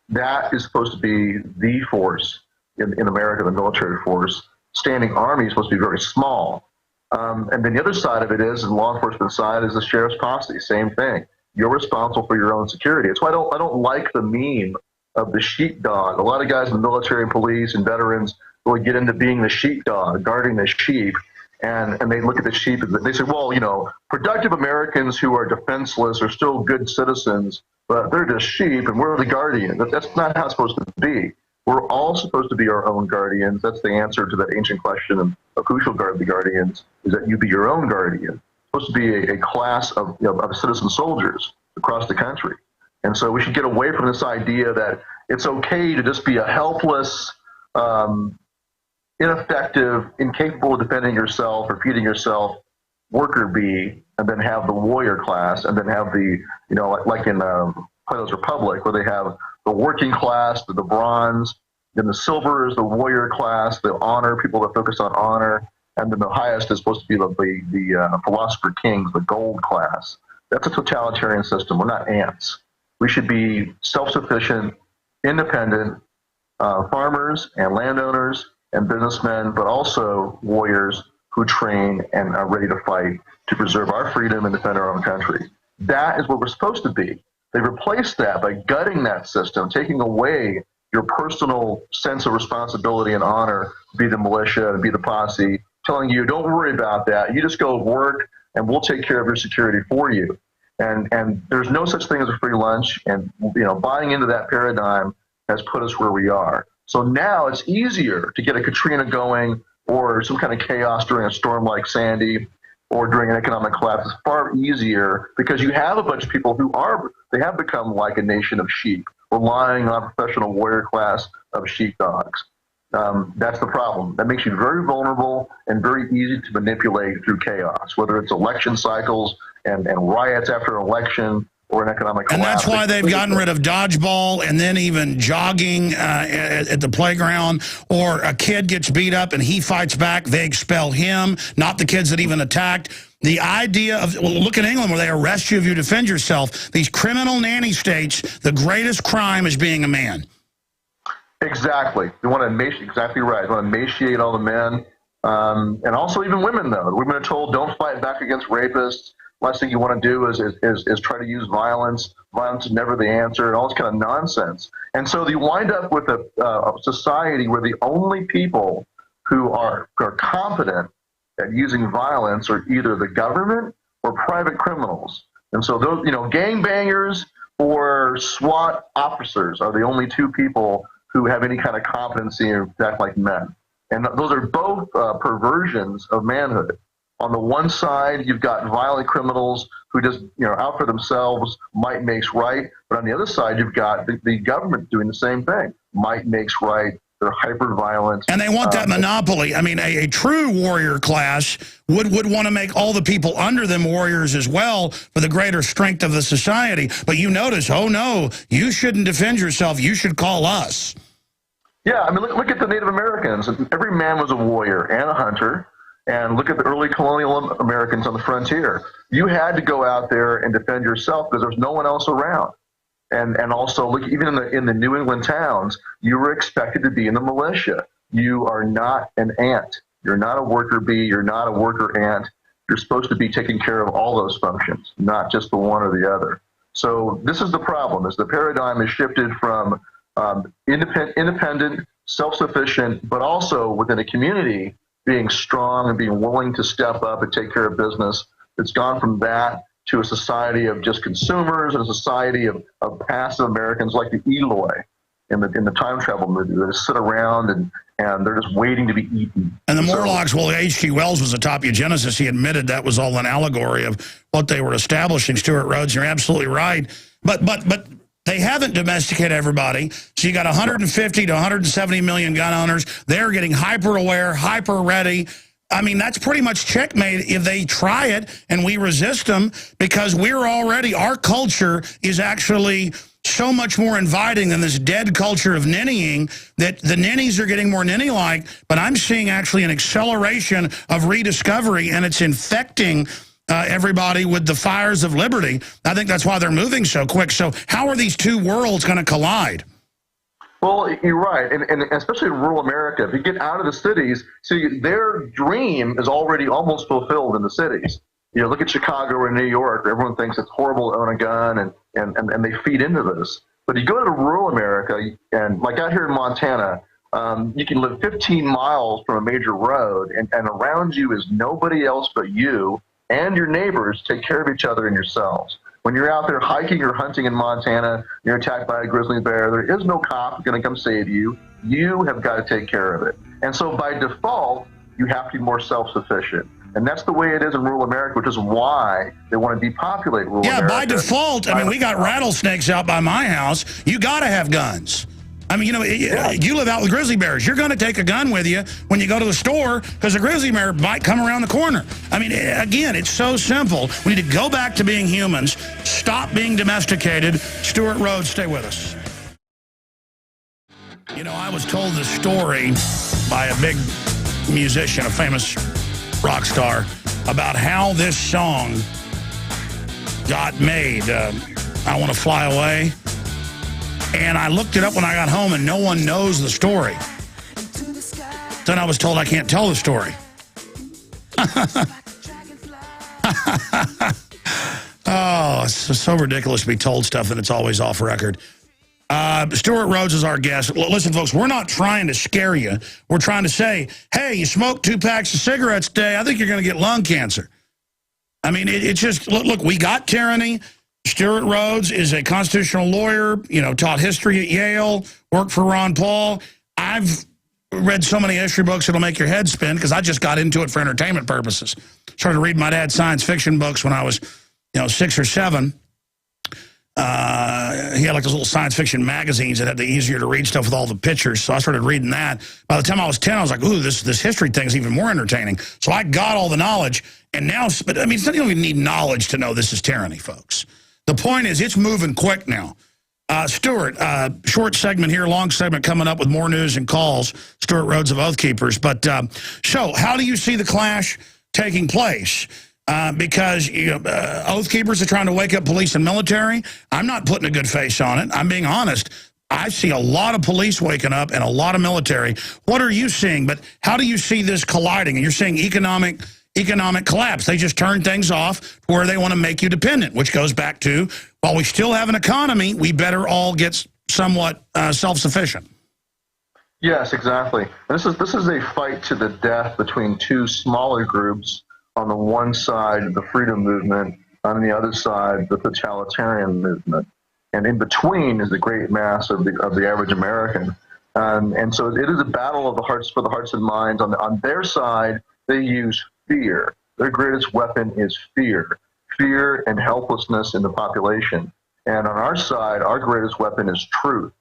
That is supposed to be the force in America, the military force. Standing army is supposed to be very small. And then the other side of it is, the law enforcement side, is the sheriff's posse. Same thing. You're responsible for your own security. That's why I don't like the meme of the sheepdog. A lot of guys in the military and police and veterans really get into being the sheepdog, guarding the sheep, and they look at the sheep and they say, well, productive Americans who are defenseless are still good citizens, but they're just sheep and we're the guardian. That's not how it's supposed to be. We're all supposed to be our own guardians. That's the answer to that ancient question of who shall guard the guardians, is that you be your own guardian. It's supposed to be a class of citizen soldiers across the country. And so we should get away from this idea that it's okay to just be a helpless, ineffective, incapable of defending yourself or feeding yourself worker bee, and then have the warrior class, and then have the, like in Plato's Republic, where they have the working class, the bronze, then the silver is the warrior class, the honor, people that focus on honor, and then the highest is supposed to be the philosopher kings, the gold class. That's a totalitarian system. We're not ants. We should be self-sufficient, independent, farmers and landowners and businessmen, but also warriors who train and are ready to fight to preserve our freedom and defend our own country. That is what we're supposed to be. They replaced that by gutting that system, taking away your personal sense of responsibility and honor to be the militia, to be the posse, telling you, don't worry about that. You just go work and we'll take care of your security for you. And there's no such thing as a free lunch. And, buying into that paradigm has put us where we are. So now it's easier to get a Katrina going or some kind of chaos during a storm like Sandy or during an economic collapse. It's far easier because you have a bunch of people they have become like a nation of sheep, relying on a professional warrior class of sheepdogs. That's the problem. That makes you very vulnerable and very easy to manipulate through chaos, whether it's election cycles and riots after an election or an economic collapse. And that's why they've gotten rid of dodgeball and then even jogging at the playground, or a kid gets beat up and he fights back, they expel him, not the kids that even attacked. The idea of, look at England where they arrest you if you defend yourself. These criminal nanny states, the greatest crime is being a man. Exactly. You want to emaciate, exactly right. You want to emaciate all the men, and also even women, though. Women are told, don't fight back against rapists. Last thing you want to do is try to use violence. Violence is never the answer, and all this kind of nonsense. And so you wind up with a society where the only people who are competent at using violence are either the government or private criminals. And so those, gangbangers or SWAT officers are the only two people who have any kind of competency and act like men. And those are both perversions of manhood. On the one side, you've got violent criminals who just, out for themselves, might makes right. But on the other side, you've got the government doing the same thing. Might makes right. They're hyper-violent. And they want that monopoly. I mean, a true warrior class would want to make all the people under them warriors as well for the greater strength of the society. But you notice, oh, no, you shouldn't defend yourself. You should call us. Yeah, I mean, look at the Native Americans. Every man was a warrior and a hunter. And look at the early colonial Americans on the frontier. You had to go out there and defend yourself because there was no one else around. And also, look, even in the New England towns, you were expected to be in the militia. You are not an ant. You're not a worker bee. You're not a worker ant. You're supposed to be taking care of all those functions, not just the one or the other. So this is the problem, is the paradigm has shifted from independent, self-sufficient, but also within a community being strong and being willing to step up and take care of business. It's gone from that to a society of just consumers and a society of passive Americans like the Eloi in the time travel movie. They just sit around and they're just waiting to be eaten. And the Morlocks, well, H.G. Wells was a top eugenicist. He admitted that was all an allegory of what they were establishing. Stewart Rhodes, you're absolutely right. But they haven't domesticated everybody. So you got 150 to 170 million gun owners. They're getting hyper-aware, hyper-ready. I mean, that's pretty much checkmate if they try it and we resist them, because our culture is actually so much more inviting than this dead culture of ninnying, that the ninnies are getting more ninny-like, but I'm seeing actually an acceleration of rediscovery, and it's infecting everybody with the fires of liberty. I think that's why they're moving so quick. So how are these two worlds going to collide? Well, you're right, and especially in rural America, if you get out of the cities, see, their dream is already almost fulfilled in the cities. Look at Chicago or New York. Everyone thinks it's horrible to own a gun, and they feed into this. But you go to rural America, and like out here in Montana, you can live 15 miles from a major road, and around you is nobody else but you and your neighbors take care of each other and yourselves. When you're out there hiking or hunting in Montana, you're attacked by a grizzly bear, there is no cop going to come save you. You have got to take care of it. And so by default, you have to be more self-sufficient. And that's the way it is in rural America, which is why they want to depopulate rural America. Yeah, by default, I mean, we got rattlesnakes out by my house. You got to have guns. I mean, you live out with grizzly bears. You're going to take a gun with you when you go to the store because a grizzly bear might come around the corner. I mean, again, it's so simple. We need to go back to being humans, stop being domesticated. Stewart Rhodes, stay with us. I was told this story by a big musician, a famous rock star, about how this song got made. I Want to Fly Away. And I looked it up when I got home, and no one knows the story. Then I was told I can't tell the story. Oh, it's so ridiculous to be told stuff that it's always off record. Stewart Rhodes is our guest. Listen, folks, we're not trying to scare you. We're trying to say, hey, you smoke 2 packs of cigarettes a day, I think you're going to get lung cancer. I mean, it's just, look, we got tyranny. Stewart Rhodes is a constitutional lawyer, taught history at Yale, worked for Ron Paul. I've read so many history books it'll make your head spin because I just got into it for entertainment purposes. Started reading my dad's science fiction books when I was, 6 or 7. He had like those little science fiction magazines that had the easier to read stuff with all the pictures. So I started reading that. By the time I was 10, I was like, ooh, this history thing is even more entertaining. So I got all the knowledge. And now, but I mean, you don't even need knowledge to know this is tyranny, folks. The point is, it's moving quick now. Stewart, short segment here, long segment coming up with more news and calls. Stewart Rhodes of Oath Keepers. But so how do you see the clash taking place? Because Oath Keepers are trying to wake up police and military. I'm not putting a good face on it. I'm being honest. I see a lot of police waking up and a lot of military. What are you seeing? But how do you see this colliding? And you're seeing economic collapse. They just turn things off where they want to make you dependent, which goes back to, while we still have an economy, we better all get somewhat self-sufficient. Yes, exactly. This is a fight to the death between 2 smaller groups. On the one side, the freedom movement, on the other side, the totalitarian movement. And in between is the great mass of the average American. And so it is a battle of the hearts for the hearts and minds. On their side, they use fear. Their greatest weapon is fear. Fear and helplessness in the population. And on our side, our greatest weapon is truth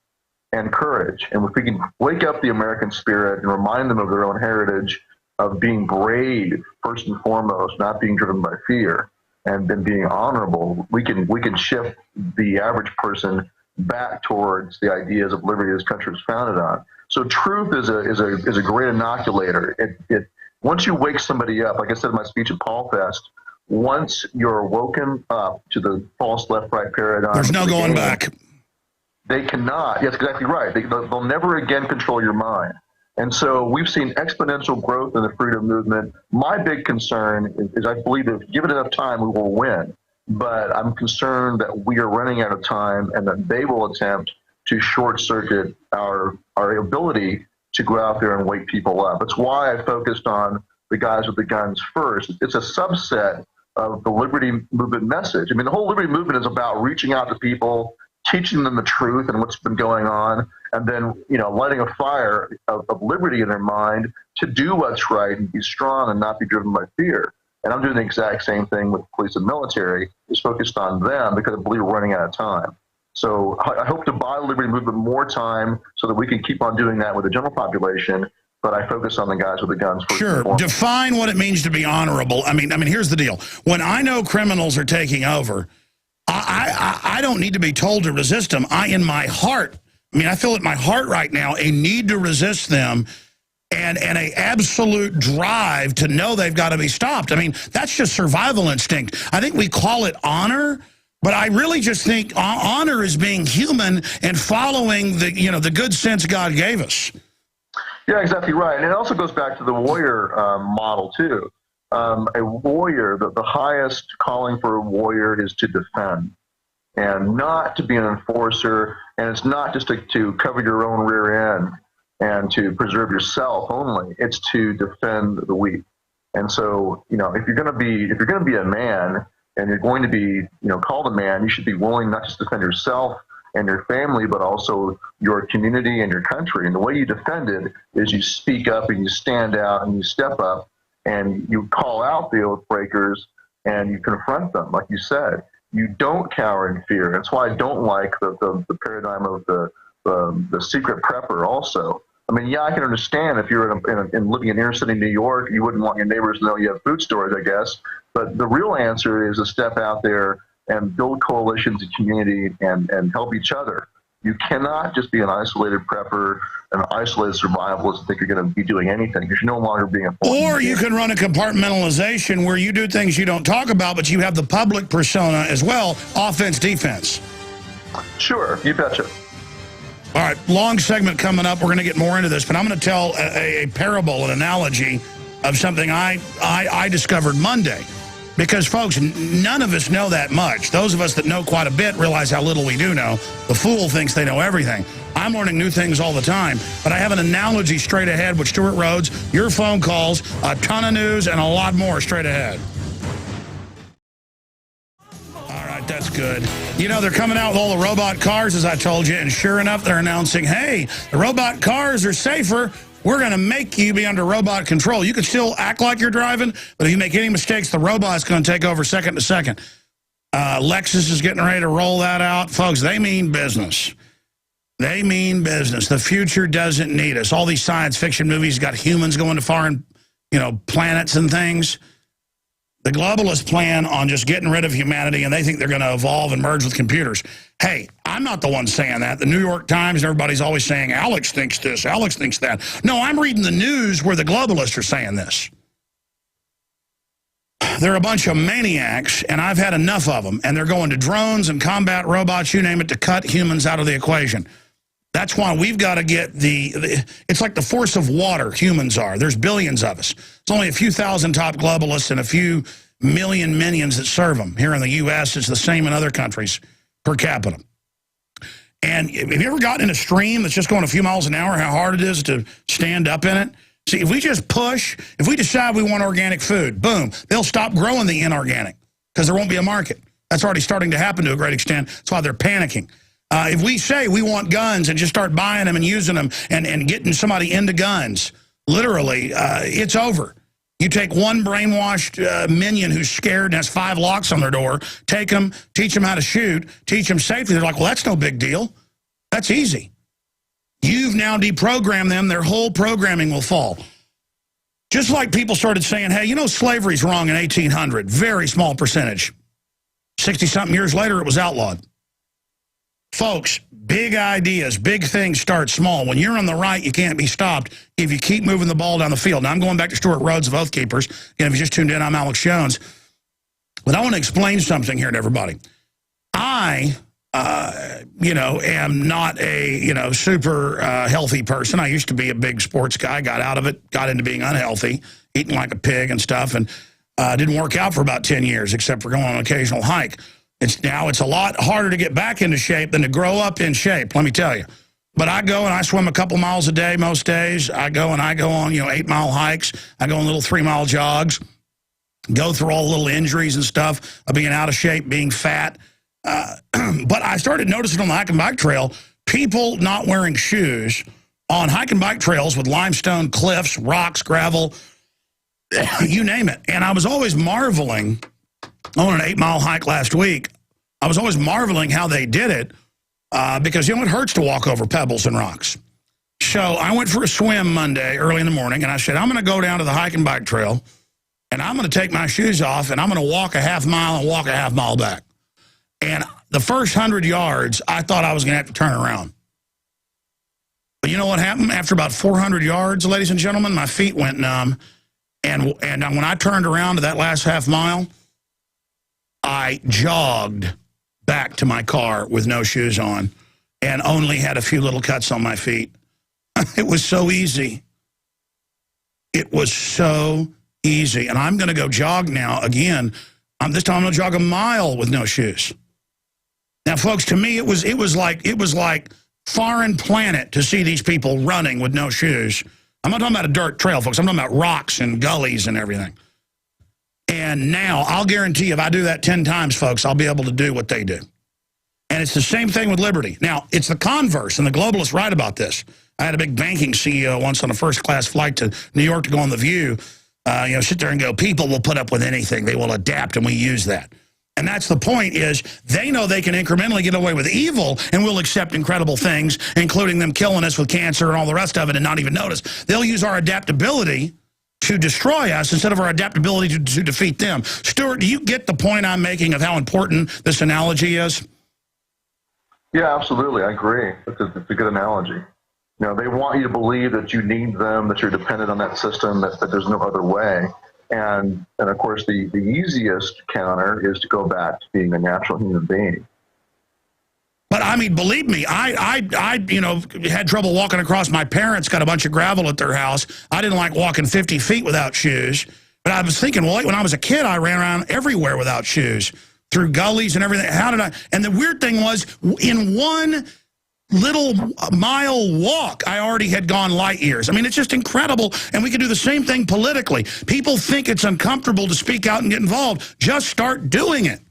and courage. And if we can wake up the American spirit and remind them of their own heritage, of being brave, first and foremost, not being driven by fear, and then being honorable, we can shift the average person back towards the ideas of liberty this country was founded on. So truth is a great inoculator. It once you wake somebody up, like I said in my speech at Paul Fest, once you're woken up to the false left-right paradigm, there's no going back. They cannot. Yes, exactly right. They'll never again control your mind. And so we've seen exponential growth in the freedom movement. My big concern is I believe that if given enough time, we will win. But I'm concerned that we are running out of time and that they will attempt to short-circuit our ability to go out there and wake people up. That's why I focused on the guys with the guns first. It's a subset of the liberty movement message. I mean, the whole liberty movement is about reaching out to people, teaching them the truth and what's been going on, and then, lighting a fire of liberty in their mind to do what's right and be strong and not be driven by fear. And I'm doing the exact same thing with police and military, is focused on them because I believe we're running out of time. So I hope to buy the liberty movement more time so that we can keep on doing that with the general population, but I focus on the guys with the guns first. Sure. Define what it means to be honorable. I mean, here's the deal. When I know criminals are taking over, I don't need to be told to resist them. In my heart, I feel in my heart right now a need to resist them and a absolute drive to know they've got to be stopped. I mean, that's just survival instinct. I think we call it honor, but I really just think honor is being human and following the good sense God gave us. Yeah, exactly right. And it also goes back to the warrior model, too. A warrior, the highest calling for a warrior is to defend and not to be an enforcer. And it's not just to cover your own rear end and to preserve yourself only. It's to defend the weak. And so, if you're going to be a man and you're going to be, called a man, you should be willing not just to defend yourself and your family, but also your community and your country. And the way you defend it is you speak up and you stand out and you step up and you call out the oath breakers and you confront them, like you said. You don't cower in fear. That's why I don't like the paradigm of the secret prepper also. I mean, yeah, I can understand if you're living in inner city New York, you wouldn't want your neighbors to know you have food stores, I guess. But the real answer is to step out there and build coalitions and community and help each other. You cannot just be an isolated prepper, an isolated survivalist and think you're going to be doing anything because you're no longer being a force. Or you can run a compartmentalization where you do things you don't talk about, but you have the public persona as well, offense, defense. Sure, you betcha. All right, long segment coming up. We're going to get more into this, but I'm going to tell a parable, an analogy of something I discovered Monday. Because, folks, none of us know that much. Those of us that know quite a bit realize how little we do know. The fool thinks they know everything. I'm learning new things all the time. But I have an analogy straight ahead with Stewart Rhodes, your phone calls, a ton of news, and a lot more straight ahead. All right, that's good. You know, they're coming out with all the robot cars, as I told you, and sure enough, they're announcing, hey, the robot cars are safer. We're going to make you be under robot control. You can still act like you're driving, but if you make any mistakes, the robot's going to take over second to second. Lexus is getting ready to roll that out. Folks, they mean business. They mean business. The future doesn't need us. All these science fiction movies got humans going to foreign, planets and things. The globalists plan on just getting rid of humanity, and they think they're going to evolve and merge with computers. Hey, I'm not the one saying that. The New York Times and everybody's always saying, Alex thinks this, Alex thinks that. No, I'm reading the news where the globalists are saying this. They're a bunch of maniacs, and I've had enough of them, and they're going to drones and combat robots, you name it, to cut humans out of the equation. That's why we've got to get it's like the force of water, humans are. There's billions of us. It's only a few thousand top globalists and a few million minions that serve them. Here in the U.S., it's the same in other countries per capita. And have you ever gotten in a stream that's just going a few miles an hour, how hard it is to stand up in it? See, if we just push, if we decide we want organic food, boom, they'll stop growing the inorganic because there won't be a market. That's already starting to happen to a great extent. That's why they're panicking. If we say we want guns and just start buying them and using them and getting somebody into guns, literally, it's over. You take one brainwashed minion who's scared and has 5 locks on their door, take them, teach them how to shoot, teach them safety. They're like, well, that's no big deal. That's easy. You've now deprogrammed them. Their whole programming will fall. Just like people started saying, hey, slavery's wrong in 1800. Very small percentage. 60-something years later, it was outlawed. Folks, big ideas, big things start small. When you're on the right, you can't be stopped if you keep moving the ball down the field. Now, I'm going back to Stewart Rhodes of Oath Keepers. Again, if you just tuned in, I'm Alex Jones. But I want to explain something here to everybody. I, am not a, super healthy person. I used to be a big sports guy, got out of it, got into being unhealthy, eating like a pig and stuff, and didn't work out for about 10 years, except for going on an occasional hike. It's a lot harder to get back into shape than to grow up in shape, let me tell you. But I go and I swim a couple miles a day most days. I go on, 8-mile hikes. I go on little 3-mile jogs, go through all the little injuries and stuff of being out of shape, being fat. But I started noticing on the hike and bike trail, people not wearing shoes on hike and bike trails with limestone cliffs, rocks, gravel, you name it. And I was always marveling. On an 8-mile hike last week, I was always marveling how they did it because, it hurts to walk over pebbles and rocks. So I went for a swim Monday early in the morning, and I said, I'm going to go down to the hike and bike trail, and I'm going to take my shoes off, and I'm going to walk a half mile and walk a half mile back. And the first 100 yards, I thought I was going to have to turn around. But you know what happened? After about 400 yards, ladies and gentlemen, my feet went numb, and when I turned around to that last half mile, I jogged back to my car with no shoes on and only had a few little cuts on my feet. It was so easy. It was so easy. And I'm going to go jog now again. This time I'm going to jog a mile with no shoes. Now, folks, to me, it was like foreign planet to see these people running with no shoes. I'm not talking about a dirt trail, folks. I'm talking about rocks and gullies and everything. And now, I'll guarantee you, if I do that 10 times, folks, I'll be able to do what they do. And it's the same thing with liberty. Now, it's the converse, and the globalists write about this. I had a big banking CEO once on a first-class flight to New York to go on The View, sit there and go, people will put up with anything. They will adapt, and we use that. And that's the point is they know they can incrementally get away with evil and we'll accept incredible things, including them killing us with cancer and all the rest of it and not even notice. They'll use our adaptability to destroy us instead of our adaptability to defeat them. Stewart, do you get the point I'm making of how important this analogy is? Yeah, absolutely. I agree. It's a good analogy. They want you to believe that you need them, that you're dependent on that system, that there's no other way. And of course, the easiest counter is to go back to being a natural human being. But I mean, believe me, I you know, had trouble walking across. My parents got a bunch of gravel at their house. I didn't like walking 50 feet without shoes. But I was thinking, well, when I was a kid, I ran around everywhere without shoes, through gullies and everything. How did I? And the weird thing was, in one little mile walk, I already had gone light years. I mean, it's just incredible. And we can do the same thing politically. People think it's uncomfortable to speak out and get involved. Just start doing it.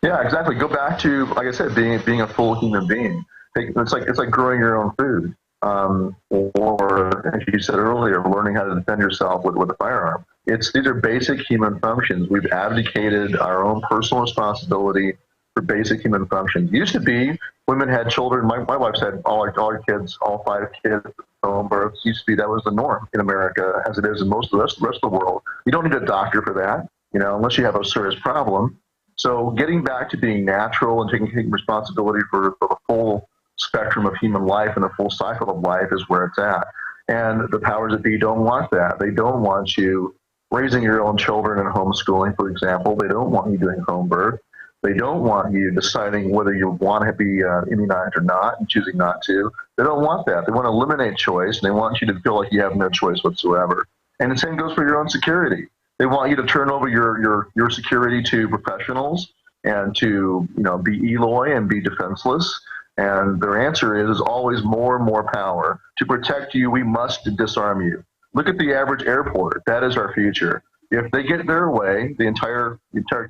Yeah, exactly. Go back to, like I said, being a full human being. It's like growing your own food, or as you said earlier, learning how to defend yourself with a firearm. These are basic human functions. We've abdicated our own personal responsibility for basic human functions. It used to be women had children. My wife's had all our kids, all 5 kids, home births. Used to be that was the norm in America, as it is in most of the rest of the world. You don't need a doctor for that, you know, unless you have a serious problem. So getting back to being natural and taking responsibility for the full spectrum of human life and the full cycle of life is where it's at. And the powers that be don't want that. They don't want you raising your own children and homeschooling, for example. They don't want you doing home birth. They don't want you deciding whether you want to be immunized or not and choosing not to. They don't want that. They want to eliminate choice, and they want you to feel like you have no choice whatsoever. And the same goes for your own security. They want you to turn over your security to professionals and to, you know, be Eloy and be defenseless. And their answer is always more and more power. To protect you, we must disarm you. Look at the average airport. That is our future. If they get their way, the entire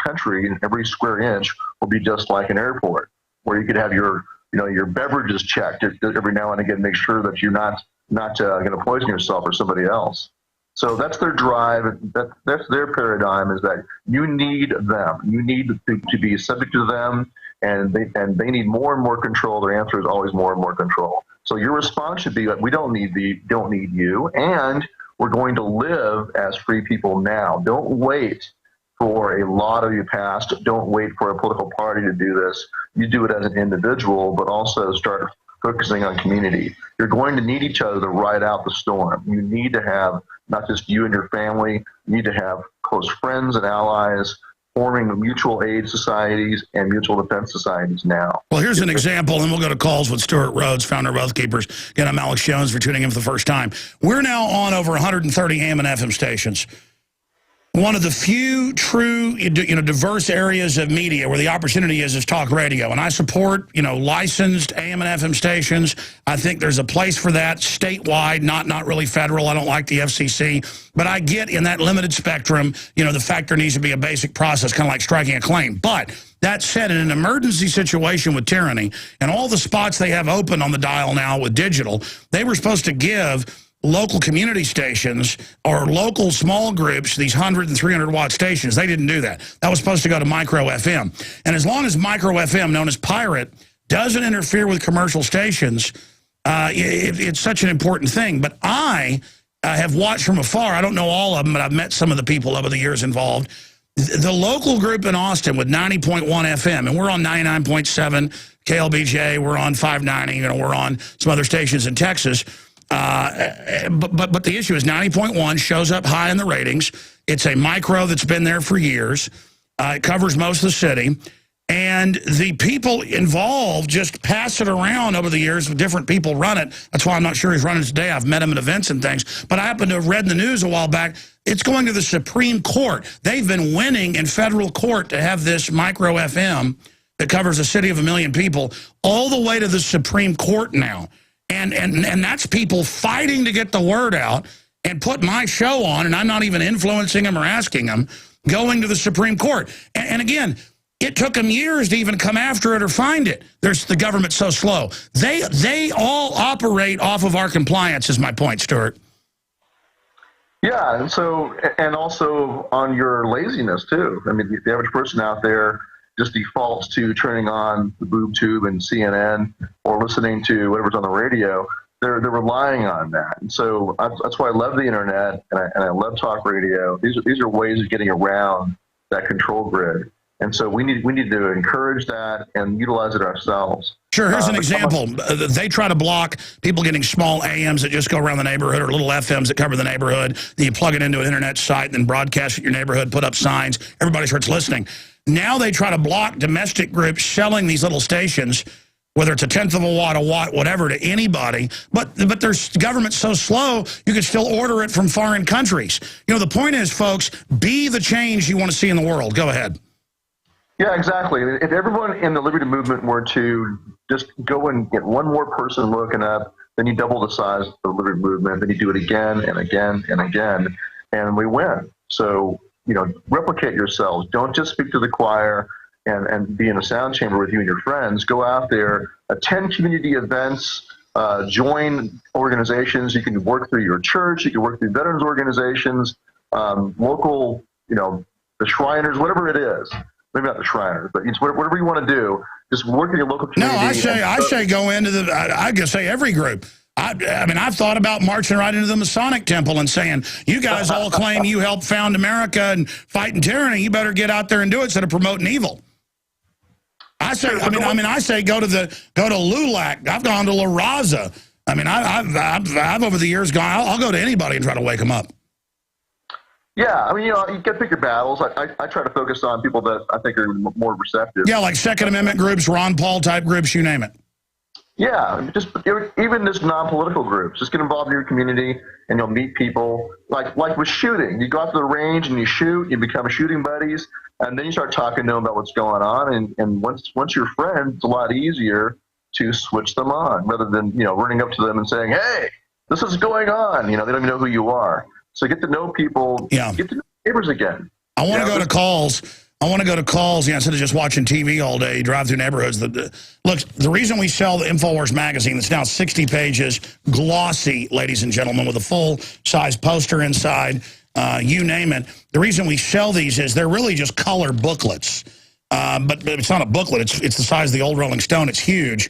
country and every square inch will be just like an airport, where you could have your beverages checked every now and again, make sure that you're not going to poison yourself or somebody else. So that's their drive. That's their paradigm, is that you need them. You need to be subject to them, and they need more and more control. Their answer is always more and more control. So your response should be that we don't need you, and we're going to live as free people now. Don't wait for a lottery to pass. Don't wait for a political party to do this. You do it as an individual, but also start focusing on community. You're going to need each other to ride out the storm. You need to have not just you and your family. You need to have close friends and allies, forming mutual aid societies and mutual defense societies now. Well, here's an example, and we'll go to calls with Stewart Rhodes, founder of Oath Keepers. Again, I'm Alex Jones for tuning in for the first time. We're now on over 130 AM and FM stations. One of the few true, diverse areas of media where the opportunity is talk radio. And I support, licensed AM and FM stations. I think there's a place for that statewide, not really federal. I don't like the FCC. But I get in that limited spectrum, the fact there needs to be a basic process, kind of like striking a claim. But that said, in an emergency situation with tyranny and all the spots they have open on the dial now with digital, they were supposed to give local community stations or local small groups, these 100 and 300 watt stations. They didn't do that. That was supposed to go to micro FM. And as long as micro FM, known as Pirate, doesn't interfere with commercial stations, it's such an important thing. But I have watched from afar. I don't know all of them, but I've met some of the people over the years involved. The local group in Austin with 90.1 FM, and we're on 99.7 KLBJ, we're on 590, we're on some other stations in Texas. But the issue is 90.1 shows up high in the ratings. It's a micro that's been there for years. It covers most of the city. And the people involved just pass it around over the years. Different people run it. That's why I'm not sure he's running today. I've met him at events and things. But I happened to have read in the news a while back, it's going to the Supreme Court. They've been winning in federal court to have this micro FM that covers a city of 1 million people all the way to the Supreme Court now. And that's people fighting to get the word out and put my show on, and I'm not even influencing them or asking them, going to the Supreme Court. And again, it took them years to even come after it or find it. The government's so slow. They all operate off of our compliance, is my point, Stewart. Yeah, and also on your laziness, too. I mean, the average person out there just defaults to turning on the boob tube and CNN or listening to whatever's on the radio. They're relying on that. And so that's why I love the internet and I love talk radio. These are ways of getting around that control grid. And so we need to encourage that and utilize it ourselves. Sure, here's an example. They try to block people getting small AMs that just go around the neighborhood or little FMs that cover the neighborhood. Then you plug it into an internet site and then broadcast at your neighborhood, put up signs. Everybody starts listening. Now they try to block domestic groups selling these little stations, whether it's a tenth of a watt, whatever, to anybody. But their government's so slow, you can still order it from foreign countries. You know, the point is, folks, be the change you want to see in the world. Go ahead. Yeah, exactly. If everyone in the liberty movement were to just go and get one more person looking up, then you double the size of the liberty movement, then you do it again and again and again, and we win. So, you know, replicate yourselves. Don't just speak to the choir and be in a sound chamber with you and your friends. Go out there, attend community events, join organizations. You can work through your church, you can work through veterans organizations, local, you know, the Shriners, whatever it is. Maybe not the Shriners, but it's whatever you want to do. Just work in your local community. No, I say go into the, I could say every group. I mean, I've thought about marching right into the Masonic temple and saying, you guys all claim you helped found America and fighting tyranny. You better get out there and do it instead of promoting evil. I say, I say go to LULAC. I've gone to La Raza. I mean, I've over the years gone, I'll go to anybody and try to wake them up. Yeah, I mean, you know, you got to pick your battles. I try to focus on people that I think are more receptive. Yeah, like Second Amendment groups, Ron Paul type groups, you name it. Yeah, just even just non-political groups. Just get involved in your community, and you'll meet people. Like with shooting, you go out to the range and you shoot. You become shooting buddies, and then you start talking to them about what's going on. And once you're friends, it's a lot easier to switch them on rather than running up to them and saying, "Hey, this is going on." They don't even know who you are. So get to know people. Yeah. Get to know neighbors again. I want to go to calls. I want to go to calls, instead of just watching TV all day, drive through neighborhoods. Look, the reason we sell the InfoWars magazine, that's now 60 pages, glossy, ladies and gentlemen, with a full-size poster inside, you name it. The reason we sell these is they're really just color booklets. But it's not a booklet. It's the size of the old Rolling Stone. It's huge.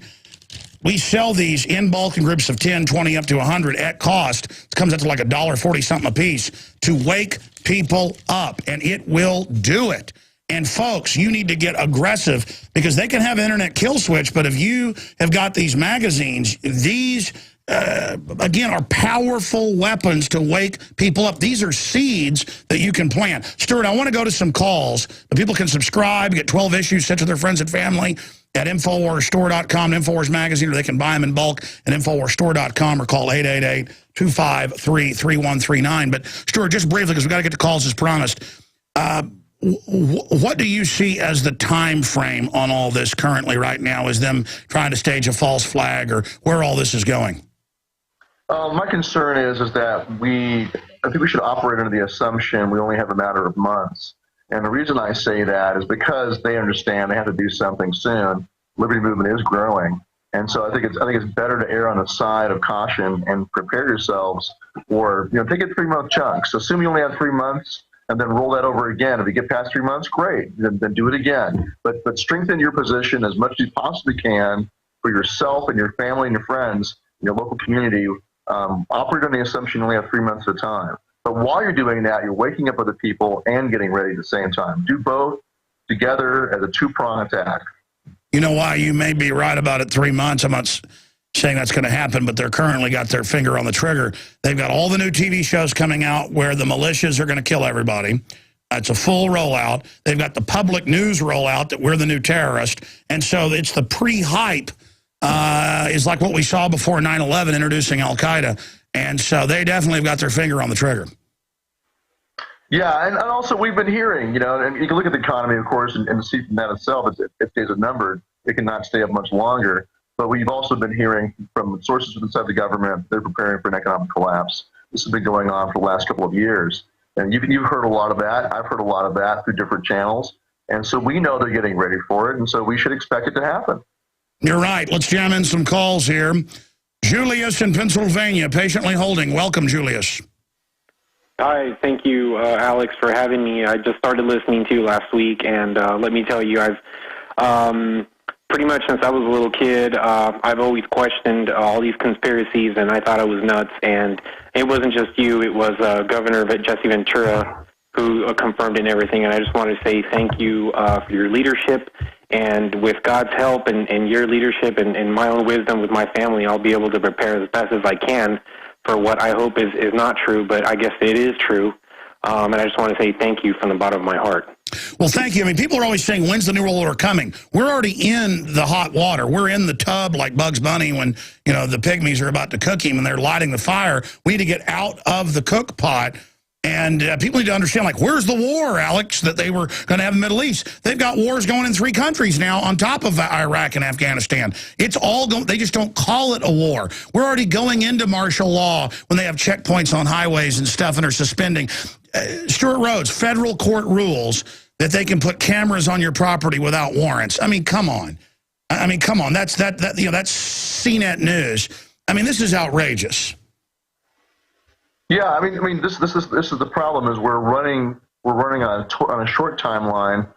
We sell these in bulk in groups of 10, 20, up to 100 at cost. It comes up to like $1.40-something a piece to wake people up, and it will do it. And folks, you need to get aggressive because they can have an internet kill switch, but if you have got these magazines, these, again, are powerful weapons to wake people up. These are seeds that you can plant. Stewart, I want to go to some calls. The people can subscribe, get 12 issues sent to their friends and family at InfoWarsStore.com, InfoWars Magazine, or they can buy them in bulk at InfoWarsStore.com or call 888-253-3139. But Stewart, just briefly, because we've got to get to calls as promised, what do you see as the time frame on all this currently right now? Is them trying to stage a false flag, or where all this is going? My concern is that I think we should operate under the assumption we only have a matter of months. And the reason I say that is because they understand they have to do something soon. Liberty movement is growing. And so I think it's better to err on the side of caution and prepare yourselves, or take it 3-month chunks. Assume you only have 3 months, and then roll that over again. If you get past 3 months, great. Then do it again. But strengthen your position as much as you possibly can for yourself and your family and your friends in your local community. Operate on the assumption you only have 3 months at a time. But while you're doing that, you're waking up other people and getting ready at the same time. Do both together as a two-pronged attack. You know why? You may be right about it, 3 months. I'm not saying that's going to happen, but they're currently got their finger on the trigger. They've got all the new TV shows coming out where the militias are going to kill everybody. It's a full rollout. They've got the public news rollout that we're the new terrorist. And so it's the pre-hype is like what we saw before 9/11 introducing Al-Qaeda. And so they definitely have got their finger on the trigger. Yeah, and also we've been hearing, and you can look at the economy, of course, and see from that itself, if days are numbered, it cannot stay up much longer. But we've also been hearing from sources inside the government, they're preparing for an economic collapse. This has been going on for the last couple of years. And you've heard a lot of that. I've heard a lot of that through different channels. And so we know they're getting ready for it, and so we should expect it to happen. You're right. Let's jam in some calls here. Julius in Pennsylvania, patiently holding. Welcome, Julius. Hi, thank you, Alex, for having me. I just started listening to you last week, and let me tell you, I've pretty much since I was a little kid, I've always questioned all these conspiracies, and I thought I was nuts. And it wasn't just you; it was Governor Jesse Ventura who confirmed it and everything. And I just want to say thank you for your leadership. And with God's help and your leadership and my own wisdom with my family, I'll be able to prepare as best as I can for what I hope is not true, but I guess it is true. And I just want to say thank you from the bottom of my heart. Well, thank you. I mean, people are always saying, when's the New World Order coming? We're already in the hot water. We're in the tub like Bugs Bunny when, you know, the pygmies are about to cook him and they're lighting the fire. We need to get out of the cook pot. And people need to understand, like, where's the war, Alex, that they were going to have in the Middle East? They've got wars going in 3 countries now on top of Iraq and Afghanistan. It's all going, they just don't call it a war. We're already going into martial law when they have checkpoints on highways and stuff and are suspending. Stewart Rhodes, federal court rules that they can put cameras on your property without warrants. I mean, come on. I mean, come on. That's you know, that's CNET News. I mean, this is outrageous. Yeah, I mean, this is the problem is we're running on a short timeline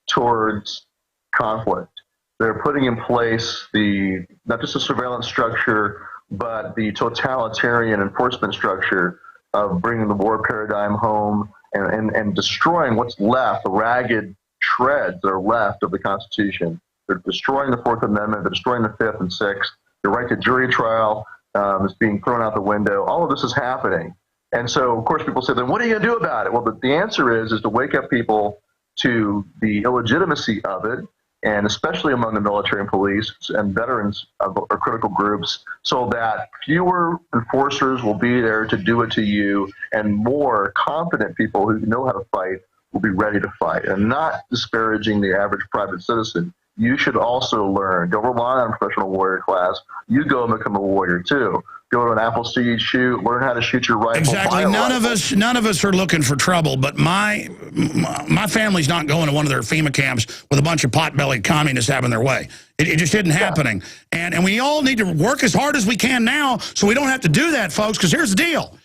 towards conflict. They're putting in place not just the surveillance structure, but the totalitarian enforcement structure of bringing the war paradigm home and destroying what's left, the ragged shreds that are left of the Constitution. They're destroying the Fourth Amendment. They're destroying the Fifth and Sixth. The right to jury trial is being thrown out the window. All of this is happening. And so, of course, people say, then what are you going to do about it? Well, the answer is to wake up people to the illegitimacy of it, and especially among the military and police and veterans or critical groups, so that fewer enforcers will be there to do it to you, and more confident people who know how to fight will be ready to fight. And not disparaging the average private citizen. You should also learn. Don't rely on a professional warrior class. You go and become a warrior too. Go to an Appleseed shoot, learn how to shoot your rifle. Exactly. None of us are looking for trouble, but my family's not going to one of their FEMA camps with a bunch of pot-bellied communists having their way. It just isn't happening. And we all need to work as hard as we can now so we don't have to do that, folks, because here's the deal.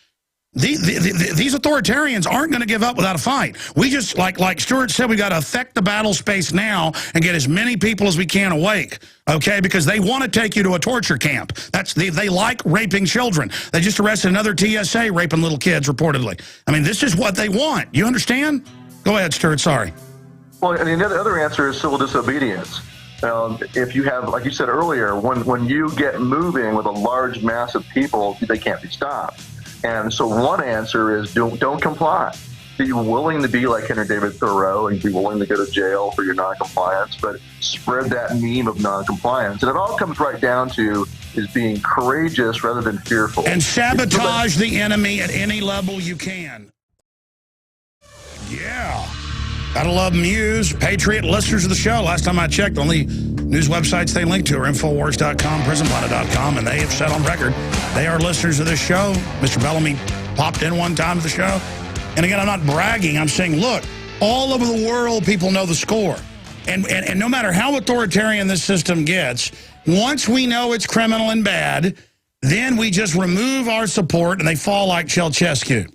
These authoritarians aren't going to give up without a fight. We just, like Stewart said, we got to affect the battle space now and get as many people as we can awake, okay? Because they want to take you to a torture camp. They like raping children. They just arrested another TSA raping little kids, reportedly. I mean, this is what they want. You understand? Go ahead, Stewart. Sorry. Well, and the other answer is civil disobedience. If you have, like you said earlier, when you get moving with a large mass of people, they can't be stopped. And so one answer is don't comply. Be willing to be like Henry David Thoreau and be willing to go to jail for your noncompliance, but spread that meme of noncompliance. And it all comes right down to is being courageous rather than fearful. And sabotage the enemy at any level you can. Yeah. Gotta love Muse, Patriot, listeners of the show. Last time I checked, the only news websites they link to are Infowars.com, PrisonPlanet.com, and they have said on record they are listeners of this show. Mr. Bellamy popped in one time to the show. And again, I'm not bragging. I'm saying, look, all over the world, people know the score. And no matter how authoritarian this system gets, once we know it's criminal and bad, then we just remove our support and they fall like Ceausescu.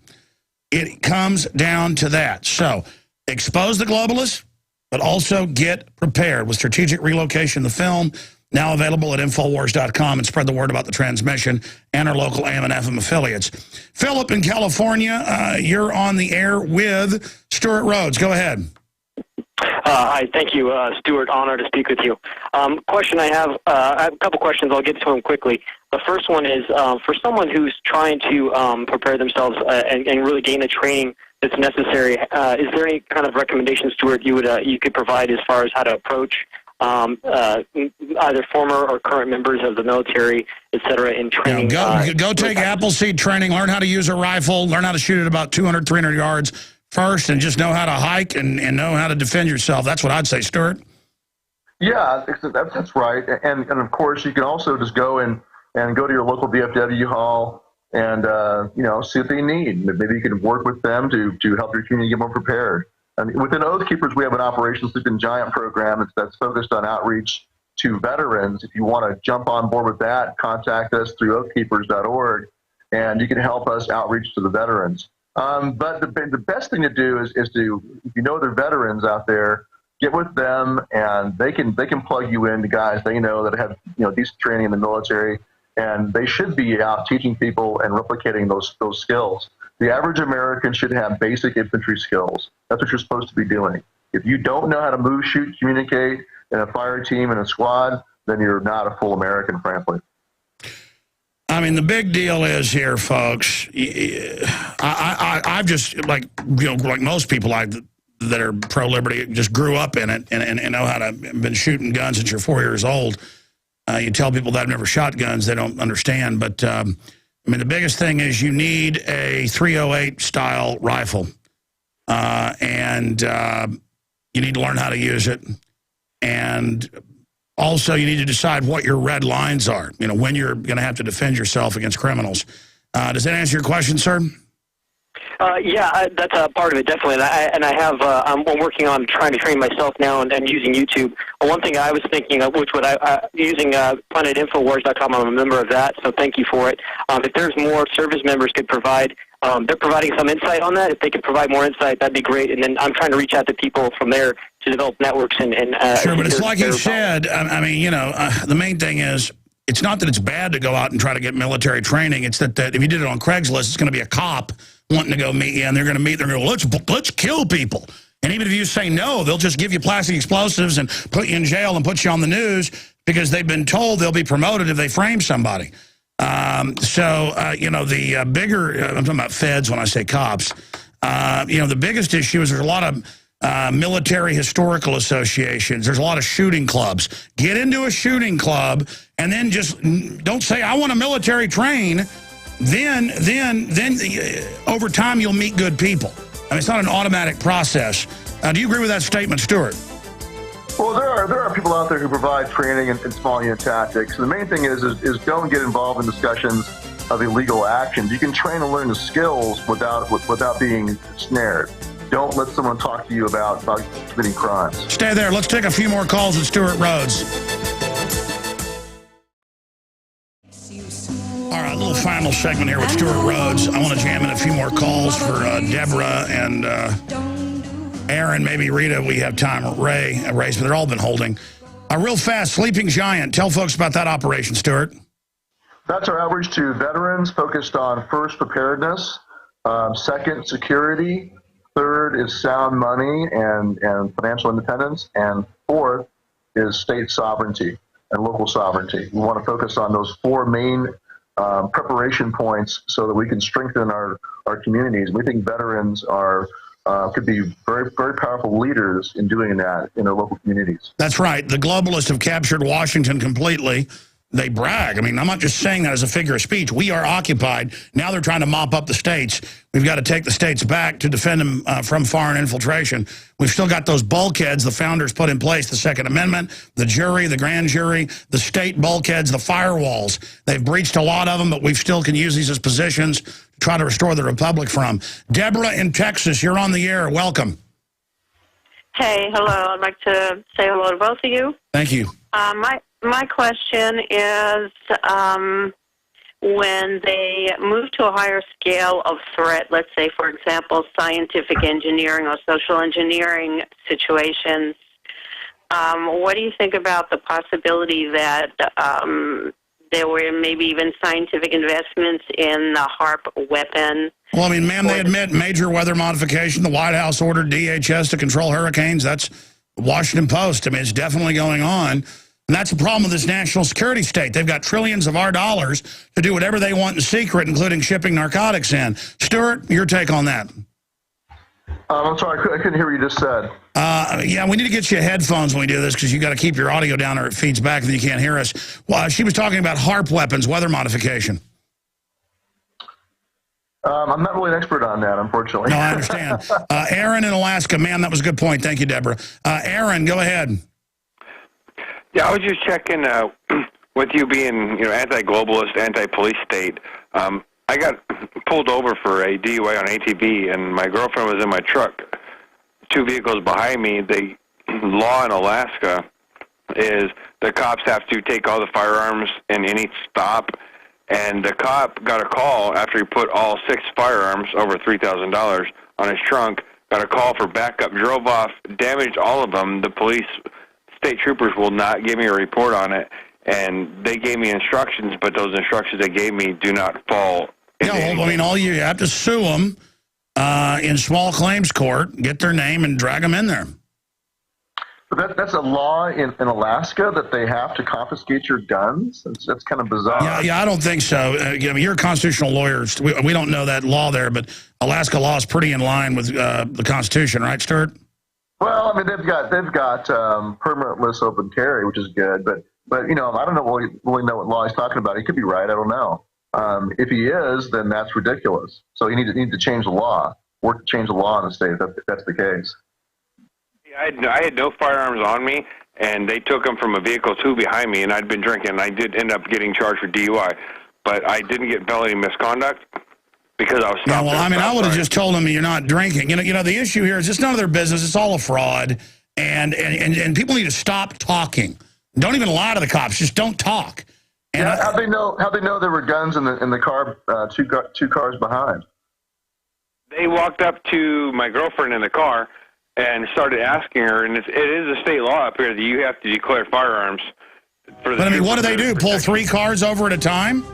It comes down to that. So expose the globalists, but also get prepared with Strategic Relocation, the film, now available at Infowars.com, and spread the word about the transmission and our local AM and FM affiliates. Philip in California, you're on the air with Stewart Rhodes. Go ahead. Hi, thank you, Stewart. Honor to speak with you. Question I have a couple questions. I'll get to them quickly. The first one is for someone who's trying to prepare themselves and really gain the training that's necessary. Is there any kind of recommendations, Stewart, you could provide as far as how to approach either former or current members of the military, et cetera, in training? Go take Appleseed training, learn how to use a rifle, learn how to shoot at about 200, 300 yards first, and just know how to hike and know how to defend yourself. That's what I'd say, Stewart. Yeah, that's right. And of course, you can also just go and go to your local VFW hall and see what they need. Maybe you can work with them to help your community get more prepared. And within Oath Keepers, we have an Operation Sleeping Giant program that's focused on outreach to veterans. If you want to jump on board with that, contact us through oathkeepers.org, and you can help us outreach to the veterans. But the best thing to do is to, if you know they're veterans out there, get with them, and they can plug you into guys they know that have decent training in the military, and they should be out teaching people and replicating those skills. The average American should have basic infantry skills. That's what you're supposed to be doing. If you don't know how to move, shoot, communicate in a fire team and a squad, then you're not a full American, frankly. I mean, the big deal is here, folks. I've just like most people, that are pro-liberty just grew up in it and know how to, been shooting guns since you're 4 years old. You tell people that I've never shot guns, they don't understand. But, I mean, the biggest thing is you need a .308 style rifle. And you need to learn how to use it. And also you need to decide what your red lines are, you know, when you're going to have to defend yourself against criminals. Does that answer your question, sir? Yeah, that's a part of it, definitely. I'm working on trying to train myself now and using YouTube. One thing I was thinking of, which using planetinfowars.com, I'm a member of that, so thank you for it. If there's more service members could provide, they're providing some insight on that. If they could provide more insight, that'd be great. And then I'm trying to reach out to people from there to develop networks and sure, but it's like you said. I mean, you know, the main thing is, it's not that it's bad to go out and try to get military training. It's that if you did it on Craigslist, it's going to be a cop wanting to go meet you, and they're going to go, let's kill people. And even if you say no, they'll just give you plastic explosives and put you in jail and put you on the news because they've been told they'll be promoted if they frame somebody. You know, the bigger, I'm talking about feds when I say cops, you know, the biggest issue is there's a lot of military historical associations. There's a lot of shooting clubs. Get into a shooting club and then just don't say, I want to military train. Then over time you'll meet good people. I mean, it's not an automatic process. Do you agree with that statement, Stewart? Well, there are people out there who provide training in small unit tactics. The main thing is don't get involved in discussions of illegal actions. You can train and learn the skills without being snared. Don't let someone talk to you about committing crimes. Stay there. Let's take a few more calls with Stewart Rhodes. All right, a little final segment here with Stewart Rhodes. I want to jam in a few more calls for Deborah and Aaron, maybe Rita. We have time. Ray, but they're all been holding. Real fast, Sleeping Giant. Tell folks about that operation, Stewart. That's our outreach to veterans, focused on first, preparedness, second, security, third is sound money and financial independence, and fourth is state sovereignty and local sovereignty. We want to focus on those four main preparation points so that we can strengthen our communities. We think veterans could be very, very powerful leaders in doing that in their local communities. That's right. The globalists have captured Washington completely. They brag. I mean, I'm not just saying that as a figure of speech. We are occupied. Now they're trying to mop up the states. We've got to take the states back to defend them from foreign infiltration. We've still got those bulkheads the founders put in place, the Second Amendment, the jury, the grand jury, the state bulkheads, the firewalls. They've breached a lot of them, but we still can use these as positions to try to restore the republic from. Deborah in Texas, you're on the air. Welcome. Hey, hello. I'd like to say hello to both of you. Thank you. My question is, when they move to a higher scale of threat, let's say, for example, scientific engineering or social engineering situations, what do you think about the possibility that there were maybe even scientific investments in the HARP weapon? Well, I mean, ma'am, they admit major weather modification. The White House ordered DHS to control hurricanes. That's the Washington Post. I mean, it's definitely going on. And that's the problem with this national security state. They've got trillions of our dollars to do whatever they want in secret, including shipping narcotics in. Stewart, your take on that? I'm sorry, I couldn't hear what you just said. Yeah, we need to get you headphones when we do this because you got to keep your audio down or it feeds back and you can't hear us. Well, she was talking about HARP weapons, weather modification. I'm not really an expert on that, unfortunately. No, I understand. Aaron in Alaska. Man, that was a good point. Thank you, Deborah. Aaron, go ahead. Yeah, I was just checking with you being, anti-globalist, anti-police state. I got pulled over for a DUI on ATV, and my girlfriend was in my truck. 2 vehicles behind me. The law in Alaska is the cops have to take all the firearms in any stop, and the cop got a call after he put all 6 firearms, over $3,000, on his trunk, got a call for backup, drove off, damaged all of them. The police, state troopers will not give me a report on it, and they gave me instructions, but those instructions they gave me do not fall. Yeah, well, I mean, all you have to sue them in small claims court, get their name, and drag them in there. But that's a law in Alaska that they have to confiscate your guns? That's kind of bizarre. Yeah, I don't think so. I mean, you're a constitutional lawyer. We don't know that law there, but Alaska law is pretty in line with the Constitution, right, Stewart? Well, I mean, they've got permitless open carry, which is good, but you know, I don't know really know what law he's talking about. He could be right. I don't know. If he is, then that's ridiculous. So you need to change the law, work to change the law in the state if that's the case. I had no firearms on me, and they took them from a vehicle behind me, and I'd been drinking, and I did end up getting charged for DUI, but I didn't get felony misconduct because I was stopped. Yeah, well, I mean, I would have just told them you're not drinking. You know, the issue here is it's none of their business. It's all a fraud, and people need to stop talking. Don't even lie to the cops. Just don't talk. And yeah, how'd they know there were guns in the car, two cars behind? They walked up to my girlfriend in the car and started asking her, and it is a state law up here that you have to declare firearms. But I mean, what do they do? Pull 3 cars over at a time?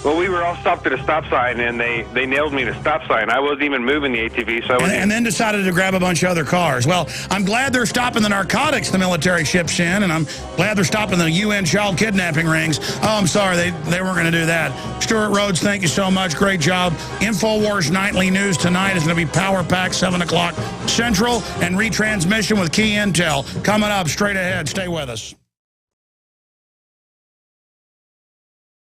Well, we were all stopped at a stop sign, and they nailed me to a stop sign. I wasn't even moving the ATV, so and then decided to grab a bunch of other cars. Well, I'm glad they're stopping the narcotics the military ships in, and I'm glad they're stopping the UN child kidnapping rings. Oh, I'm sorry, they weren't going to do that. Stewart Rhodes, thank you so much. Great job. InfoWars Nightly News tonight is going to be Power Pack, 7 o'clock Central, and retransmission with key intel coming up straight ahead. Stay with us.